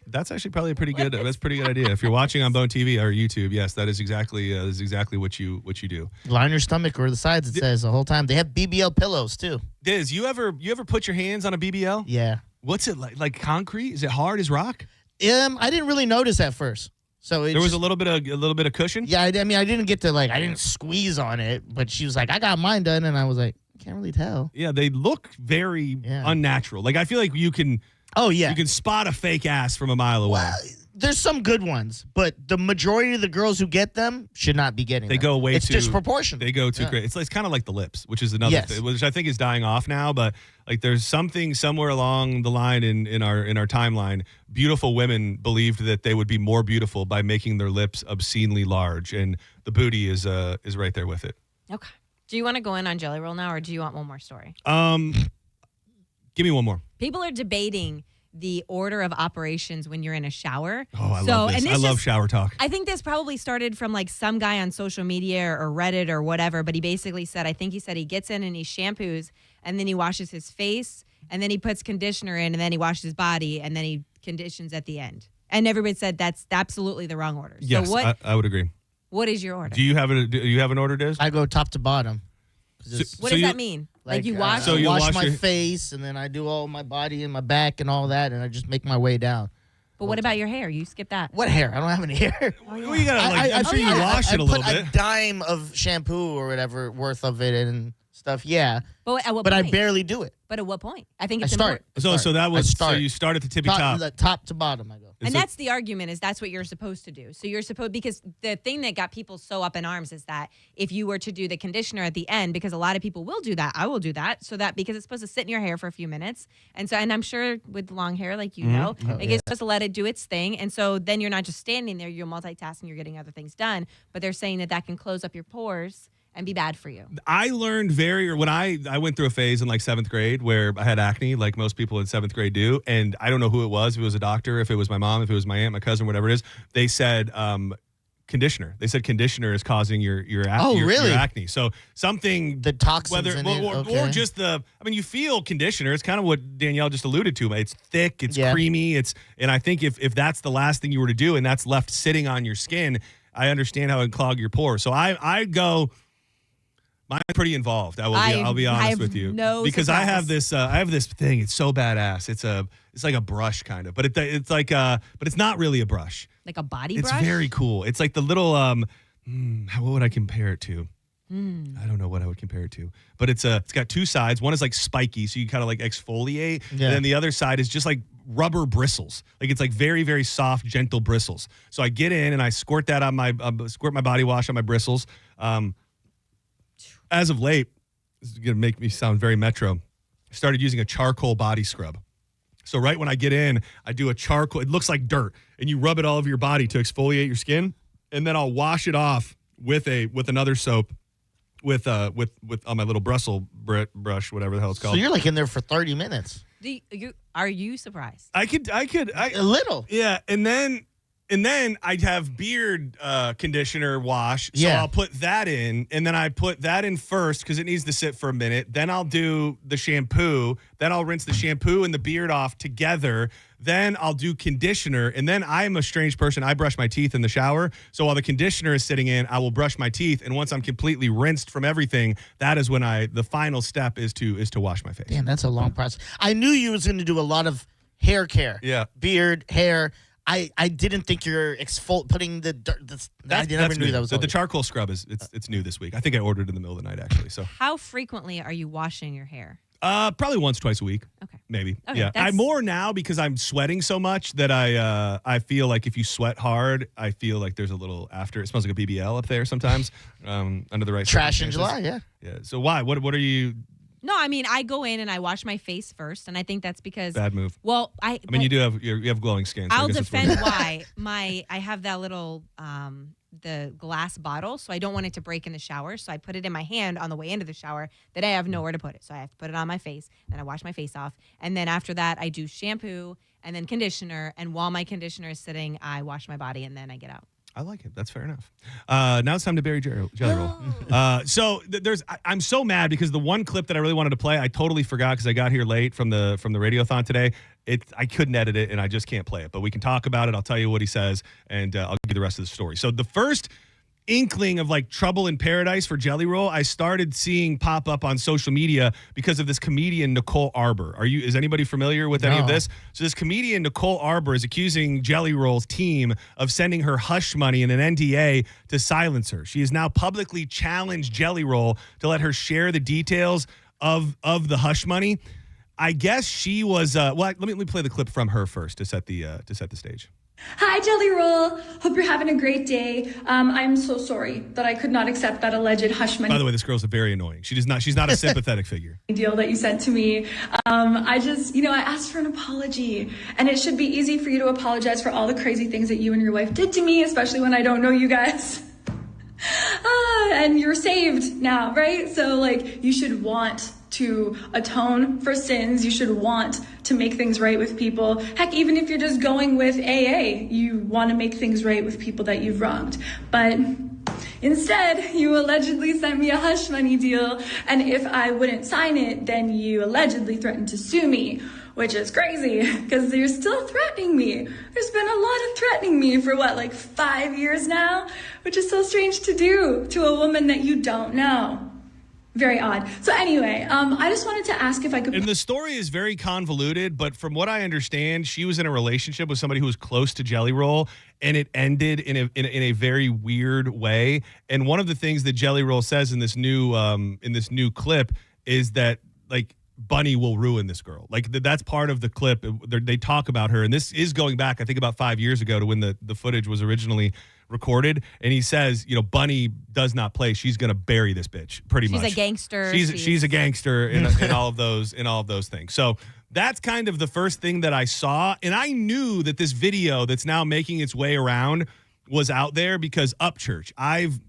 That's actually probably a pretty good. That's a pretty good idea. If you're watching on Bone TV or YouTube, yes, that is exactly what you do. Lie on your stomach or the sides. It says the whole time. They have BBL pillows too. Diz, you ever put your hands on a BBL? Yeah. What's it like? Like concrete? Is it hard as rock? I didn't really notice at first. So there was a little bit of cushion. Yeah, I mean, I didn't get to I didn't squeeze on it, but she was like, I got mine done, and I was like, I can't really tell. Yeah, they look very unnatural. Like, I feel like you can. Oh yeah, you can spot a fake ass from a mile away. Well, there's some good ones, but the majority of the girls who get them should not be getting them. They go way it's too. It's disproportionate. They go too crazy. It's kind of like the lips, which is another thing, which I think is dying off now. But like, there's something somewhere along the line in our timeline. Beautiful women believed that they would be more beautiful by making their lips obscenely large, and the booty is right there with it. Okay. Do you want to go in on Jelly Roll now, or do you want one more story? Give me one more. People are debating the order of operations when you're in a shower. Oh, I love this. I love shower talk. I think this probably started from like some guy on social media or Reddit or whatever, but he basically said, he gets in and he shampoos, and then he washes his face, and then he puts conditioner in, and then he washes his body, and then he conditions at the end. And everybody said that's absolutely the wrong order. Yes, so I would agree. What is your order? Do you have an order, Diz? I go top to bottom. What does that mean? Like you wash? So you wash my face, and then I do all my body and my back and all that, and I just make my way down. But what about your hair? You skip that. What hair? I don't have any hair. Oh, yeah. Well, you gotta, I'm sure you wash it a little bit. I put a dime of shampoo or whatever worth of it and stuff. Yeah. But at what point? I barely do it. But at what point? I think it's important. So that was so you start at the tippy top. Top to bottom, I go. And that's the argument, is that's what you're supposed to do. So you're supposed, because the thing that got people so up in arms is that if you were to do the conditioner at the end, because a lot of people will do that, I will do that, so that because it's supposed to sit in your hair for a few minutes. And I'm sure with long hair, like it's supposed to let it do its thing. And so then you're not just standing there, you're multitasking, you're getting other things done. But they're saying that can close up your pores and be bad for you. I learned when I went through a phase in like 7th grade where I had acne, like most people in 7th grade do. And I don't know who it was, if it was a doctor, if it was my mom, if it was my aunt, my cousin, whatever it is. They said conditioner. They said conditioner is causing your acne. Oh, really? Your acne. So something, the toxins in it, or just you feel conditioner. It's kind of what Danielle just alluded to. It's thick, it's creamy, and I think if that's the last thing you were to do and that's left sitting on your skin, I understand how it would clog your pores. So I go. I'm pretty involved. I'll be honest with you, because I have this thing. It's so badass. It's like a brush kind of, but it's like but it's not really a brush. Like a body brush. It's very cool. It's like the little what would I compare it to? I don't know what I would compare it to, but it's got two sides. One is like spiky, so you kind of like exfoliate, and then the other side is just like rubber bristles. Like it's like very, very soft, gentle bristles. So I get in and I squirt that on squirt my body wash on my bristles. As of late, this is going to make me sound very metro, I started using a charcoal body scrub. So right when I get in, I do a charcoal. It looks like dirt, and you rub it all over your body to exfoliate your skin, and then I'll wash it off with another soap with on my little Brussels brush, whatever the hell it's called. So you're like in there for 30 minutes. Are you surprised? I could a little. Yeah, and then I'd have beard conditioner wash. So I'll put that in, and then I put that in first because it needs to sit for a minute. Then I'll do the shampoo. Then I'll rinse the shampoo and the beard off together. Then I'll do conditioner. And then I'm a strange person. I brush my teeth in the shower. So while the conditioner is sitting in, I will brush my teeth. And once I'm completely rinsed from everything, that is when the final step is to wash my face. Damn, that's a long process. I knew you was going to do a lot of hair care. Yeah. Beard, hair. I didn't think you're putting the dirt. I never knew that was the charcoal scrub it's new this week. I think I ordered it in the middle of the night actually. So how frequently are you washing your hair? Probably once, twice a week. Okay. Maybe. Okay, yeah. I'm more now because I'm sweating so much that I feel like if you sweat hard, I feel like there's a little after. It smells like a BBL up there sometimes. Under the right trash in July. Yeah. Yeah. So why? What are you? No, I mean, I go in and I wash my face first, and I think that's because bad move. Well, I mean, you have glowing skin. So I'll defend why I have that little the glass bottle, so I don't want it to break in the shower. So I put it in my hand on the way into the shower. Then I have nowhere to put it, so I have to put it on my face. Then I wash my face off, and then after that, I do shampoo and then conditioner. And while my conditioner is sitting, I wash my body, and then I get out. I like it. That's fair enough. Now it's time to bury Jelly Roll. I'm so mad because the one clip that I really wanted to play, I totally forgot because I got here late from the Radiothon today. I couldn't edit it and I just can't play it. But we can talk about it. I'll tell you what he says and I'll give you the rest of the story. So the first inkling of like trouble in paradise for Jelly Roll, I started seeing pop up on social media because of this comedian Nicole Arbor. Is anybody familiar with any of this? So this comedian Nicole Arbor is accusing Jelly Roll's team of sending her hush money and an NDA to silence her. She has now publicly challenged Jelly Roll to let her share the details of the hush money. I guess she was let me play the clip from her first to set the stage. Hi, Jelly Roll. Hope you're having a great day. I'm so sorry that I could not accept that alleged hush money. By the way, this girl's very annoying. She's not a sympathetic figure. Deal that you sent to me. I just, I asked for an apology, and it should be easy for you to apologize for all the crazy things that you and your wife did to me, especially when I don't know you guys. And you're saved now, right? So you should want to atone for sins. You should want to make things right with people. Heck, even if you're just going with AA, you want to make things right with people that you've wronged. But instead, you allegedly sent me a hush money deal, and if I wouldn't sign it, then you allegedly threatened to sue me, which is crazy because you're still threatening me. There's been a lot of threatening me for 5 years now, which is so strange to do to a woman that you don't know. Very odd. So anyway, I just wanted to ask if I could... And the story is very convoluted, but from what I understand, she was in a relationship with somebody who was close to Jelly Roll, and it ended in a very weird way. And one of the things that Jelly Roll says in this new clip is that Bunny will ruin this girl. Like that's part of the clip. They talk about her, and this is going back, I think, about 5 years ago to when the footage was originally recorded. And he says, Bunny does not play. She's going to bury this bitch. Pretty much. She's a gangster. She's a gangster in all of those things. So that's kind of the first thing that I saw, and I knew that this video that's now making its way around was out there because Upchurch. I've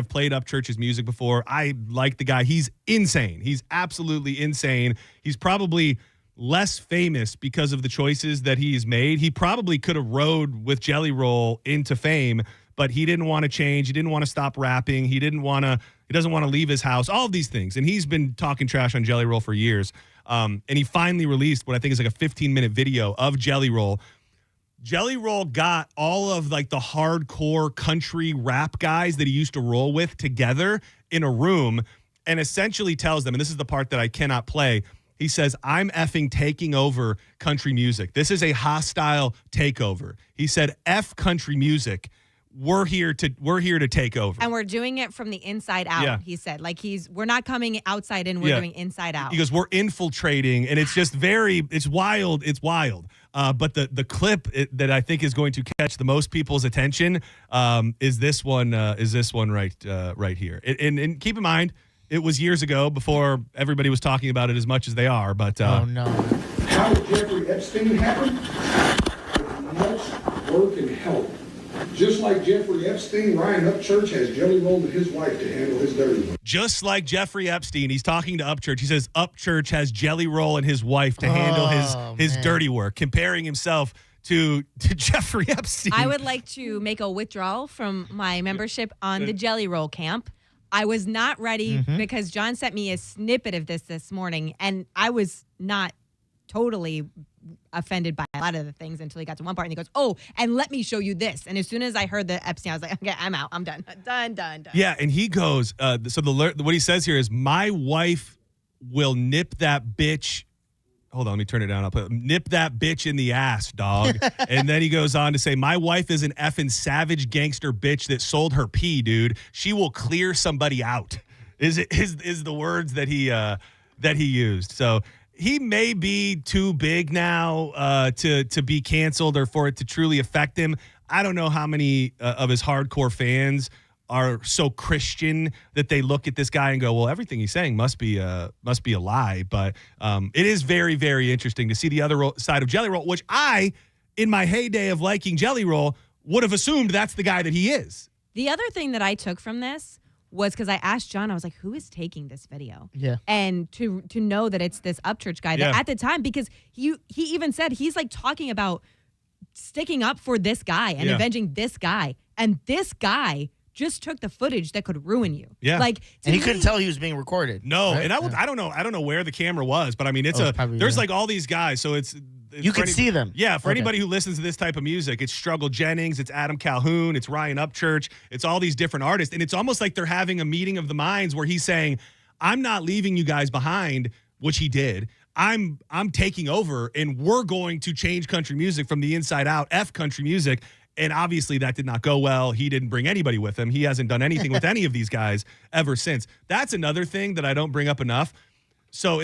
played Upchurch's music before. I like the guy. He's insane. He's absolutely insane. He's probably less famous because of the choices that he's made. He probably could have rode with Jelly Roll into fame, but he didn't want to change. He didn't want to stop rapping. He doesn't want to leave his house. All of these things. And he's been talking trash on Jelly Roll for years. And he finally released what I think is like a 15-minute video of Jelly Roll. Jelly Roll got all of like the hardcore country rap guys that he used to roll with together in a room and essentially tells them, and this is the part that I cannot play, he says, I'm effing taking over country music. This is a hostile takeover. He said, F country music. We're here to take over. And we're doing it from the inside out, Yeah. he said. Like we're not coming outside in, we're doing inside out. He goes, we're infiltrating, and it's just it's wild. It's wild. But the clip that I think is going to catch the most people's attention is this one. Right here. And keep in mind, it was years ago before everybody was talking about it as much as they are. But oh no! How did Jeffrey Epstein happen? With much work and help. Just like Jeffrey Epstein, Ryan Upchurch has Jelly Roll and his wife to handle his dirty work. Just like Jeffrey Epstein, he's talking to Upchurch. He says Upchurch has Jelly Roll and his wife to handle his dirty work, comparing himself to Jeffrey Epstein. I would like to make a withdrawal from my membership on the Jelly Roll camp. I was not ready because John sent me a snippet of this morning, and I was not totally offended by a lot of the things until he got to one part and he goes, oh, and let me show you this. And as soon as I heard the Epstein, I was like, okay, I'm out. I'm done. Done. Yeah, and he goes, what he says here is, my wife will nip that bitch. Hold on, let me turn it down. I'll put nip that bitch in the ass, dog. And then he goes on to say, my wife is an effing savage gangster bitch that sold her pee, dude. She will clear somebody out. Is the words that he used. So he may be too big now to be canceled or for it to truly affect him. I don't know how many of his hardcore fans are so Christian that they look at this guy and go, well, everything he's saying must be a lie. But it is very, very interesting to see the other side of Jelly Roll, which I, in my heyday of liking Jelly Roll, would have assumed that's the guy that he is. The other thing that I took from this was because I asked John, I was like, who is taking this video? Yeah. And to know that it's this Upchurch guy that at the time, because he even said he's like talking about sticking up for this guy and avenging this guy. And this guy just took the footage that could ruin you. Yeah. Like, and he couldn't tell he was being recorded. No, right? and I don't know where the camera was, but I mean there's like all these guys, so it's you can see them. Yeah, for anybody who listens to this type of music, it's Struggle Jennings, it's Adam Calhoun, it's Ryan Upchurch, it's all these different artists, and it's almost like they're having a meeting of the minds where he's saying, I'm not leaving you guys behind, which he did. I'm taking over, and we're going to change country music from the inside out, F country music. And obviously that did not go well. He didn't bring anybody with him. He hasn't done anything with any of these guys ever since. That's another thing that I don't bring up enough. So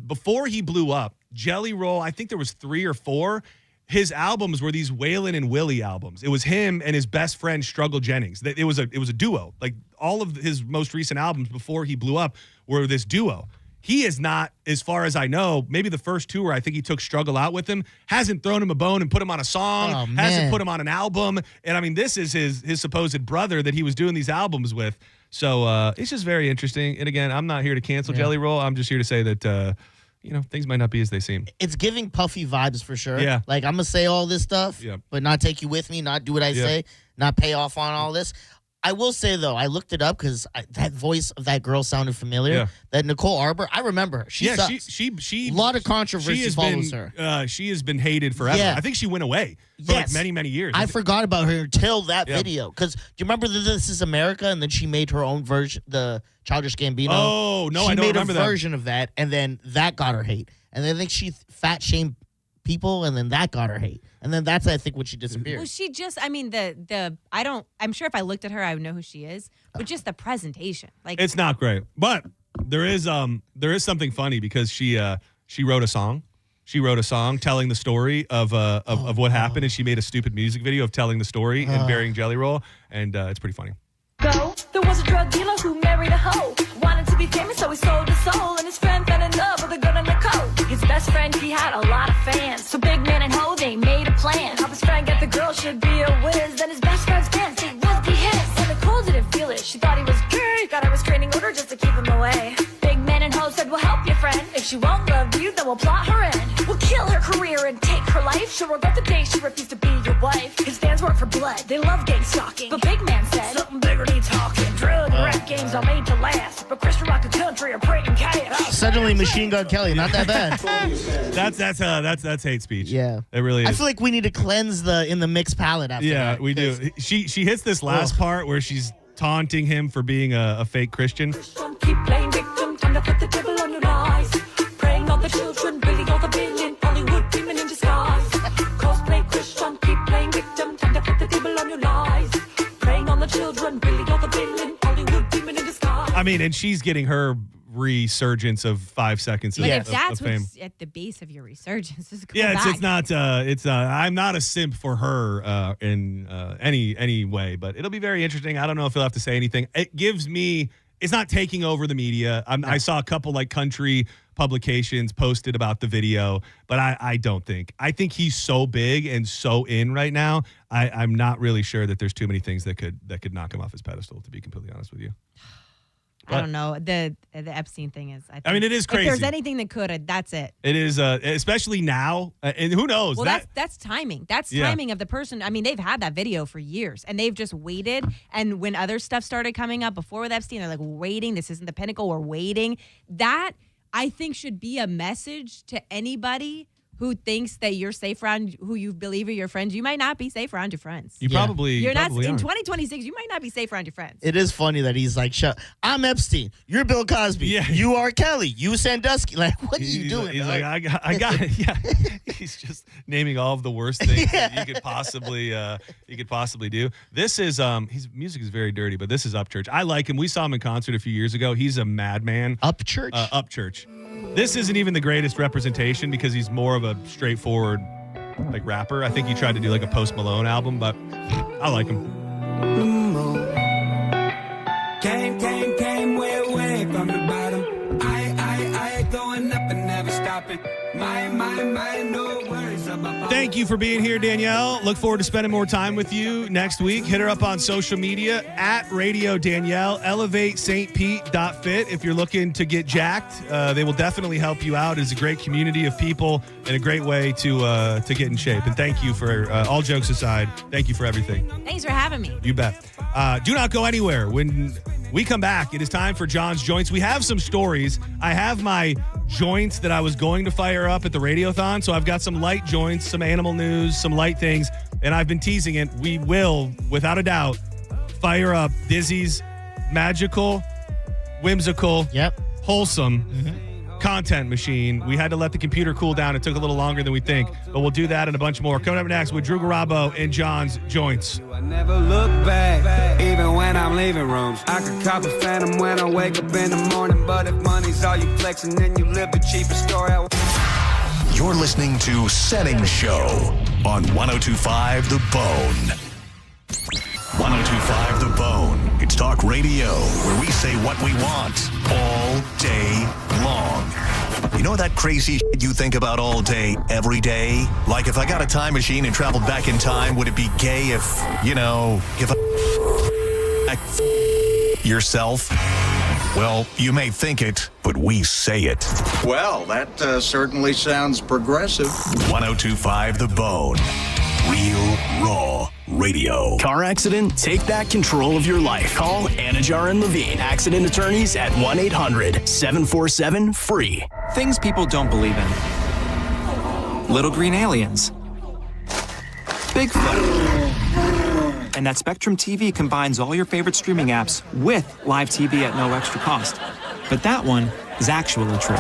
before he blew up, Jelly Roll, I think there was 3 or 4. His albums were these Waylon and Willie albums. It was him and his best friend Struggle Jennings. It was a duo. Like all of his most recent albums before he blew up were this duo. He is not, as far as I know, maybe the first 2 where I think he took Struggle out with him, hasn't thrown him a bone and put him on a song, hasn't put him on an album. And I mean, this is his supposed brother that he was doing these albums with. So it's just very interesting. And again, I'm not here to cancel Jelly Roll. I'm just here to say that, things might not be as they seem. It's giving Puffy vibes for sure. Yeah. Like, I'm going to say all this stuff, but not take you with me, not do what I say, not pay off on all this. I will say, though, I looked it up because that voice of that girl sounded familiar. Yeah. That Nicole Arbor, I remember her. She sucks. A lot of controversy follows her. She has been hated forever. Yeah. I think she went away for like many, many years. I forgot about her until that video. Because do you remember the This Is America? And then she made her own version, the Childish Gambino. Oh, no, I don't remember that. She made a version of that, and then that got her hate. And then I think she fat shamed people, and then that got her hate. And then that's, I think, when she disappeared. Well, she just, I mean, I'm sure if I looked at her, I would know who she is, but just the presentation. Like, it's not great. But There is something funny because she wrote a song. She wrote a song telling the story of what happened, and she made a stupid music video of telling the story and burying Jelly Roll, and it's pretty funny. There was a drug dealer who married a hoe. Wanted to be famous, so he sold his soul. And his friend fell in love with a girl in the coat. His best friend, he had a lot of fans. So Big Man and Ho, they made a plan. How his friend get the girl should be a whiz. Then his best friend's pants, they would be his. And Nicole didn't feel it. She thought he was gay. Got a restraining order just to keep him away. Big Man and Ho said, we'll help your friend. If she won't love you, then we'll plot her end. We'll kill her career and take her life. She'll regret the day she refused to be your wife. His fans work for blood. They love gang stalking. But Big Man said, something bigger needs talking. Drug and rap games are made to last. But Christian rock and country are breaking cash. Suddenly Machine Gun Kelly, not that bad. That's hate speech. Yeah. It really is. I feel like we need to cleanse the mixed palate after that. Yeah, we do. She hits this last part where she's taunting him for being a fake Christian. Keep playing victim, time to put the devil on your lies. Praying on the children, really all the villain. Hollywood demon in disguise. Cosplay Christian, keep playing victim, time to put the devil on your lies. Praying on the children, really all the villain. Hollywood demon in disguise. I mean, and she's getting her resurgence of 5 seconds of, but if that's of fame. what's at the base of your resurgence, is go Yeah, back. it's not. I'm not a simp for her in any way, but it'll be very interesting. I don't know if he'll have to say anything. It gives me. It's not taking over the media. I saw a couple like country publications posted about the video, but I don't think. I think he's so big and so in right now. I'm not really sure that there's too many things that could knock him off his pedestal. To be completely honest with you. I don't know. The Epstein thing is. I mean, it is crazy. If there's anything that could, that's it. It is, especially now, and who knows? Well, that's timing. That's timing of the person. I mean, they've had that video for years, and they've just waited. And when other stuff started coming up before with Epstein, they're like, waiting. This isn't the pinnacle. We're waiting. That, I think, should be a message to anybody who thinks that you're safe around who you believe are your friends. You might not be safe around your friends. You're not probably in aren't. 2026. You might not be safe around your friends. It is funny that he's like, I'm Epstein. You're Bill Cosby. Yeah. You are Kelly. You Sandusky. Like, what are you doing? He's like, I got it. Yeah. He's just naming all of the worst things that you could possibly do. This is his music is very dirty, but this is Upchurch. I like him. We saw him in concert a few years ago. He's a madman. Upchurch? Upchurch. This isn't even the greatest representation because he's more of a straightforward like rapper. I think he tried to do like a Post Malone album, but I like him. Came way from the bottom. I going up and never stopping. My, no worries about. Thank you for being here, Danielle. Look forward to spending more time with you next week. Hit her up on social media at Radio Danielle. ElevateSt.Pete.fit if you're looking to get jacked. They will definitely help you out. It's a great community of people and a great way to get in shape. And thank you for all jokes aside. Thank you for everything. Thanks for having me. You bet. Do not go anywhere. When we come back, it is time for John's Joints. We have some stories. I have my joints that I was going to fire up at the Radiothon. So I've got some light joints, some animal news, some light things, and I've been teasing it. We will, without a doubt, fire up Dizzy's magical, whimsical, wholesome content machine. We had to let the computer cool down. It took a little longer than we think, but we'll do that and a bunch more. Coming up next with Drew Garabo and John's Joints. I never look back, even when I'm leaving rooms. I could cop a phantom when I wake up in the morning, but if money's all you flexing, then you live the cheapest story. You're listening to Senning Show on 102.5 The Bone. 102.5 The Bone. It's talk radio where we say what we want all day long. You know that crazy shit you think about all day, every day? Like if I got a time machine and traveled back in time, would it be gay if yourself? Well, you may think it, but we say it. Well, that certainly sounds progressive. 102.5 The Bone. Real Raw Radio. Car accident? Take back control of your life. Call Anajar and Levine, accident attorneys at 1-800-747-FREE. Things people don't believe in. Little green aliens. Bigfoot. And that Spectrum TV combines all your favorite streaming apps with live TV at no extra cost. But that one is actually true.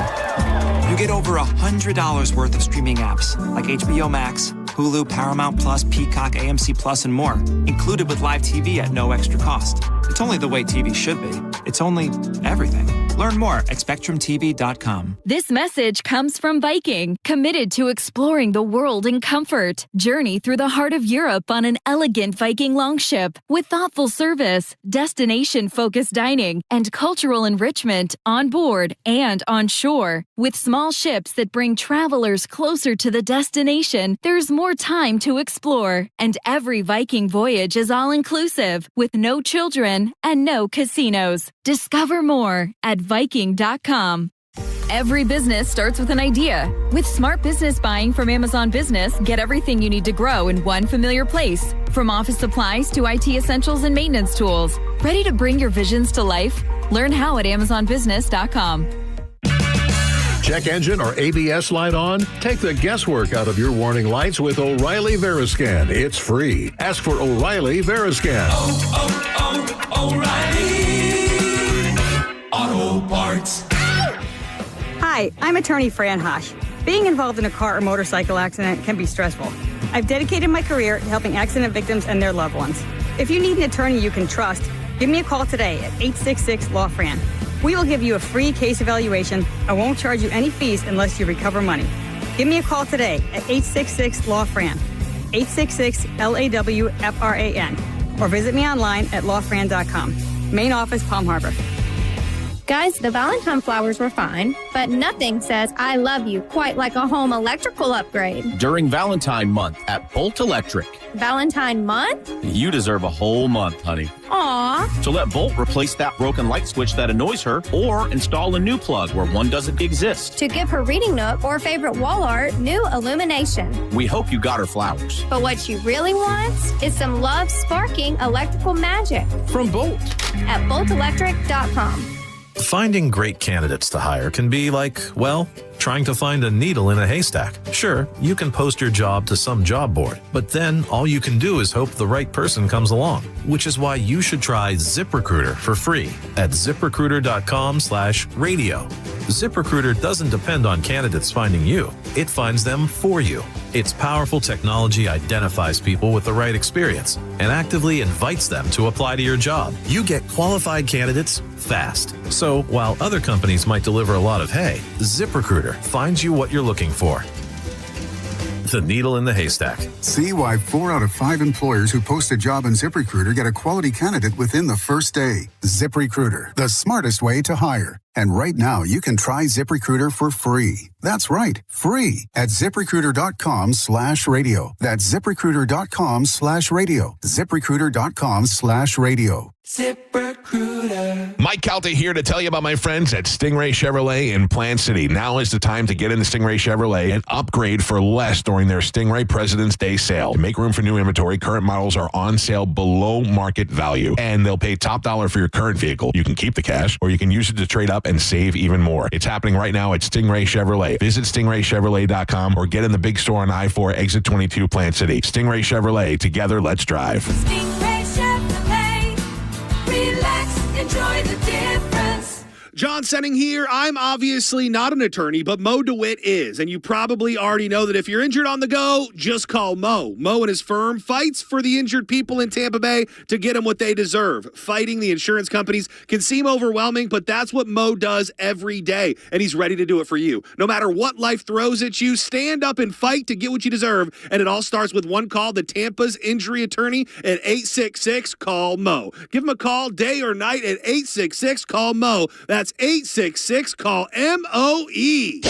You get over $100 worth of streaming apps like HBO Max, Hulu, Paramount Plus, Peacock, AMC Plus, and more, included with live TV at no extra cost. It's only the way TV should be. It's only everything. Learn more at SpectrumTV.com. This message comes from Viking, committed to exploring the world in comfort. Journey through the heart of Europe on an elegant Viking longship with thoughtful service, destination-focused dining, and cultural enrichment on board and on shore. With small ships that bring travelers closer to the destination, there's more time to explore. And every Viking voyage is all-inclusive, with no children and no casinos. Discover more at Viking.com. Every business starts with an idea. With smart business buying from Amazon Business, get everything you need to grow in one familiar place. From office supplies to IT essentials and maintenance tools. Ready to bring your visions to life? Learn how at AmazonBusiness.com. Check engine or ABS light on? Take the guesswork out of your warning lights with O'Reilly Veriscan. It's free. Ask for O'Reilly Veriscan. O'Reilly Auto Parts. Hi, I'm attorney Fran Hosh. Being involved in a car or motorcycle accident can be stressful. I've dedicated my career to helping accident victims and their loved ones. If you need an attorney you can trust, give me a call today at 866-LAW-FRAN. We will give you a free case evaluation and won't charge you any fees unless you recover money. Give me a call today at 866-LAW-FRAN, 866-LAW-FRAN, or visit me online at lawfran.com. Main office, Palm Harbor. Guys, the Valentine flowers were fine, but nothing says I love you quite like a home electrical upgrade. During Valentine month at Bolt Electric. Valentine month? You deserve a whole month, honey. Aw. So let Bolt replace that broken light switch that annoys her or install a new plug where one doesn't exist. To give her reading nook or favorite wall art new illumination. We hope you got her flowers. But what she really wants is some love-sparking electrical magic. From Bolt. At boltelectric.com. Finding great candidates to hire can be like, well, trying to find a needle in a haystack. Sure, you can post your job to some job board, but then all you can do is hope the right person comes along, which is why you should try ZipRecruiter for free at ZipRecruiter.com/radio. ZipRecruiter doesn't depend on candidates finding you. It finds them for you. Its powerful technology identifies people with the right experience and actively invites them to apply to your job. You get qualified candidates fast. So while other companies might deliver a lot of hay, ZipRecruiter finds you what you're looking for. The needle in the haystack. See why 4 out of 5 employers who post a job on ZipRecruiter get a quality candidate within the first day. ZipRecruiter, the smartest way to hire. And right now, you can try ZipRecruiter for free. That's right, free at ZipRecruiter.com/radio. That's ZipRecruiter.com/radio. ZipRecruiter.com/radio. ZipRecruiter. Mike Calta here to tell you about my friends at Stingray Chevrolet in Plant City. Now is the time to get into Stingray Chevrolet and upgrade for less during their Stingray President's Day sale. To make room for new inventory, current models are on sale below market value, and they'll pay top dollar for your current vehicle. You can keep the cash, or you can use it to trade up and save even more. It's happening right now at Stingray Chevrolet. Visit StingrayChevrolet.com or get in the big store on I-4 Exit 22 Plant City. Stingray Chevrolet. Together, let's drive. Stingray Chevrolet. Relax, enjoy the difference. John Senning here. I'm obviously not an attorney, but Mo DeWitt is. And you probably already know that if you're injured on the go, just call Mo. Mo and his firm fights for the injured people in Tampa Bay to get them what they deserve. Fighting the insurance companies can seem overwhelming, but that's what Mo does every day. And he's ready to do it for you. No matter what life throws at you, stand up and fight to get what you deserve. And it all starts with one call to Tampa's injury attorney at 866-CALL-MO. Give him a call day or night at 866-CALL-MO. That's 866-CALL-MOE.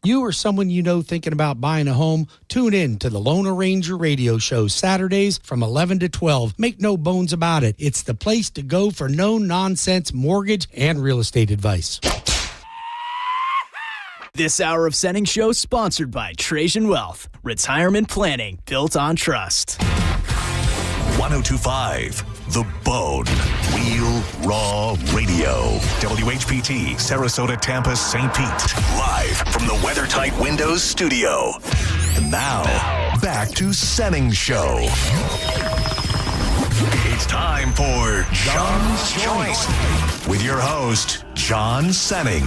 You or someone you know thinking about buying a home, tune in to the Lone Ranger radio show Saturdays from 11 to 12. Make no bones about it. It's the place to go for no-nonsense mortgage and real estate advice. This hour of Senning Show sponsored by Trajan Wealth. Retirement planning built on trust. 1025 The Bone. Real Raw Radio. WHPT, Sarasota, Tampa, St. Pete. Live from the WeatherTight Windows studio. And now, back to Senning Show. It's time for John's Choice with your host, John Senning.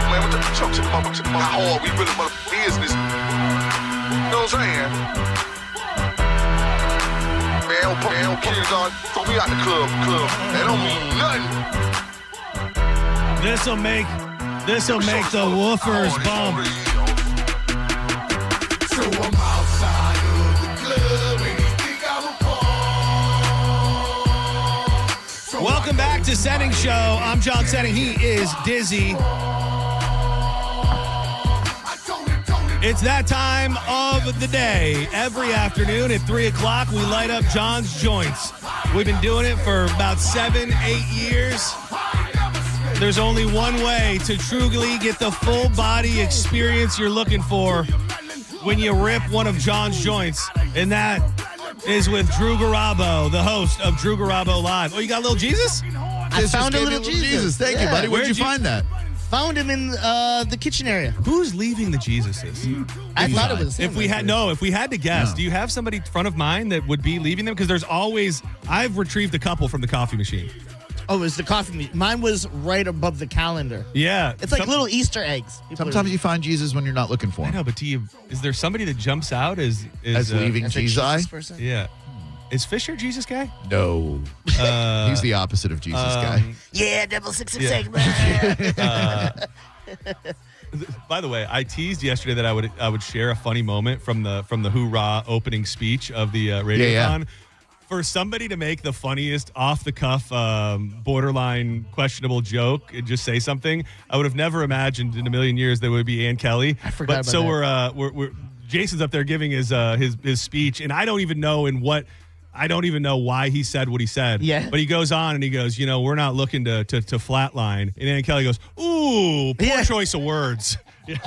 Man, what the chokes in the motherfucker? How hard we really motherfucking business. You know what I'm saying? don't kindergarten. So we out the club. That don't mean nothing. This'll make the woofers bump. So I'm outside of the club and he think I'm a pawn. Welcome back to Senning Show. I'm John Senning. He is Dizzy. It's that time of the day. Every afternoon at 3 o'clock, we light up John's Joints. We've been doing it for about 7-8 years. There's only one way to truly get the full body experience you're looking for when you rip one of John's Joints, and that is with Drew Garabo, the host of Drew Garabo Live. Oh, you got a little Jesus? I found a little Jesus. Thank you, buddy. Where'd you find that? Found him in the kitchen area. Who's leaving the Jesuses? I thought it was him. If we had to guess, do you have somebody front of mind that would be leaving them? Because there's always, I've retrieved a couple from the coffee machine. Oh, it was the coffee machine. Mine was right above the calendar. Yeah. It's like little Easter eggs. Sometimes you find Jesus when you're not looking for him. I know, but is there somebody that jumps out as leaving Jesus? Person? Yeah. Is Fisher Jesus guy? No. He's the opposite of Jesus guy. Yeah, double 666, man. By the way, I teased yesterday that I would share a funny moment from the hoorah opening speech of the Radiothon. Yeah. For somebody to make the funniest off-the-cuff, borderline questionable joke and just say something, I would have never imagined in a million years that it would be Ann Kelly. I forgot about so that. we're Jason's up there giving his speech, and I don't even know why he said what he said. Yeah. But he goes on and he goes, we're not looking to flatline. And Ann Kelly goes, ooh, poor choice of words. Yeah.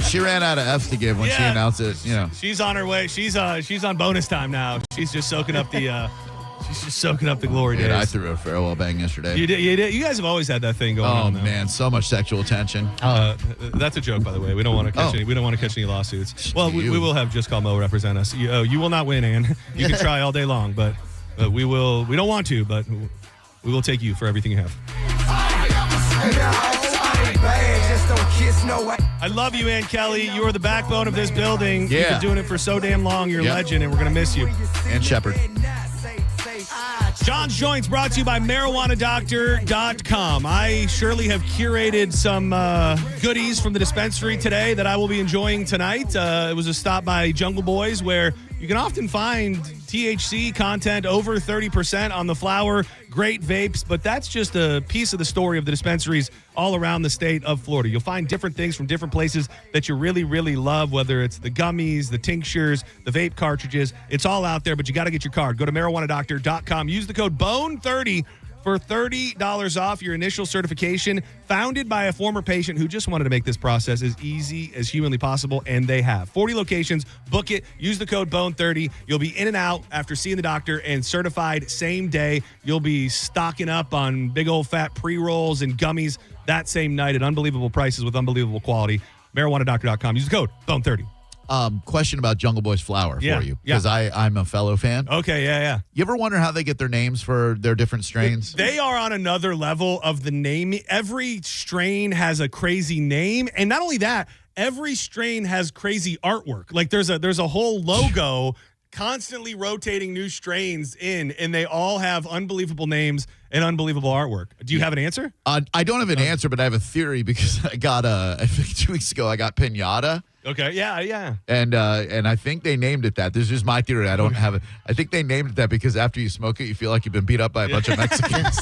She ran out of F's to give when she announced it. She's on her way. She's on bonus time now. She's just soaking up the glory days. Yeah, I threw a farewell bang yesterday. You did. You guys have always had that thing going on. Oh man, so much sexual tension. That's a joke, by the way. We don't want to catch any. We don't want to catch any lawsuits. Well, we will have Just Call Mo represent us. You will not win, Ann. You can try all day long, but we will. We don't want to, but we will take you for everything you have. I love you, Ann Kelly. You are the backbone of this building. Yeah. You've been doing it for so damn long. You're a legend, and we're going to miss you. And Shepard. John's Joints brought to you by MarijuanaDoctor.com. I surely have curated some goodies from the dispensary today that I will be enjoying tonight. It was a stop by Jungle Boys where you can often find THC content over 30% on the flower. Great vapes, but that's just a piece of the story of the dispensaries all around the state of Florida. You'll find different things from different places that you really, really love, whether it's the gummies, the tinctures, the vape cartridges. It's all out there, but you got to get your card. Go to MarijuanaDoctor.com. Use the code BONE30 for $30 off your initial certification, founded by a former patient who just wanted to make this process as easy as humanly possible, and they have. 40 locations. Book it. Use the code BONE30. You'll be in and out after seeing the doctor and certified same day. You'll be stocking up on big old fat pre-rolls and gummies that same night at unbelievable prices with unbelievable quality. MarijuanaDoctor.com. Use the code BONE30. Question about Jungle Boys flower for you, because I'm a fellow fan. Okay, yeah. You ever wonder how they get their names for their different strains? They are on another level of the name. Every strain has a crazy name, and not only that, every strain has crazy artwork. Like there's a whole logo constantly rotating new strains in, and they all have unbelievable names and unbelievable artwork. Do you have an answer? I don't have an answer, but I have a theory because I got I think 2 weeks ago I got Pinata. Okay, yeah. And I think they named it that. This is just my theory. I don't have it. I think they named it that because after you smoke it, you feel like you've been beat up by a bunch of Mexicans.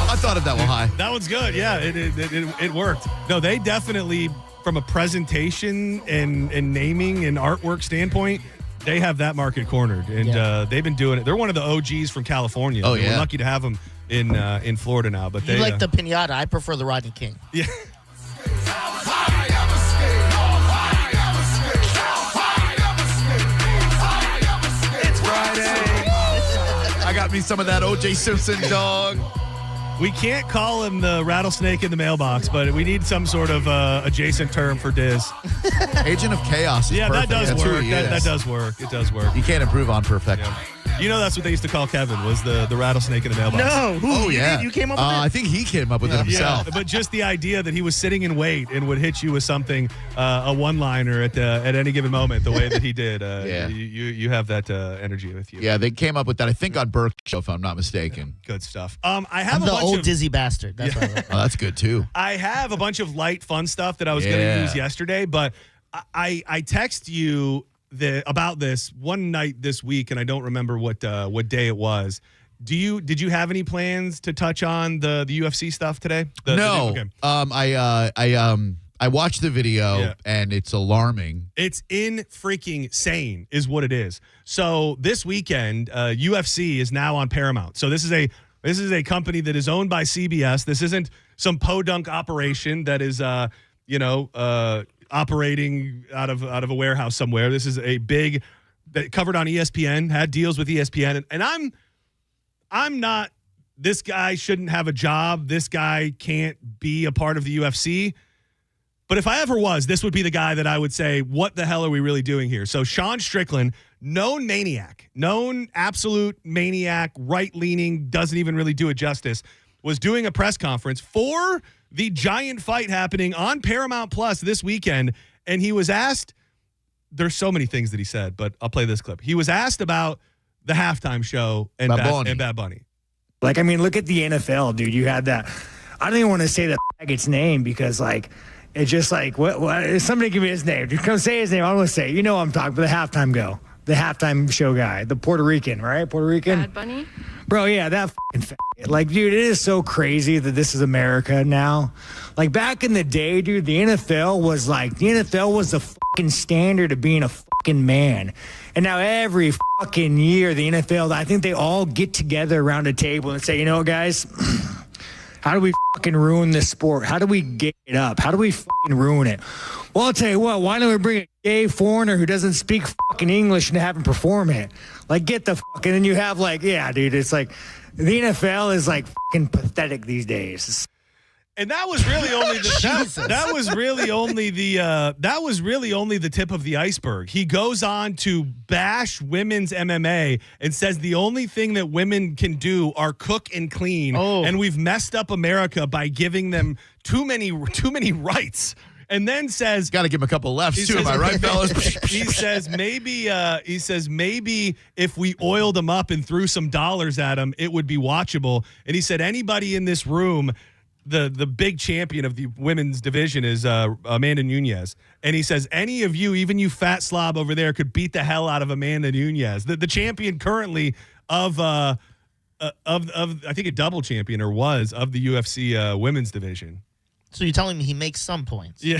I thought of that one high. That one's good. Yeah, it worked. No, they definitely, from a presentation and naming and artwork standpoint, they have that market cornered. And they've been doing it. They're one of the OGs from California. Oh, yeah. We're lucky to have them in Florida now. But you like the Pinata. I prefer the Rodney King. Yeah. It's Friday. I got me some of that O.J. Simpson, dog. We can't call him the rattlesnake in the mailbox, but we need some sort of adjacent term for Diz. Agent of Chaos is perfect. That does That's work. who he That is. does work. It does work. You can't improve on perfection. Yeah. You know that's what they used to call Kevin, was the rattlesnake in the mailbox. No. Who? You came up with it? I think he came up with it himself. Yeah, but just the idea that he was sitting in wait and would hit you with something, a one-liner at any given moment, the way that he did. You have that energy with you. Yeah, they came up with that, I think, on Burke's show, if I'm not mistaken. Good stuff. I have I'm the old dizzy bastard. That's what I like. Oh, that's good, too. I have a bunch of light, fun stuff that I was going to use yesterday, but I text you about this one night this week, and I don't remember what day it was. Did you have any plans to touch on the UFC stuff today? No. Okay. I watched the video, and it's alarming. It's freaking sane is what it is. So this weekend, UFC is now on Paramount. So this is a company that is owned by CBS. This isn't some podunk operation that is operating out of a warehouse somewhere. This is a big that covered on ESPN, had deals with ESPN, and I'm not. This guy shouldn't have a job. This guy can't be a part of the UFC. But if I ever was, this would be the guy that I would say, what the hell are we really doing here? So Sean Strickland, known maniac, known absolute maniac, right-leaning, doesn't even really do it justice, was doing a press conference for the giant fight happening on Paramount Plus this weekend. And he was asked, there's so many things that he said, but I'll play this clip. He was asked about the halftime show and Bad Bunny. Like, I mean, look at the NFL, dude. You had that. I don't even want to say the faggot's name because, like, it's just like, what? Somebody give me his name. Just come say his name. I'm going to say, you know I'm talking about the halftime show guy, the Puerto Rican, right? Puerto Rican? Bad Bunny? Bro, yeah, that fucking faggot. Like, dude, it is so crazy that this is America now. Like, back in the day, dude, the NFL was the fucking standard of being a fucking man. And now every fucking year, the NFL, I think they all get together around a table and say, you know what, guys? How do we fucking ruin this sport? How do we get it up? How do we fucking ruin it? Well, I'll tell you what, why don't we bring a gay foreigner who doesn't speak fucking English and have him perform it? Like, get the fuck, and then you have like, yeah, dude, it's like, the NFL is like fucking pathetic these days. And that was really only the tip of the iceberg. He goes on to bash women's MMA and says the only thing that women can do are cook and clean, and we've messed up America by giving them too many rights. And then says, got to give him a couple lefts too, am I right, fellas? He says maybe if we oiled him up and threw some dollars at him, it would be watchable. And he said anybody in this room. The big champion of the women's division is Amanda Nunes. And he says, any of you, even you fat slob over there, could beat the hell out of Amanda Nunes. The champion currently of I think a double champion or was of the UFC women's division. So you're telling me he makes some points? Yeah.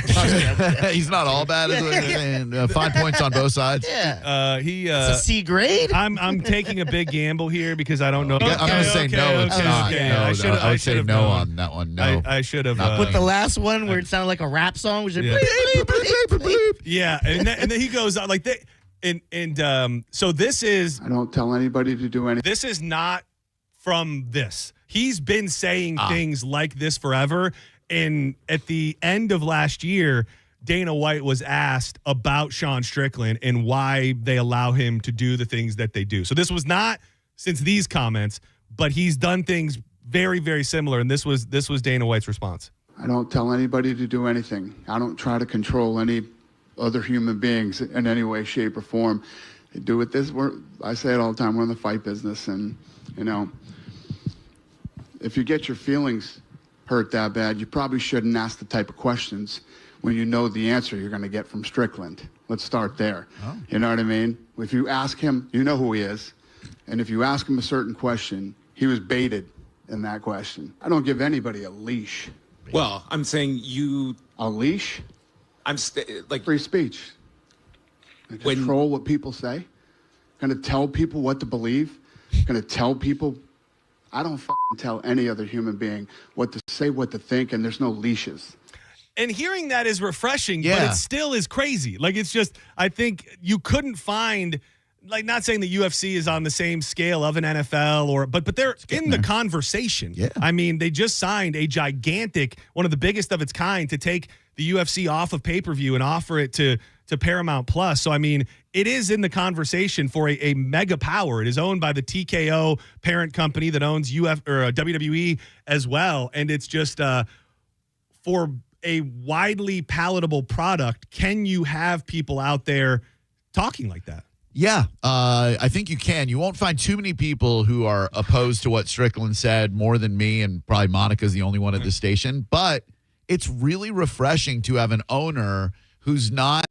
He's not all bad. And 5 points on both sides. Yeah. It's a C grade? I'm taking a big gamble here because I don't know. I'm going to say no. It's not. Okay. No, I would say no known. on that one. No. I should have. With the last one where it sounded like a rap song. Which Yeah. And then he goes on like that. And so this is. I don't tell anybody to do anything. This is not from this. He's been saying things like this forever. And at the end of last year, Dana White was asked about Sean Strickland and why they allow him to do the things that they do. So this was not since these comments, but he's done things very, very similar. And this was Dana White's response. I don't tell anybody to do anything. I don't try to control any other human beings in any way, shape, or form. I do it this way. I say it all the time. We're in the fight business, and if you get your feelings hurt that bad, you probably shouldn't ask the type of questions when you know the answer you're going to get from Strickland. Let's start there. Oh. You know what I mean? If you ask him, you know who he is. And if you ask him a certain question, he was baited in that question. I don't give anybody a leash. Well, I'm saying you... A leash? I'm free speech. I control what people say. Going to tell people what to believe. Going to tell people... I don't tell any other human being what to say, what to think, and there's no leashes. And hearing that is refreshing, but it still is crazy. Like, it's just, I think you couldn't find, like, not saying the UFC is on the same scale of an NFL, but they're in the conversation. Yeah. I mean, they just signed a gigantic, one of the biggest of its kind, to take the UFC off of pay-per-view and offer it to to Paramount Plus. So, I mean, it is in the conversation for a mega power. It is owned by the TKO parent company that owns WWE as well. And it's just for a widely palatable product, can you have people out there talking like that? Yeah, I think you can. You won't find too many people who are opposed to what Strickland said more than me, and probably Monica's the only one at the station. But it's really refreshing to have an owner who's not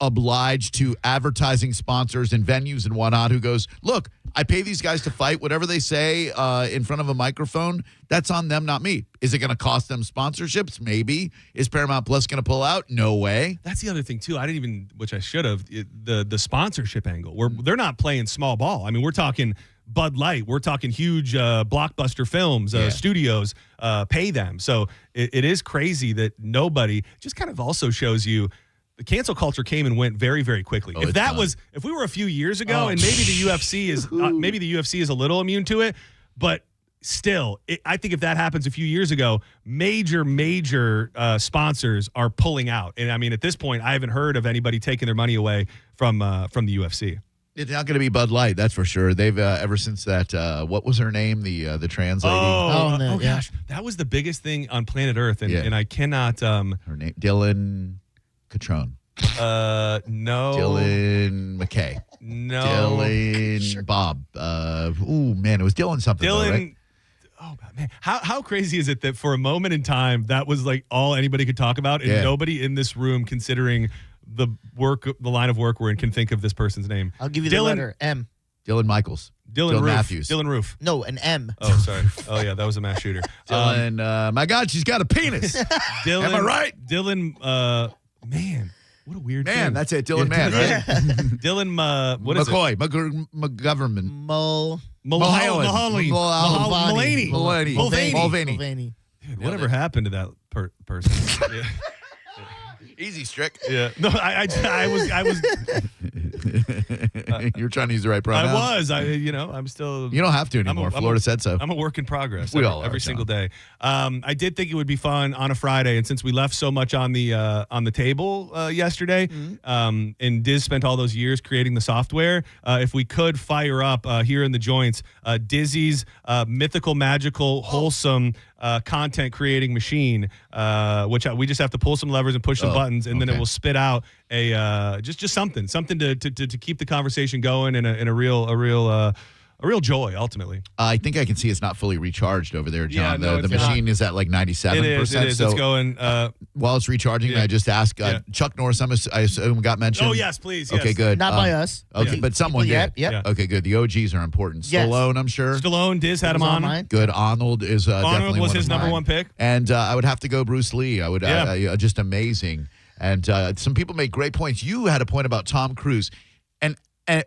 obliged to advertising sponsors and venues and whatnot, who goes, look, I pay these guys to fight. Whatever they say in front of a microphone, that's on them, not me. Is it going to cost them sponsorships? Maybe. Is Paramount Plus going to pull out? No way. That's the other thing, too. I didn't even, which I should have, the sponsorship angle, where they're not playing small ball. I mean, we're talking Bud Light. We're talking huge blockbuster films, studios pay them. So it is crazy that nobody, just kind of also shows you the cancel culture came and went very, very quickly. If we were a few years ago, and maybe the UFC is a little immune to it, but still, I think if that happens a few years ago, major sponsors are pulling out. And I mean, at this point, I haven't heard of anybody taking their money away from the UFC. It's not going to be Bud Light, that's for sure. They've ever since that. What was her name? The trans lady. Gosh, that was the biggest thing on planet Earth, and I cannot. Her name, Dylan Catrone. No. Dylan McKay. No. Dylan Bob. It was Dylan something. Dylan. Though, right? Oh man, how crazy is it that for a moment in time that was like all anybody could talk about, and nobody in this room, considering the line of work we're in, can think of this person's name. I'll give you the letter M. Dylan Michaels. Dylan Roof. Matthews. Dylan Roof. No, an M. Oh, sorry. Oh, yeah, that was a mass shooter. Dylan, my God, she's got a penis. Dylan, am I right? Dylan, man, what a weird man. name. That's it, Dylan Man, right? Dylan, what is McCoy, it? McGovernment. Mulvaney. Whatever happened to that person? Yeah. Easy, Strick. Yeah. No, I was. You're trying to use the right pronoun. I was. I'm still. You don't have to anymore. Florida said so. I'm a work in progress. We all are, every single day. I did think it would be fun on a Friday, and since we left so much on the table yesterday, and Diz spent all those years creating the software, if we could fire up here in the joints, Dizzy's mythical, magical, wholesome content creating machine, which we just have to pull some levers and push some buttons, and then it will spit out a just something to keep the conversation going in a real joy. Ultimately, I think I can see it's not fully recharged over there, John. Yeah, the machine is at like 97%. It is. So it's going. While it's recharging, I just ask Chuck Norris. I assume got mentioned. Oh yes, please. Okay, yes. good. Not by us. Okay, but someone did. Yep. Okay, good. The OGs are important. Yes. Stallone, I'm sure. Stallone, Diz had him on. Mine. Good. Arnold is definitely was one his of number mine. one pick. And I would have to go Bruce Lee. I would just amazing. And some people make great points. You had a point about Tom Cruise, and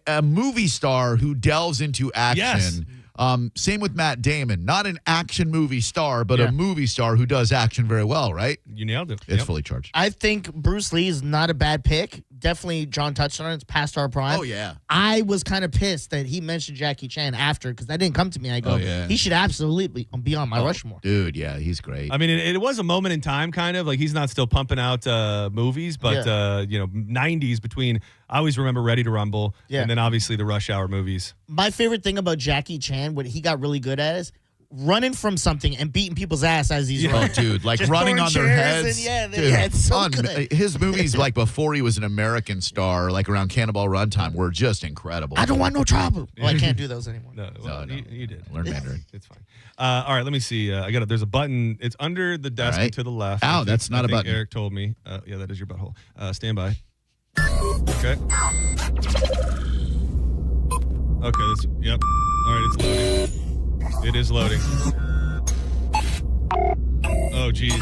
a movie star who delves into action. Yes. Same with Matt Damon. Not an action movie star, but a movie star who does action very well, right? You nailed it. It's fully charged. I think Bruce Lee is not a bad pick. Definitely, John touched on it. It's past our prime. Oh, yeah. I was kind of pissed that he mentioned Jackie Chan after, because that didn't come to me. I go, he should absolutely be on my Rushmore. Dude, yeah, he's great. I mean, it was a moment in time, kind of like he's not still pumping out movies, but 90s between. I always remember Ready to Rumble, and then obviously the Rush Hour movies. My favorite thing about Jackie Chan, what he got really good at, is running from something and beating people's ass as he's running. Oh, dude, like Just running on their chairs heads. And, it's so good. His movies, like before he was an American star, like around Cannonball Run time, were just incredible. I don't want no trouble. Well, I can't do those anymore. No. You did. Learn Mandarin. It's fine. All right, let me see. There's a button. It's under the desk and to the left. Ow, that's not a button. Eric told me. Yeah, that is your butthole. Stand by. Okay. Okay. Yep. All right, it's loading. It is loading. Oh, geez.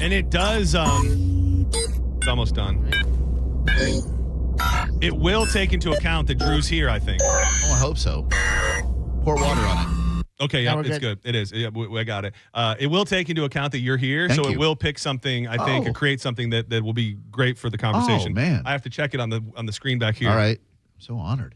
And it does. It's almost done. It will take into account that Drew's here, I think. Oh, I hope so. Pour water on it. Okay, yeah, it's good. It is. Yeah, I got it. It will take into account that you're here, Thank so you. it will pick something, I think, and create something that will be great for the conversation. Oh, man. I have to check it on the screen back here. All right. I'm so honored.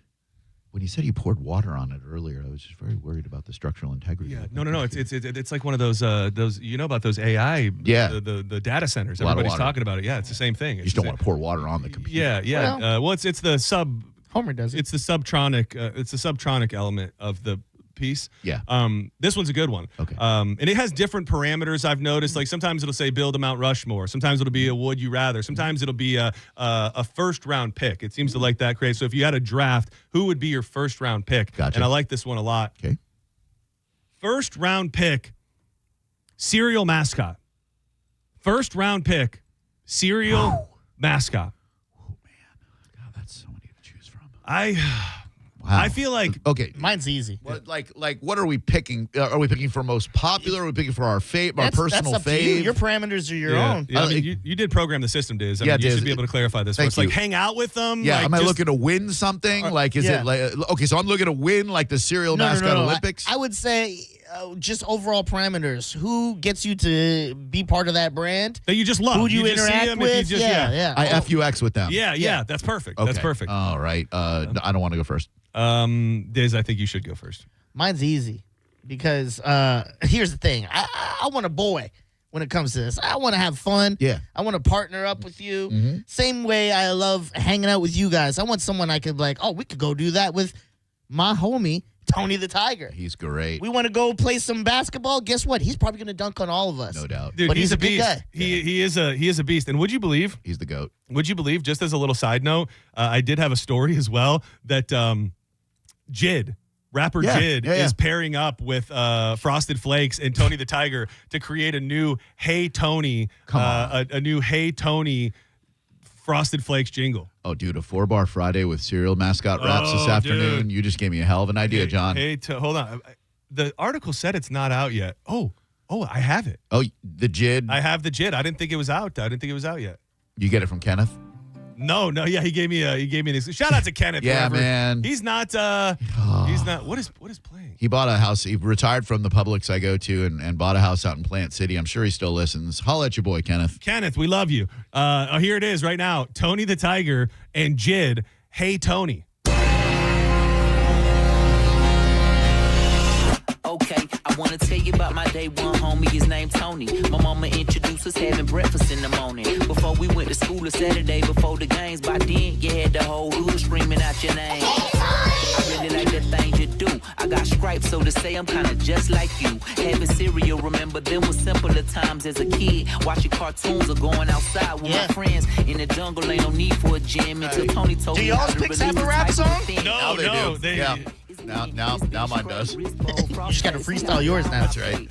When you said you poured water on it earlier, I was just very worried about the structural integrity. Yeah, no. It's like one of those about those AI. Yeah. The data centers. A lot of Everybody's water. talking about it. Yeah, it's the same thing. You just don't want to pour water on the computer. Yeah. Well, it's the sub. Homer does it. It's the subtronic. It's the subtronic element of the piece. Yeah. This one's a good one. Okay. And it has different parameters. I've noticed. Like sometimes it'll say build a Mount Rushmore. Sometimes it'll be a Would You Rather. Sometimes it'll be a first round pick. It seems to like that create. So if you had a draft, who would be your first round pick? Gotcha. And I like this one a lot. Okay. First round pick, cereal mascot. First round pick, cereal mascot. Oh man, God, that's so many to choose from. I feel like okay. Mine's easy. What, what are we picking? Are we picking for most popular? Are we picking for our personal that's up to fave? you. Your parameters are your own. Yeah, I mean, you did program the system, Diz. I mean, you Diz, should be able to clarify this. thank It's like you. hang out with them. Yeah, like, am I just- looking to win something? Is it like okay? So I'm looking to win like the cereal mascot Olympics. I would say just overall parameters. Who gets you to be part of that brand? that you just love? Who do you just see interact them if you with? just- Yeah. I FUX with them. Yeah, that's perfect. Okay. That's perfect. All right. I don't want to go first. Diz, I think you should go first. Mine's easy because here's the thing. I want a boy when it comes to this. I want to have fun. Yeah. I want to partner up with you. Same way I love hanging out with you guys. I want someone I could we could go do that with my homie, Tony the Tiger. He's great. We want to go play some basketball. Guess what? He's probably going to dunk on all of us. No doubt. Dude, But he's a good beast. guy. He is a beast. And would you believe? He's the GOAT. Would you believe? Just as a little side note, I did have a story as well that rapper Jid is pairing up with Frosted Flakes and Tony the Tiger to create a new Hey Tony, a new Hey Tony Frosted Flakes jingle. Oh, dude, a 4-bar Friday with cereal mascot raps this afternoon. Dude. You just gave me a hell of an idea, John. Hold on. The article said it's not out yet. Oh, I have it. Oh, the Jid. I have the Jid. I didn't think it was out. Yet. You get it from Kenneth? No, yeah, he gave me this. Shout out to Kenneth. Yeah, wherever. man. He's not what is playing? He bought a house. He retired from the Publix I go to and bought a house out in Plant City. I'm sure he still listens. Holla at your boy, Kenneth. Kenneth, we love you. Here it is right now. Tony the Tiger and Jid. Hey, Tony. Okay, I wanna tell you about my day one homie, his name Tony. My mama introduced us having breakfast in the morning. Before we went to school a Saturday before the games, by then you had the whole hood screaming out your name. I really like the things you do. I got stripes, so to say I'm kinda just like you. Having cereal, remember them was simpler times as a kid. Watching cartoons or going outside with my friends. In the jungle, ain't no need for a gym until Tony told me how to release have a the rap type of song? thing. No, do. Yeah. Now mine does. You just got to freestyle yours now. That's right.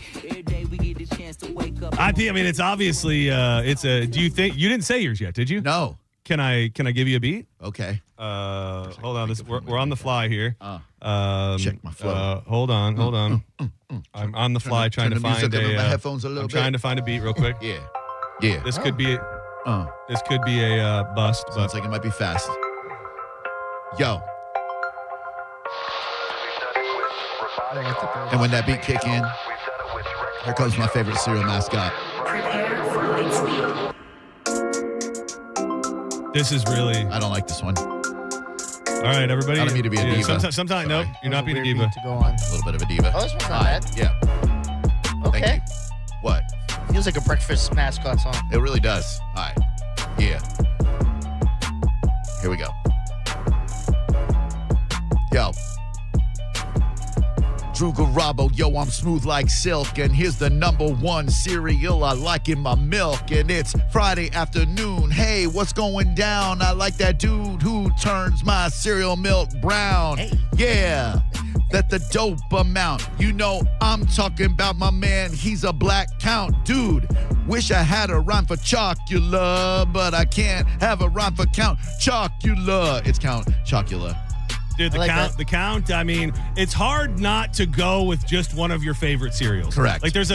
I mean, it's obviously it's a. Do you think you didn't say yours yet? Did you? No. Can I give you a beat? Okay. Hold on. We're on the fly here. Check my flow. Hold on. I'm on the fly trying to Turn the music find up in my a. headphones a little I'm bit. trying to find a beat real quick. Yeah. This could be. This could be a bust. Sounds like it might be fast. Yo. And when that beat kick in, here comes my favorite cereal mascot. This is really. I don't like this one. All right, everybody. I don't mean to be a diva. Sometimes, no, you're not being a diva. To go on. A little bit of a diva. Oh, this one's not bad. Yeah. Okay. Thank you. What? Feels like a breakfast mascot song. It really does. All right. Yeah. Here we go. Yo. Drew Garabo, yo, I'm smooth like silk, and here's the #1 cereal I like in my milk, and it's Friday afternoon. Hey, what's going down? I like that dude who turns my cereal milk brown. Hey. Yeah, that the dope amount. You know I'm talking about my man, he's a black count. Dude, wish I had a rhyme for chocula, but I can't have a rhyme for Count Chocula. It's Count Chocula. Dude, the count. I mean, it's hard not to go with just one of your favorite cereals. Correct. Like it's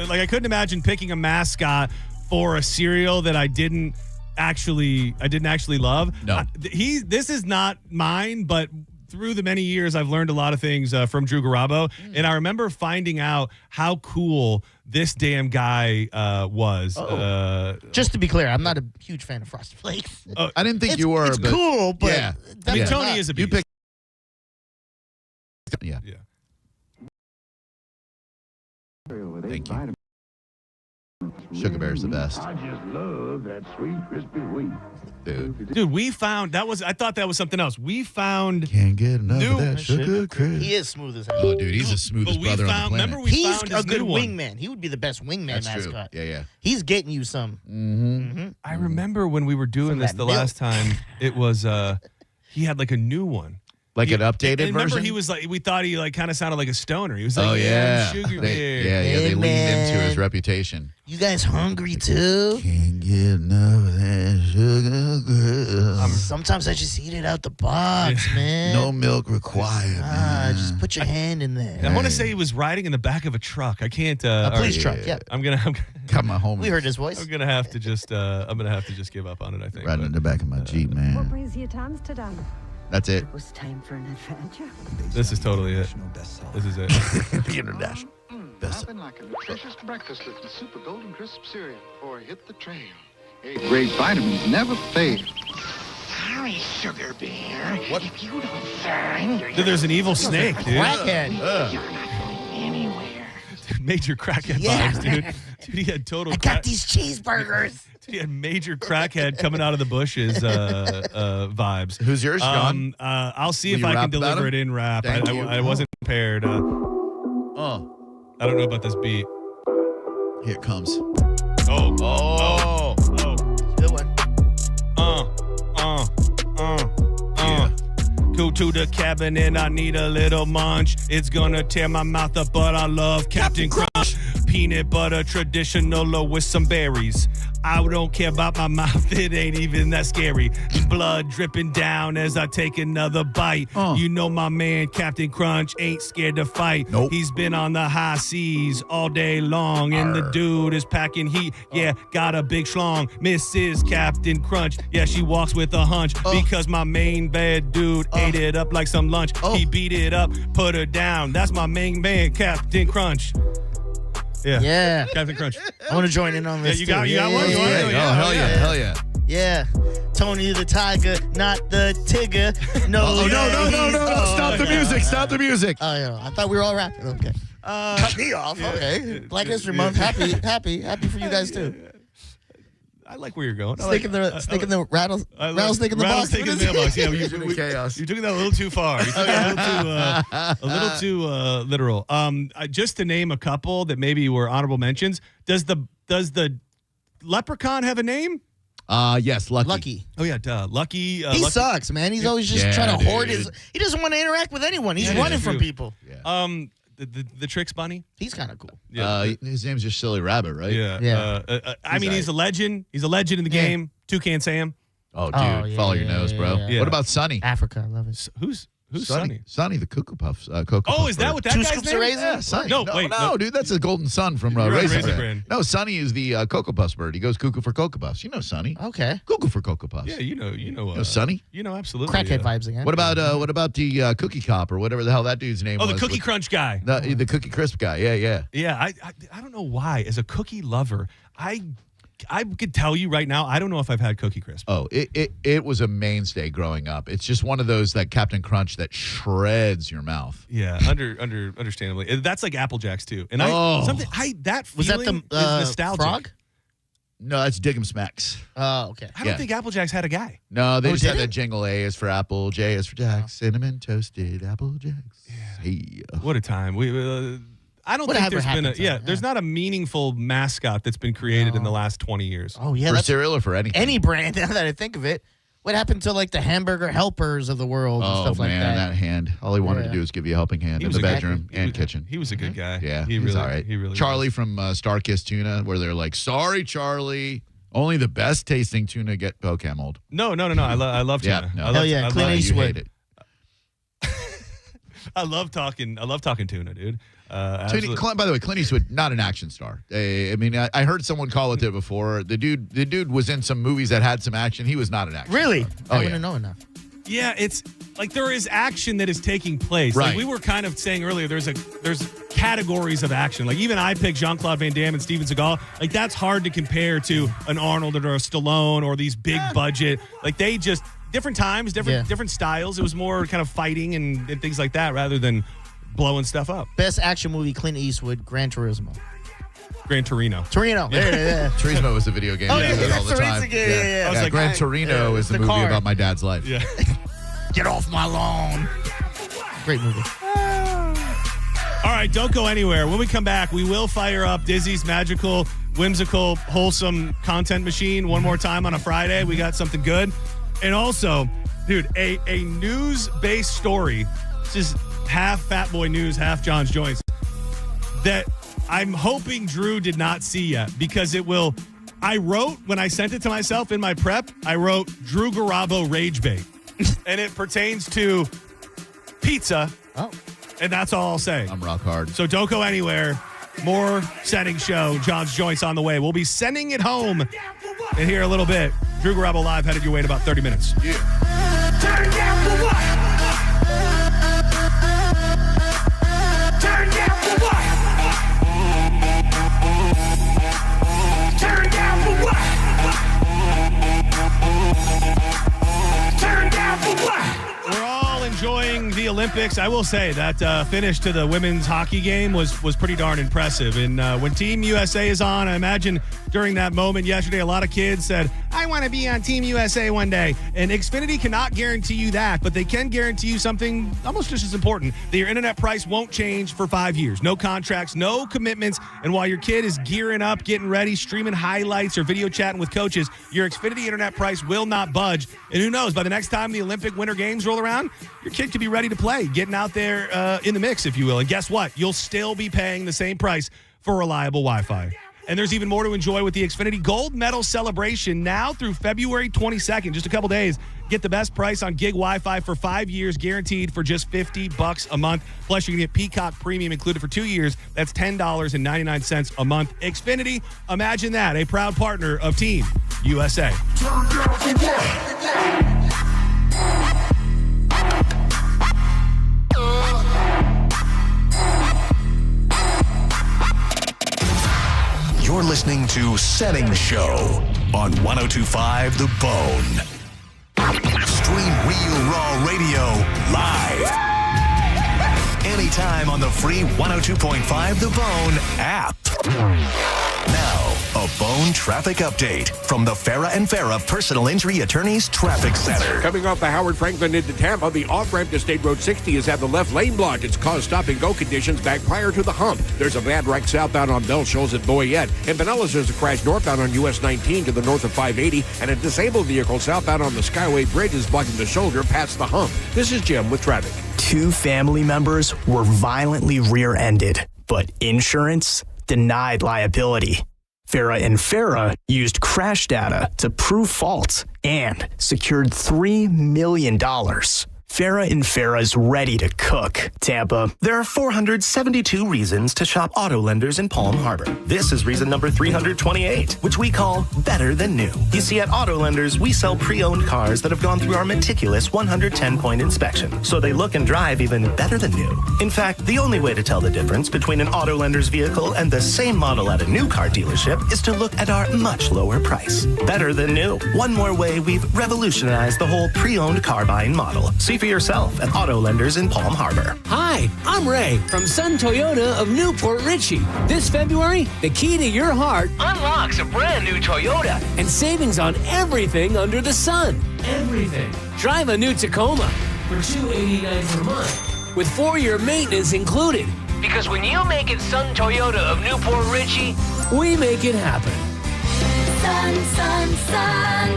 like I couldn't imagine picking a mascot for a cereal that I didn't actually love. No. This is not mine, but through the many years, I've learned a lot of things from Drew Garabo, and I remember finding out how cool this damn guy was. Just to be clear, I'm not a huge fan of Frosted Flakes. I didn't think you were. It's but cool, but yeah. I mean, Tony is a beast. You picked Yeah. Thank you. Sugar Bear's the best. I just love that sweet, crispy wheat. Dude, we found I thought that was something else. We found Can't get enough of that sugar crisp. He is smooth as hell. Oh, dude, he's the smoothest brother on the planet. Remember He's found a his good new one. wingman. He would be the best wingman That's mascot. true. Yeah. He's getting you some. Mm-hmm. I remember when we were doing this the last time, it was he had like a new one. Like an updated version? Remember he was like, we thought he like kind of sounded like a stoner. He was like, Oh, yeah. Sugar They Bear. leaned into his reputation. You guys hungry too? Can't get enough of that sugar crisp. Sometimes I just eat it out the box, man. No milk required. Just put your hand in there. I want to say he was riding in the back of a truck. I can't. A police truck, yeah. I'm gonna Got my home. We heard his voice. I'm gonna have to just give up on it. I think. Riding in the back of my Jeep, What man. brings you to Amsterdam? That's it. It was time for an adventure. This is totally it. This is it. The international. Nothing like a nutritious breakfast with the Super Golden Crisp cereal before you hit the trail. Great vitamins never fail. Sorry, Sugar Bear. What? If you don't find Dude, there's an evil snake, dude. Crackhead. you're not going anywhere. Major crackhead vibes, dude. Dude, he had total. I got these cheeseburgers. Dude, he had major crackhead coming out of the bushes vibes. Who's yours, John? I'll see Will if you I rap can deliver about it in rap. Thank you. I wasn't prepared. Oh, I don't know about this beat. here it comes. Oh. Good one. Go to the cabin and I need a little munch. It's gonna tear my mouth up, but I love Captain Crunch. Peanut butter traditional with some berries. I don't care about my mouth, it ain't even that scary. Blood dripping down as I take another bite. You know my man Captain Crunch ain't scared to fight. Nope. He's been on the high seas all day long, and the dude is packing heat. Yeah, got a big schlong. Mrs. Captain Crunch, yeah, she walks with a hunch because my main bad dude ate it up like some lunch. He beat it up, put her down. That's my main man, Captain Crunch. Yeah. Captain Crunch. I want to join in on this. You got one? You want Oh, hell yeah. Yeah. Tony the Tiger, not the Tigger. No. No. Stop the music. Stop the music. Oh, yeah. I thought we were all rapping. Okay. Cut me off. Okay. Black History Month. Happy for you guys too. I like where you're going. Snake in the rattlesnake in the box. Rattlesnake in the mailbox. Yeah, you took that a little too far. You took that a little too literal. Just to name a couple that maybe were honorable mentions. Does the leprechaun have a name? Yes, Lucky. Lucky. Oh yeah, duh. Lucky. He Lucky. sucks, man. He's always just trying to hoard his. He doesn't want to interact with anyone. He's running from people. Yeah. The Tricks Bunny. He's kind of cool. Yeah. His name's just Silly Rabbit, right? Yeah. I mean, he's a legend. He's a legend in the game. Toucan Sam. Oh, dude, follow your nose, bro. Yeah. What about Sonny? Africa, I love it. Who's Sonny? Sonny, the Cuckoo Puffs. Cocoa Puff Is that what that Two guy's scoops name of is? raisin? Yeah, Sonny. No, dude, that's a golden son from You're right, Raisin Raisin Bran. Bran. No, Sonny is the Cocoa Puffs bird. He goes cuckoo for Cocoa Puffs. You know Sonny. Okay. Cuckoo for Cocoa Puffs. Yeah, you know. Sonny? You know, absolutely. Crackhead vibes again. What about the Cookie Cop or whatever the hell that dude's name was? Oh, the Cookie Crunch guy. The Cookie Crisp guy. Yeah. Yeah, I don't know why. As a cookie lover, I could tell you right now, I don't know if I've had Cookie Crisp. Oh, it was a mainstay growing up. It's just one of those that Captain Crunch that shreds your mouth. Yeah, understandably. That's like Apple Jacks too. And that was that feeling the is nostalgic. frog? No, that's Diggum Smacks. Oh, okay. I don't think Apple Jacks had a guy. No, they just had did that jingle. A is for Apple, J is for Jack, cinnamon toasted Apple Jacks. Yeah. Hey. What a time. I don't think there's been there's not a meaningful mascot that's been created in the last 20 years. Oh, yeah. For cereal or for anything? Any brand, now that I think of it. What happened to like the hamburger helpers of the world and stuff like that? That hand. All he wanted to do was give you a helping hand in the bedroom and kitchen. He was a good guy. Yeah, he's all right. He really Charlie from Starkist Tuna, where they're like, sorry, Charlie. Only the best tasting tuna get Pocam mold. No. I love tuna. Yeah, Hell Clint Eastwood. You hate it. I love talking tuna, dude. By the way, Clint Eastwood, not an action star. I mean, I heard someone call it that before. The dude was in some movies that had some action. He was not an action Really? star. I wouldn't know enough. Yeah, it's like there is action that is taking place. Right. Like we were kind of saying earlier, there's categories of action. Like even I picked Jean-Claude Van Damme and Steven Seagal. Like that's hard to compare to an Arnold or a Stallone or these big budget. Like they just different times, different styles. It was more kind of fighting and things like that rather than blowing stuff up. Best action movie, Clint Eastwood, Gran Turismo. Gran Torino. Torino. There it is. Turismo was a video game. Oh, I do that all the time. Yeah. I was like, Gran Torino is the movie car. about my dad's life. Yeah. Get off my lawn. Great movie. All right, don't go anywhere. When we come back, we will fire up Dizzy's magical, whimsical, wholesome content machine one more time on a Friday. We got something good. And also, dude, a news-based story. This is half Fat Boy News, half John's Joints. That I'm hoping Drew did not see yet because it will. I wrote, when I sent it to myself in my prep, I wrote Drew Garabo Rage Bait. And it pertains to pizza. Oh. And that's all I'll say. I'm rock hard. So don't go anywhere. More Senning Show. John's Joints on the way. We'll be sending it home in here a little bit. Drew Garabo Live headed your way in about 30 minutes. Yeah. Turn down for what? Turn down for what? Turn down for what? Turn down for what? We're all enjoying the Olympics. I will say that finish to the women's hockey game was pretty darn impressive. And when Team USA is on, I imagine during that moment yesterday, a lot of kids said, I want to be on Team USA one day. And Xfinity cannot guarantee you that, but they can guarantee you something almost just as important, that your internet price won't change for 5 years. No contracts, no commitments. And while your kid is gearing up, getting ready, streaming highlights or video chatting with coaches, your Xfinity internet price will not budge. And who knows, by the next time the Olympic Winter Games roll around, your kid could be ready to play, getting out there in the mix, if you will. And guess what? You'll still be paying the same price for reliable Wi-Fi. And there's even more to enjoy with the Xfinity Gold Medal Celebration now through February 22nd. Just a couple days. Get the best price on gig Wi-Fi for 5 years, guaranteed for just $50 a month. Plus, you can get Peacock Premium included for 2 years. That's $10.99 a month. Xfinity, imagine that. A proud partner of Team USA. Turn down for what? You're listening to Senning Show on 102.5 The Bone. Stream Real Raw Radio live. Anytime on the free 102.5 The Bone app. Now, a Bone traffic update from the Farah and Farah Personal Injury Attorneys Traffic Center. Coming off the Howard Franklin into Tampa, the off-ramp to State Road 60 has had the left lane blocked. It's caused stop-and-go conditions back prior to the hump. There's a bad wreck southbound on Bell Shoals at Boyette. In Pinellas, there's a crash northbound on US 19 to the north of 580, and a disabled vehicle southbound on the Skyway Bridge is blocking the shoulder past the hump. This is Jim with traffic. 2 family members were violently rear-ended, but insurance denied liability. Farah and Farah used crash data to prove fault and secured $3 million. Farah and Farah's ready to cook. Tampa. There are 472 reasons to shop auto lenders in Palm Harbor. This is reason number 328, which we call better than new. You see, at auto lenders, we sell pre-owned cars that have gone through our meticulous 110-point inspection, so they look and drive even better than new. In fact, the only way to tell the difference between an auto lender's vehicle and the same model at a new car dealership is to look at our much lower price. Better than new. One more way we've revolutionized the whole pre-owned car buying model. See for yourself at auto lenders in Palm Harbor. Hi, I'm Ray from Sun Toyota of Newport Richey. This February, the key to your heart unlocks a brand new Toyota and savings on everything under the sun. Everything. Drive a new Tacoma for $289 per month with 4-year maintenance included. Because when you make it Sun Toyota of Newport Richey, we make it happen. Sun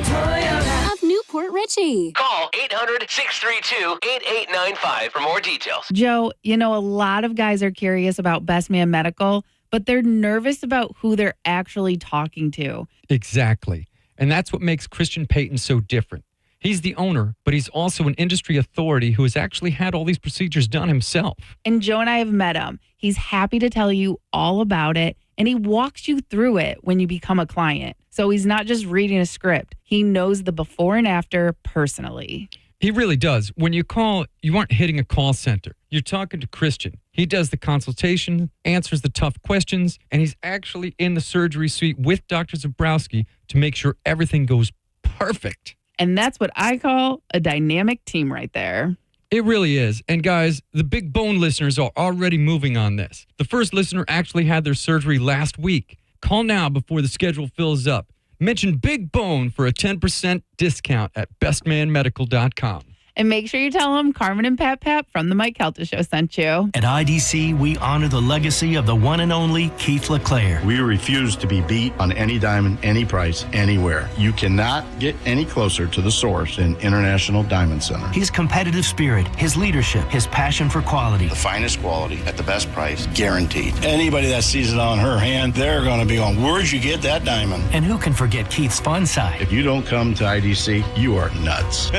Toyota of Newport Richey. Call 800-632-8895 for more details. Joe, you know, a lot of guys are curious about Best Man Medical, but they're nervous about who they're actually talking to. Exactly. And that's what makes Christian Payton so different. He's the owner, but he's also an industry authority who has actually had all these procedures done himself. And Joe and I have met him. He's happy to tell you all about it, and he walks you through it when you become a client. So he's not just reading a script. He knows the before and after personally. He really does. When you call, you aren't hitting a call center. You're talking to Christian. He does the consultation, answers the tough questions, and he's actually in the surgery suite with Dr. Zabrowski to make sure everything goes perfect. And that's what I call a dynamic team right there. It really is. And guys, the Big Bone listeners are already moving on this. The first listener actually had their surgery last week. Call now before the schedule fills up. Mention Big Bone for a 10% discount at bestmanmedical.com. And make sure you tell them Carmen and Pap from the Mike Calta Show sent you. At IDC, we honor the legacy of the one and only Keith LeClaire. We refuse to be beat on any diamond, any price, anywhere. You cannot get any closer to the source than International Diamond Center. His competitive spirit, his leadership, his passion for quality. The finest quality at the best price, guaranteed. Anybody that sees it on her hand, they're going to be going, where'd you get that diamond? And who can forget Keith's fun side? If you don't come to IDC, you are nuts.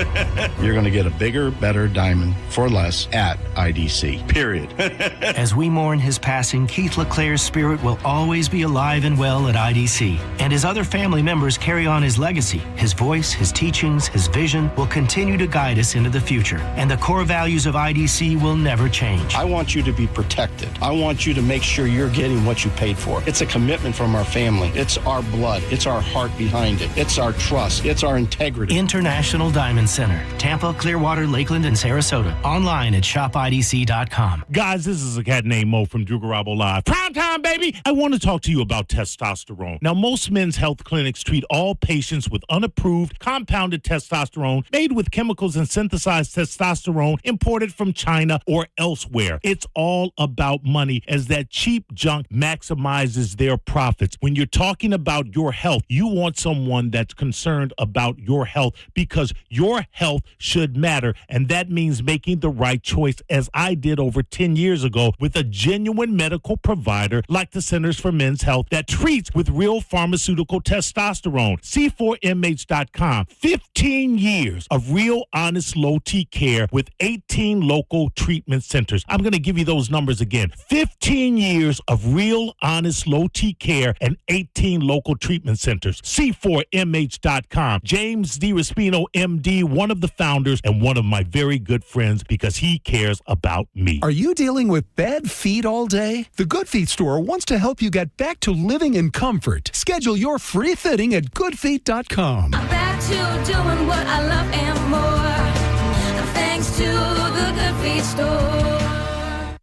You're going to get a bigger, better diamond for less at IDC, period. As we mourn his passing, Keith LeClaire's spirit will always be alive and well at IDC. And his other family members carry on his legacy. His voice, his teachings, his vision will continue to guide us into the future. And the core values of IDC will never change. I want you to be protected. I want you to make sure you're getting what you paid for. It's a commitment from our family. It's our blood. It's our heart behind it. It's our trust. It's our integrity. International Diamond Center, Tampa, Clearwater, Lakeland, and Sarasota. Online at shopidc.com. Guys, this is a cat named Mo from Dugarabo Live. Prime time, baby! I want to talk to you about testosterone. Now, most men's health clinics treat all patients with unapproved, compounded testosterone made with chemicals and synthesized testosterone imported from China or elsewhere. It's all about money, as that cheap junk maximizes their profits. When you're talking about your health, you want someone that's concerned about your health, because your health should matter. And that means making the right choice, as I did over 10 years ago with a genuine medical provider like the Centers for Men's Health that treats with real pharmaceutical testosterone. C4MH.com. 15 years of real, honest, low-T care with 18 local treatment centers. I'm going to give you those numbers again. 15 years of real, honest, low-T care and 18 local treatment centers. C4MH.com. James DiRespino, MD, one of the founders and one of my very good friends, because he cares about me. Are you dealing with bad feet all day? The Good Feet store wants to help you get back to living in comfort. Schedule your free fitting at goodfeet.com. I'm back to doing what I love and more, thanks to the Good Feet store.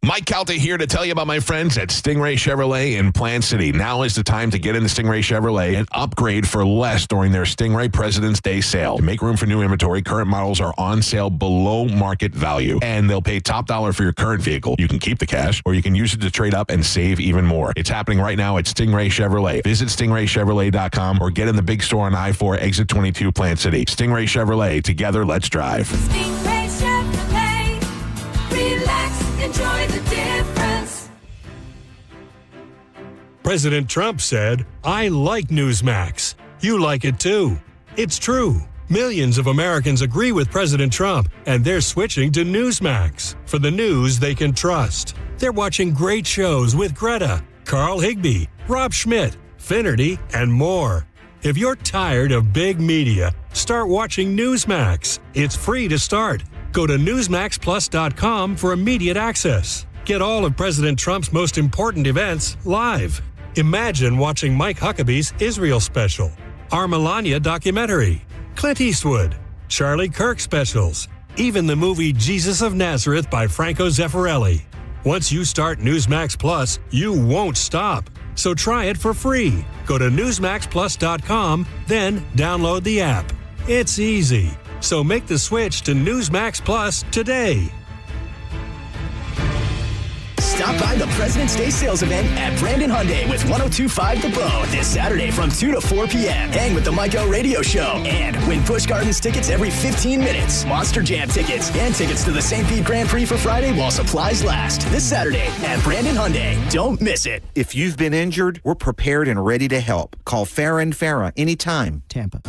Mike Calta here to tell you about my friends at Stingray Chevrolet in Plant City. Now is the time to get into Stingray Chevrolet and upgrade for less during their Stingray President's Day sale. To make room for new inventory, current models are on sale below market value, and they'll pay top dollar for your current vehicle. You can keep the cash, or you can use it to trade up and save even more. It's happening right now at Stingray Chevrolet. Visit stingraychevrolet.com or get in the big store on I-4 Exit 22 Plant City. Stingray Chevrolet. Together, let's drive. Stingray Chevrolet, relax, enjoy the difference. President Trump said, "I like Newsmax. You like it too." It's true. Millions of Americans agree with President Trump, and they're switching to Newsmax for the news they can trust. They're watching great shows with Greta, Carl Higbie, Rob Schmidt, Finnerty, and more. If you're tired of big media, start watching Newsmax. It's free to start. Go to newsmaxplus.com for immediate access. Get all of President Trump's most important events live. Imagine watching Mike Huckabee's Israel special, our Melania documentary, Clint Eastwood, Charlie Kirk specials, even the movie Jesus of Nazareth by Franco Zeffirelli. Once you start Newsmax Plus, you won't stop. So try it for free. Go to newsmaxplus.com, then download the app. It's easy. So make the switch to Newsmax Plus today. Stop by the President's Day sales event at Brandon Hyundai with 102.5 The Bone this Saturday from 2 to 4 p.m. Hang with the Mike L Radio Show and win Busch Gardens tickets every 15 minutes, Monster Jam tickets, and tickets to the St. Pete Grand Prix for Friday while supplies last. This Saturday at Brandon Hyundai. Don't miss it. If you've been injured, we're prepared and ready to help. Call Farah & Farah anytime. Tampa.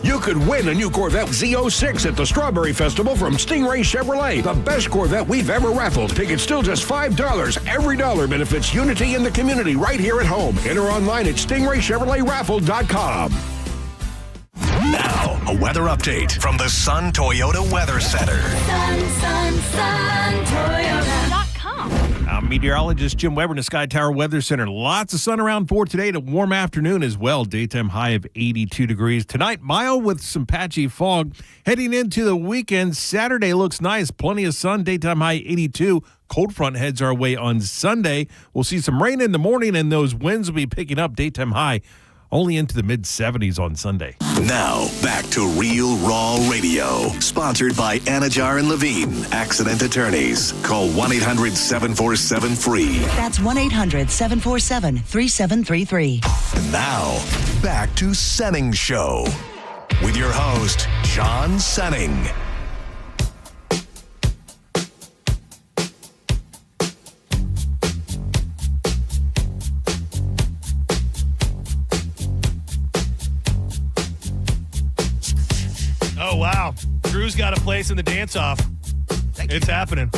You could win a new Corvette Z06 at the Strawberry Festival from Stingray Chevrolet, the best Corvette we've ever raffled. Tickets still just $5. Every dollar benefits unity in the community right here at home. Enter online at stingraychevroletraffle.com. Now, a weather update from the Sun Toyota Weather Center. Sun Toyota.com. I'm meteorologist Jim Weber in the Sky Tower Weather Center. Lots of sun around for today. A warm afternoon as well. Daytime high of 82 degrees. Tonight, mild with some patchy fog. Heading into the weekend, Saturday looks nice. Plenty of sun. Daytime high 82. Cold front heads our way on Sunday. We'll see some rain in the morning, and those winds will be picking up. Daytime high only into the mid-70s on Sunday. Now, back to Real Raw Radio. Sponsored by Anajar and Levine, accident attorneys. Call 1-800-747-FREE. That's 1-800-747-3733. Now, back to Senning Show with your host, John Senning. Oh, wow. Drew's got a place in the dance-off. It's happening.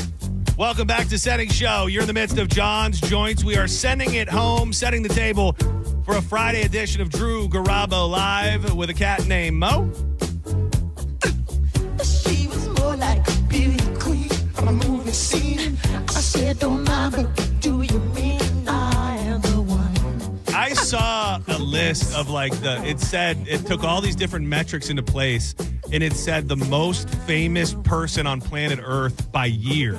Welcome back to Senning Show. You're in the midst of John's Joints. We are sending it home, setting the table for a Friday edition of Drew Garabo Live with a cat named Mo. She was more like a beauty queen on a movie scene. I said, don't mind, but do you mean I am the one? I saw a list of it took all these different metrics into place, and it said the most famous person on planet Earth by year.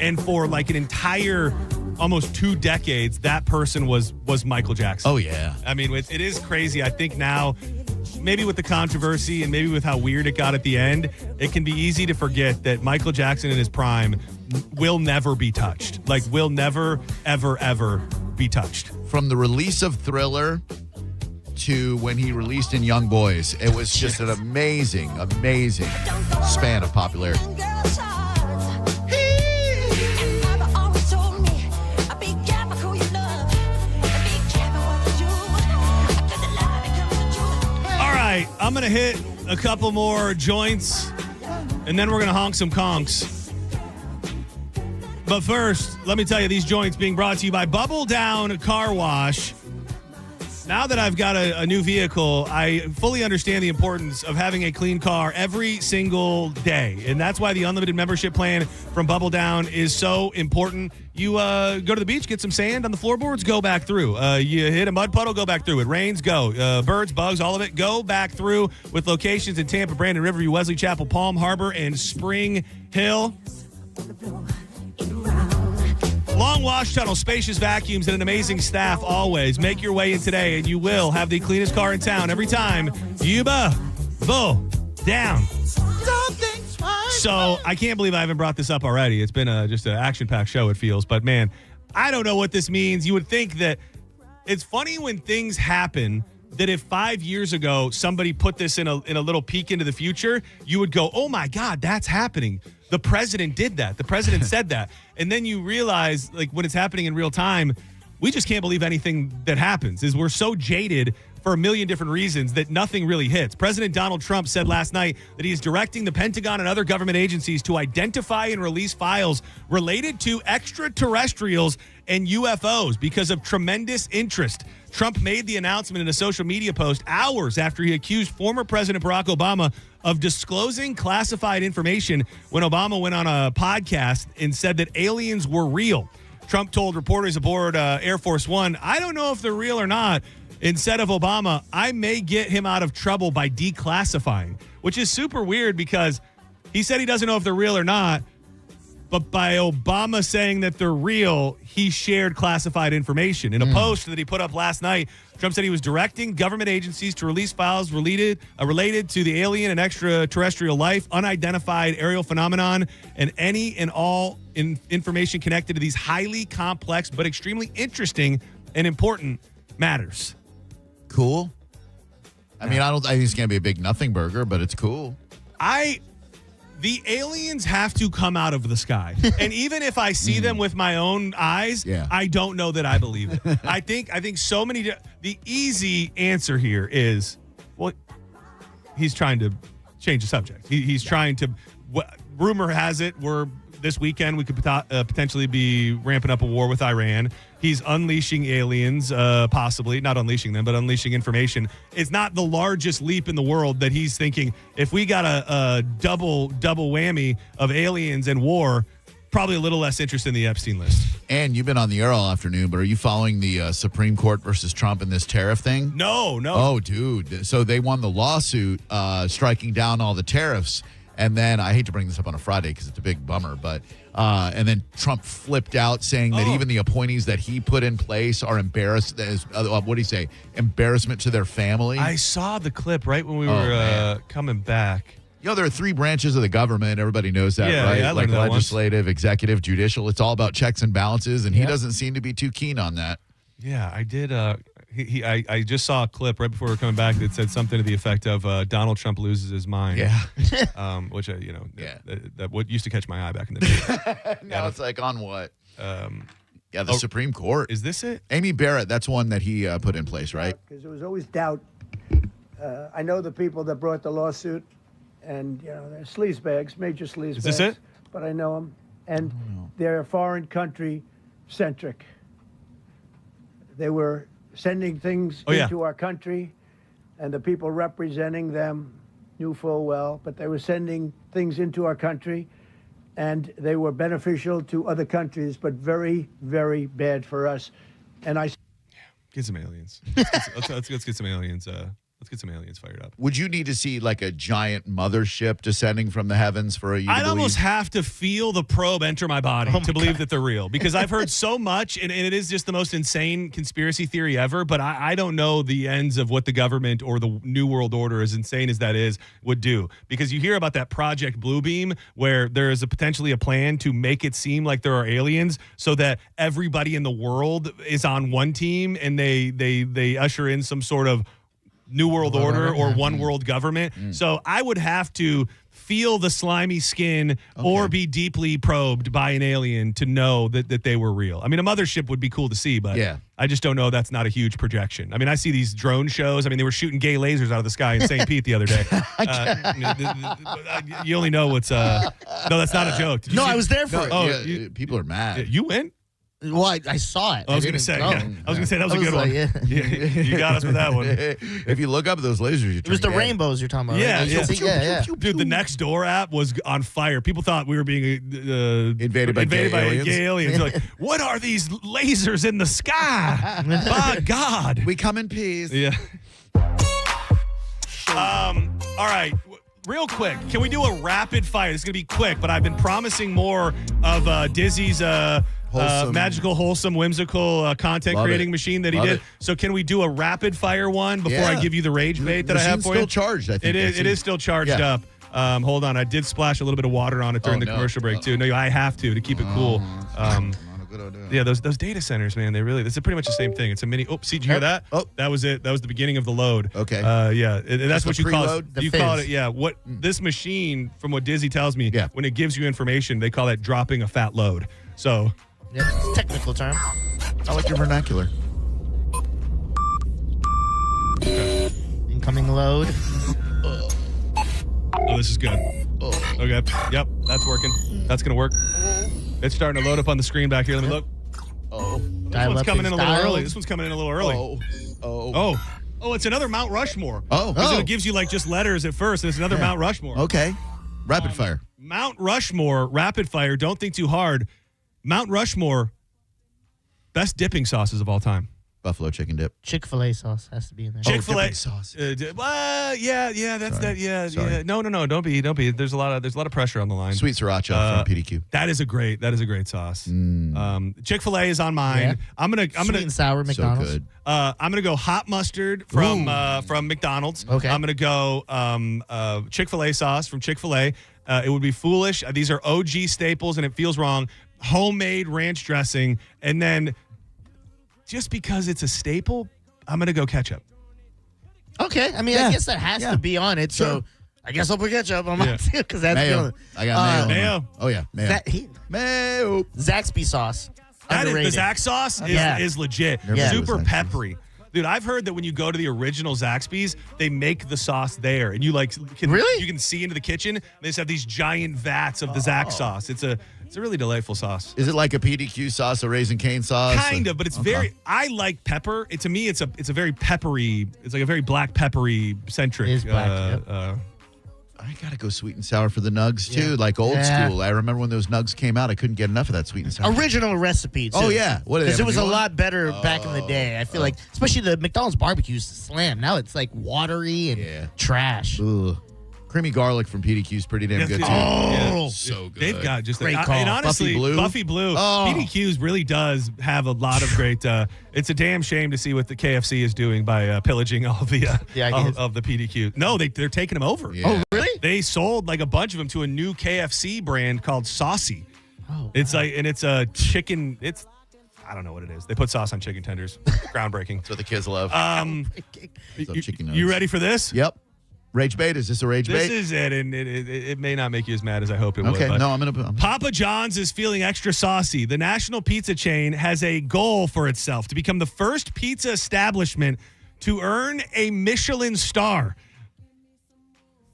And for like an entire almost 2 decades, that person was Michael Jackson. Oh, yeah. I mean, it is crazy. I think now, maybe with the controversy and maybe with how weird it got at the end, it can be easy to forget that Michael Jackson in his prime will never be touched. Like, will never, ever, ever be touched. From the release of Thriller to when he released in Young Boys, it was just an amazing, amazing span of popularity. All right, I'm going to hit a couple more joints, and then we're going to honk some conks. But first, let me tell you, these joints being brought to you by Bubble Down Car Wash. Now that I've got a new vehicle, I fully understand the importance of having a clean car every single day. And that's why the unlimited membership plan from Bubble Down is so important. You go to the beach, get some sand on the floorboards, go back through. You hit a mud puddle, go back through. It rains, go. Birds, bugs, all of it, go back through with locations in Tampa, Brandon, Riverview, Wesley Chapel, Palm Harbor, and Spring Hill. Long wash tunnel, spacious vacuums, and an amazing staff always. Make your way in today, and you will have the cleanest car in town every time you go down. So I can't believe I haven't brought this up already. It's been just an action-packed show, it feels. But, man, I don't know what this means. You would think that it's funny when things happen that if 5 years ago somebody put this in a little peek into the future, you would go, oh, my God, that's happening. The president did that. The president said that. And then you realize, like, when it's happening in real time, we just can't believe anything that happens. We're so jaded for a million different reasons that nothing really hits. President Donald Trump said last night that he is directing the Pentagon and other government agencies to identify and release files related to extraterrestrials and UFOs because of tremendous interest. Trump made the announcement in a social media post hours after he accused former President Barack Obama of disclosing classified information when Obama went on a podcast and said that aliens were real. Trump told reporters aboard Air Force One, I don't know if they're real or not. Instead of Obama, I may get him out of trouble by declassifying, which is super weird because he said he doesn't know if they're real or not. But by Obama saying that they're real, he shared classified information. In a post that he put up last night, Trump said he was directing government agencies to release files related to the alien and extraterrestrial life, unidentified aerial phenomenon, and any and all information connected to these highly complex but extremely interesting and important matters. Cool. I mean, I think it's going to be a big nothing burger, but it's cool. The aliens have to come out of the sky. And even if I see them with my own eyes, I don't know that I believe it. I think so many. The easy answer here is, well, he's trying to change the subject. He's trying to. Rumor has it this weekend we could potentially be ramping up a war with Iran. He's unleashing aliens, possibly not unleashing them, but unleashing information. It's not the largest leap in the world that he's thinking. If we got a double whammy of aliens and war, probably a little less interest in the Epstein list. And you've been on the air all afternoon, but are you following the Supreme Court versus Trump and this tariff thing? No. Oh, dude. So they won the lawsuit striking down all the tariffs. And then, I hate to bring this up on a Friday because it's a big bummer, but and then Trump flipped out saying that even the appointees that he put in place are embarrassed. What do you say? Embarrassment to their family. I saw the clip right when we were coming back. There are 3 branches of the government. Everybody knows that, right? Yeah, I like learned that legislative, executive, judicial. It's all about checks and balances, and he doesn't seem to be too keen on that. Yeah, I did. I just saw a clip right before we were coming back that said something to the effect of Donald Trump loses his mind. Yeah. Which that what used to catch my eye back in the day. Now it's like on what? The Supreme Court. Is this it? Amy Barrett, that's one that he put in place, right? Because there was always doubt. I know the people that brought the lawsuit, and they're sleazebags, major sleazebags. Is this it? But I know them, and they're foreign country centric. They were sending things into our country, and the people representing them knew full well, but they were sending things into our country, and they were beneficial to other countries, but very, very bad for us. And get some aliens. Let's get some aliens. Let's get some aliens fired up. Would you need to see like a giant mothership descending from the heavens for you to I'd believe? almost have to feel the probe enter my body to believe that they're real, because I've heard so much, and it is just the most insane conspiracy theory ever, but I don't know the ends of what the government or the New World Order, as insane as that is, would do. Because you hear about that Project Bluebeam, where there is potentially a plan to make it seem like there are aliens so that everybody in the world is on one team, and they usher in some sort of New World Order or one world government. So I would have to feel the slimy skin or be deeply probed by an alien to know that they were real. I mean, a mothership would be cool to see, but I just don't know that's not a huge projection. I mean, I see these drone shows. I mean, they were shooting gay lasers out of the sky in St. Pete the other day. You only know what's... no, that's not a joke. No, I was there for it. People are mad. You went? Well, I saw it. I was going to say that was a good one. You got us with that one. If you look up those lasers, it was the rainbows you're talking about. Yeah, right? yeah. Dude, the Nextdoor app was on fire. People thought we were being invaded by gay aliens. They're like, what are these lasers in the sky? My God. We come in peace. Yeah. All right. Real quick, can we do a rapid fire? This is going to be quick, but I've been promising more of Dizzy's magical, wholesome, whimsical content creating machine that he did. So can we do a rapid fire one before I give you the rage bait that I have for you? It's still charged, I think. It is still charged up. Hold on. I did splash a little bit of water on it during the commercial break, too. No, I have to keep it cool. Yeah, those data centers, man, this is pretty much the same thing. It's a mini. Oh, see, did you hear that? Oh, that was it. That was the beginning of the load. Okay. Yeah, and that's what you call it. You call it, what this machine, from what Dizzy tells me, when it gives you information, they call it dropping a fat load. So, yeah, it's a technical term. I like your vernacular. Okay. Incoming load. Oh, this is good. Okay. Yep, that's working. That's gonna work. It's starting to load up on the screen back here. Let me look. This one's coming in a little early. This one's coming in a little early. Oh, it's another Mount Rushmore. It gives you like just letters at first, and it's another Mount Rushmore. Okay. Rapid fire. Mount Rushmore, rapid fire. Don't think too hard. Mount Rushmore, best dipping sauces of all time. Buffalo chicken dip. Chick-fil-A sauce has to be in there. Chick-fil-A sauce. That's that. Yeah. No. Don't be. There's a lot of pressure on the line. Sweet sriracha from PDQ. That is a great sauce. Chick-fil-A is on mine. Yeah. I'm gonna Sweet and sour McDonald's. So good. I'm gonna go hot mustard from McDonald's. Okay. I'm gonna go Chick-fil-A sauce from Chick-fil-A. It would be foolish. These are OG staples, and it feels wrong. Homemade ranch dressing, and then. Just because it's a staple, I'm going to go ketchup. Okay. I mean, I guess that has to be on it. So I guess I'll put ketchup on mine too, because that's mayo. I got mayo. Oh, yeah. Mayo. Mayo. Zaxby sauce. The Zax sauce is legit. Super peppery. Dude, I've heard that when you go to the original Zaxby's, they make the sauce there, and you you can see into the kitchen. They just have these giant vats of the Zax sauce. It's a really delightful sauce. Is it like a PDQ sauce, a Raisin Cane sauce? Kind of, but it's very. I like pepper. To me, it's a very peppery. It's like a very black peppery centric. It is black. I got to go sweet and sour for the nugs, too, like old school. I remember when those nugs came out, I couldn't get enough of that sweet and sour. Original recipe, too. Oh, yeah. What Because it was a lot better back in the day. I feel like, especially the McDonald's barbecue used to slam. Now it's like watery and trash. Ugh. Creamy garlic from PDQ is pretty damn good, too. Oh, so good. They've got just Great and call. honestly, Buffy Blue. PDQ's really does have a lot of great. It's a damn shame to see what the KFC is doing by pillaging all the of the PDQ. No, they're taking them over. Yeah. Oh, really? They sold like a bunch of them to a new KFC brand called Saucy. Oh, it's like, and it's a chicken. It's I don't know what it is. They put sauce on chicken tenders. Groundbreaking. That's what the kids love. You ready for this? Yep. Rage bait? Is this a rage bait? This is it, and it may not make you as mad as I hope it would. Okay, no, I'm going to... Papa John's is feeling extra saucy. The national pizza chain has a goal for itself to become the first pizza establishment to earn a Michelin star.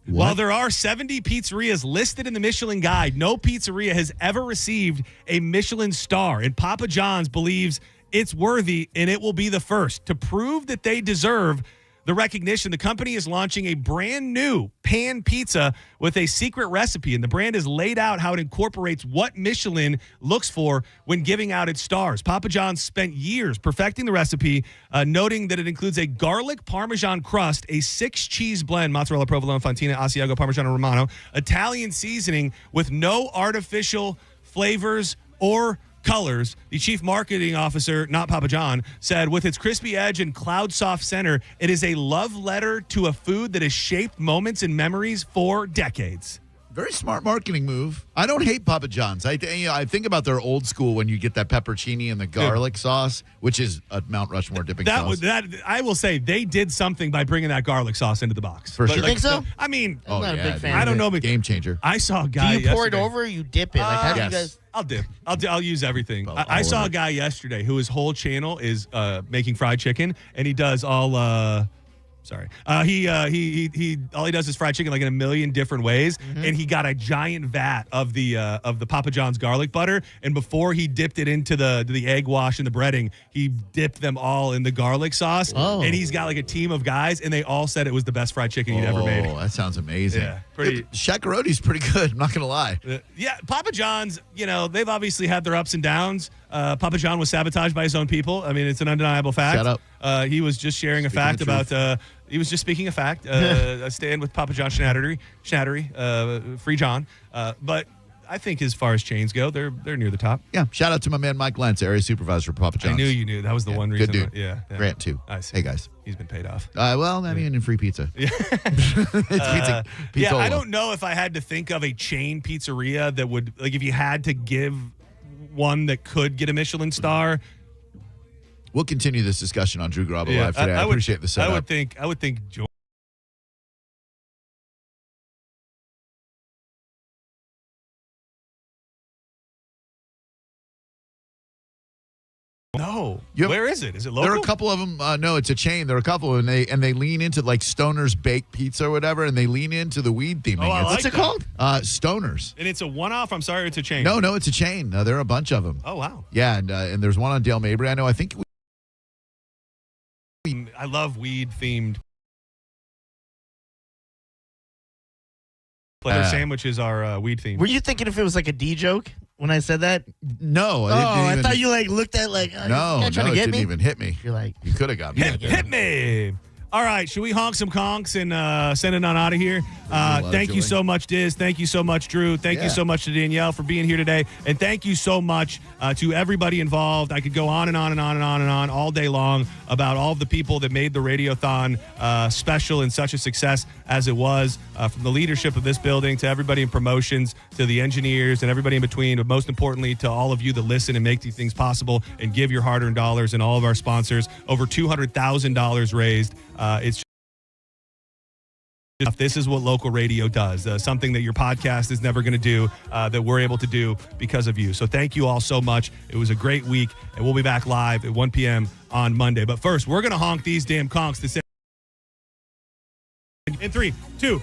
What? While there are 70 pizzerias listed in the Michelin Guide, no pizzeria has ever received a Michelin star, and Papa John's believes it's worthy, and it will be the first. To prove that they deserve the recognition, the company is launching a brand new pan pizza with a secret recipe, and the brand has laid out how it incorporates what Michelin looks for when giving out its stars. Papa John's spent years perfecting the recipe, noting that it includes a garlic Parmesan crust, a 6-cheese blend, mozzarella, provolone, fontina, Asiago, Parmigiano Romano, Italian seasoning with no artificial flavors or colors. The chief marketing officer, not Papa John, said, with its crispy edge and cloud soft center, it is a love letter to a food that has shaped moments and memories for decades. Very smart marketing move. I don't hate Papa John's. I think about their old school when you get that pepperoni and the garlic sauce, which is a Mount Rushmore dipping sauce. I will say they did something by bringing that garlic sauce into the box. For sure. You think so? I mean, I'm not a big fan. I don't know. Game changer. I saw a guy. Do you pour it yesterday. over or you dip it? Like, how do you guys... I'll dip. I'll use everything. I saw a guy yesterday who his whole channel is making fried chicken, and he does all. He all he does is fried chicken like in a million different ways, and he got a giant vat of the Papa John's garlic butter, and before he dipped it into the egg wash and the breading, he dipped them all in the garlic sauce, and he's got like a team of guys, and they all said it was the best fried chicken he'd ever made. Oh, that sounds amazing. Yeah, pretty. Shakarotti's pretty good. I'm not gonna lie. Yeah, Papa John's. They've obviously had their ups and downs. Papa John was sabotaged by his own people. I mean, it's an undeniable fact. Shut up. He was just sharing a fact about. He was just speaking a fact. A stand with Papa John Schnattery, Free John. But I think as far as chains go, they're near the top. Yeah. Shout out to my man Mike Lentz, area supervisor for Papa John's. I knew you knew. That was the one reason. Good dude. Yeah. Grant too. I see. Hey guys. He's been paid off. Well, I mean, in free pizza. Yeah. It's pizza. I don't know if I had to think of a chain pizzeria that would, like, if you had to give one that could get a Michelin star. We'll continue this discussion on Drew Garabo Live today. I appreciate the setup. I would think. No. Where is it? Is it local? There are a couple of them. No, it's a chain. There are a couple, and they lean into like Stoner's Baked Pizza or whatever, and they lean into the weed theming. What's it called? Stoner's. And it's a one-off? I'm sorry, it's a chain. No, it's a chain. There are a bunch of them. Oh, wow. Yeah, and there's one on Dale Mabry. I know. I think I love weed-themed. Their sandwiches are weed-themed. Were you thinking if it was like a D joke when I said that? No. I thought you like looked at like, no, it didn't even hit me. You're like, you could have got me. Hit me. All right, should we honk some conks and send it on out of here? Thank you so much, Diz. Thank you so much, Drew. Thank you so much to Danielle for being here today. And thank you so much to everybody involved. I could go on and on and on and on and on all day long about all of the people that made the Radiothon special and such a success as it was, from the leadership of this building to everybody in promotions to the engineers and everybody in between, but most importantly to all of you that listen and make these things possible and give your hard-earned dollars, and all of our sponsors. Over $200,000 raised. This is what local radio does, something that your podcast is never going to do, that we're able to do because of you. So thank you all so much. It was a great week, and we'll be back live at 1 p.m. on Monday. But first, we're going to honk these damn conks to say in 3, 2.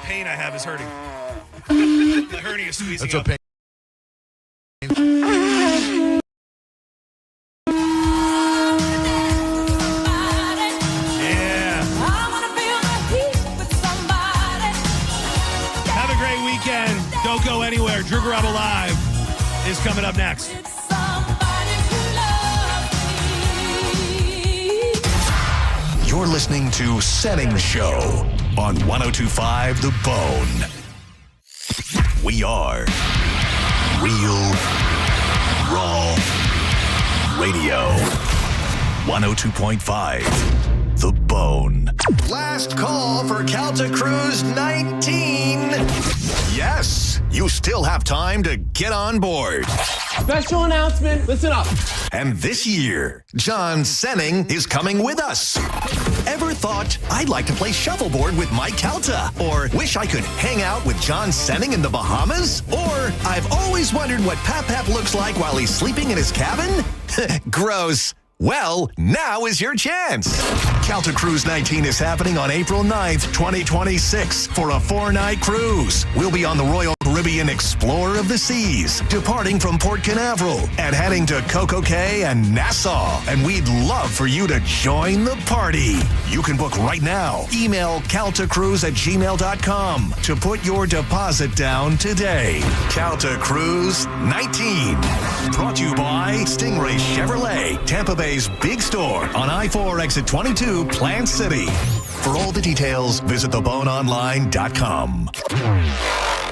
Pain I have is hurting. The hernia squeezing That's up. a pain. Yeah. Have a great weekend. Don't go anywhere. Drew Garabo Live is coming up next. You're listening to Senning Show on 102.5 The Bone. We are Real Raw Radio. 102.5 The Bone. Last call for Calta Cruise 19. Yes, you still have time to get on board. Special announcement, listen up. And this year, John Senning is coming with us. Ever thought I'd like to play shuffleboard with Mike Calta? Or wish I could hang out with John Senning in the Bahamas? Or I've always wondered what Pap looks like while he's sleeping in his cabin? Gross. Well, now is your chance. Calta Cruise 19 is happening on April 9th, 2026 for a 4-night cruise. We'll be on the Royal Caribbean Explorer of the Seas, departing from Port Canaveral and heading to Coco Cay and Nassau. And we'd love for you to join the party. You can book right now. Email caltacruise@gmail.com to put your deposit down today. Calta Cruise 19. Brought to you by Stingray Chevrolet, Tampa Bay's big store on I-4 exit 22, Plant City. For all the details, visit theboneonline.com.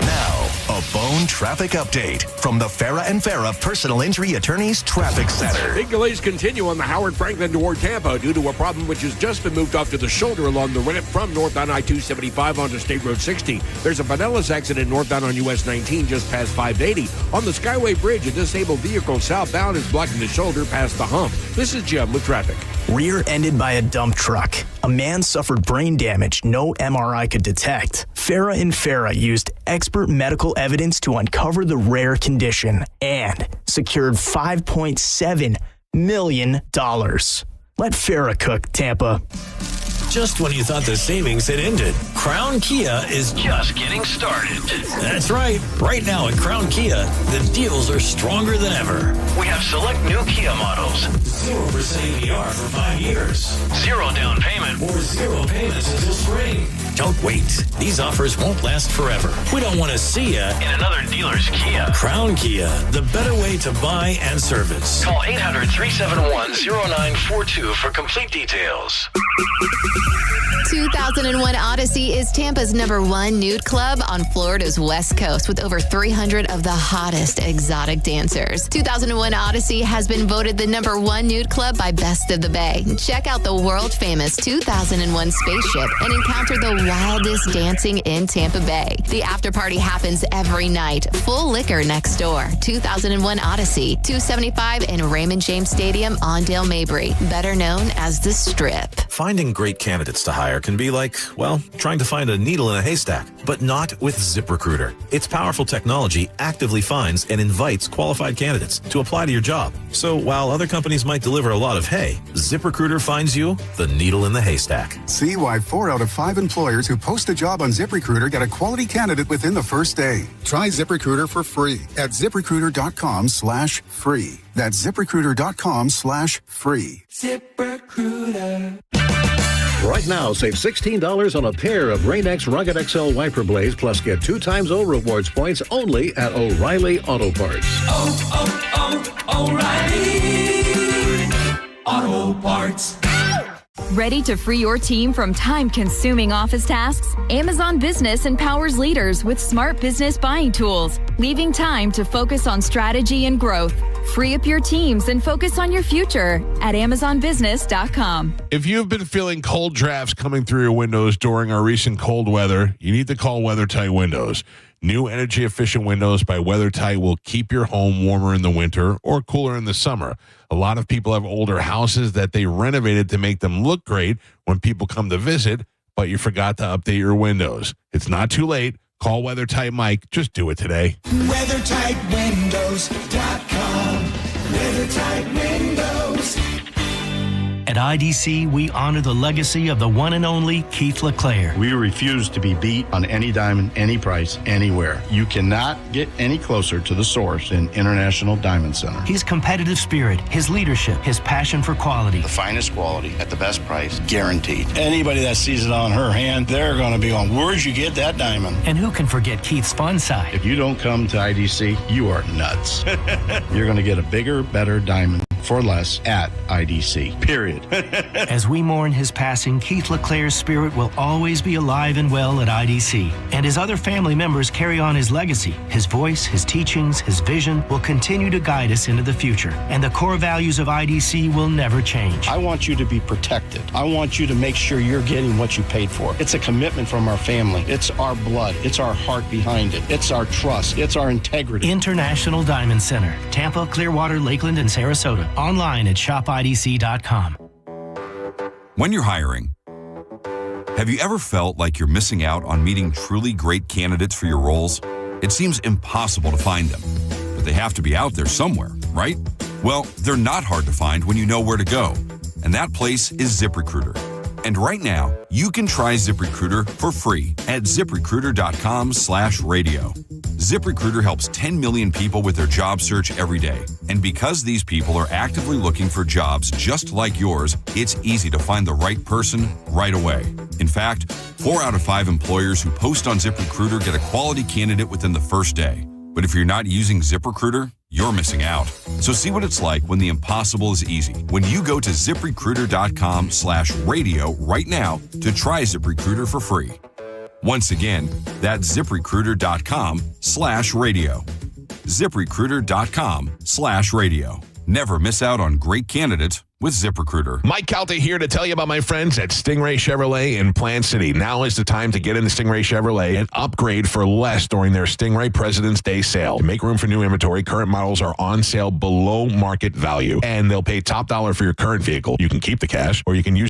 Now, a Bone traffic update from the Farah and Farah Personal Injury Attorneys Traffic Center. Big delays continue on the Howard Franklin toward Tampa due to a problem which has just been moved off to the shoulder along the ramp from northbound I-275 onto State Road 60. There's a Pinellas accident northbound on US 19 just past 580. On the Skyway Bridge, a disabled vehicle southbound is blocking the shoulder past the hump. This is Jim with traffic. Rear-ended by a dump truck. A man suffered brain damage no MRI could detect. Farah and Farah used expert medical evidence to uncover the rare condition and secured $5.7 million. Let Farah cook, Tampa. Just when you thought the savings had ended, Crown Kia is just getting started. That's right. Right now at Crown Kia, the deals are stronger than ever. We have select new Kia models. 0% APR for 5 years. 0 down payment or 0 payments until spring. Don't wait. These offers won't last forever. We don't want to see you in another dealer's Kia. Crown Kia, the better way to buy and service. Call 800-371-0942 for complete details. 2001 Odyssey is Tampa's #1 nude club on Florida's West Coast with over 300 of the hottest exotic dancers. 2001 Odyssey has been voted the #1 nude club by Best of the Bay. Check out the world-famous 2001 spaceship and encounter the wildest dancing in Tampa Bay. The after party happens every night. Full liquor next door. 2001 Odyssey, 275 in Raymond James Stadium on Dale Mabry, better known as the Strip. Finding great candidates to hire can be like, well, trying to find a needle in a haystack, but not with ZipRecruiter. Its powerful technology actively finds and invites qualified candidates to apply to your job. So while other companies might deliver a lot of hay, ZipRecruiter finds you the needle in the haystack. See why 4 out of 5 employers who post a job on ZipRecruiter get a quality candidate within the first day. Try ZipRecruiter for free at ZipRecruiter.com/free. That's ZipRecruiter.com/free. ZipRecruiter. Right now, save $16 on a pair of Rain-X Rugged XL Wiper Blades, plus get 2 times O rewards points only at O'Reilly Auto Parts. O'Reilly Auto Parts. Ready to free your team from time-consuming office tasks? Amazon Business empowers leaders with smart business buying tools, leaving time to focus on strategy and growth. Free up your teams and focus on your future at AmazonBusiness.com. If you've been feeling cold drafts coming through your windows during our recent cold weather, you need to call WeatherTight Windows. New energy-efficient windows by WeatherTight will keep your home warmer in the winter or cooler in the summer. A lot of people have older houses that they renovated to make them look great when people come to visit, but you forgot to update your windows. It's not too late. Call WeatherTight Mike. Just do it today. WeatherTightWindows.com. WeatherTight Windows. At IDC, we honor the legacy of the one and only Keith LeClaire. We refuse to be beat on any diamond, any price, anywhere. You cannot get any closer to the source than International Diamond Center. His competitive spirit, his leadership, his passion for quality. The finest quality at the best price, guaranteed. Anybody that sees it on her hand, they're going to be on, where'd you get that diamond? And who can forget Keith's fun side? If you don't come to IDC, you are nuts. You're going to get a bigger, better diamond for less at IDC, period. As we mourn his passing, Keith LeClaire's spirit will always be alive and well at IDC. And his other family members carry on his legacy. His voice, his teachings, his vision will continue to guide us into the future. And the core values of IDC will never change. I want you to be protected. I want you to make sure you're getting what you paid for. It's a commitment from our family. It's our blood. It's our heart behind it. It's our trust. It's our integrity. International Diamond Center, Tampa, Clearwater, Lakeland, and Sarasota. Online at shopidc.com. When you're hiring, have you ever felt like you're missing out on meeting truly great candidates for your roles? It seems impossible to find them, but they have to be out there somewhere, right? Well, they're not hard to find when you know where to go, and that place is ZipRecruiter. And right now, you can try ZipRecruiter for free at ZipRecruiter.com/radio. ZipRecruiter helps 10 million people with their job search every day. And because these people are actively looking for jobs just like yours, it's easy to find the right person right away. In fact, 4 out of 5 employers who post on ZipRecruiter get a quality candidate within the first day. But if you're not using ZipRecruiter, you're missing out. So see what it's like when the impossible is easy. When you go to ZipRecruiter.com/radio right now to try ZipRecruiter for free. Once again, that's ZipRecruiter.com/radio. ZipRecruiter.com/radio. Never miss out on great candidates with ZipRecruiter. Mike Calta here to tell you about my friends at Stingray Chevrolet in Plant City. Now is the time to get into Stingray Chevrolet and upgrade for less during their Stingray President's Day sale. To make room for new inventory, current models are on sale below market value, and they'll pay top dollar for your current vehicle. You can keep the cash, or you can use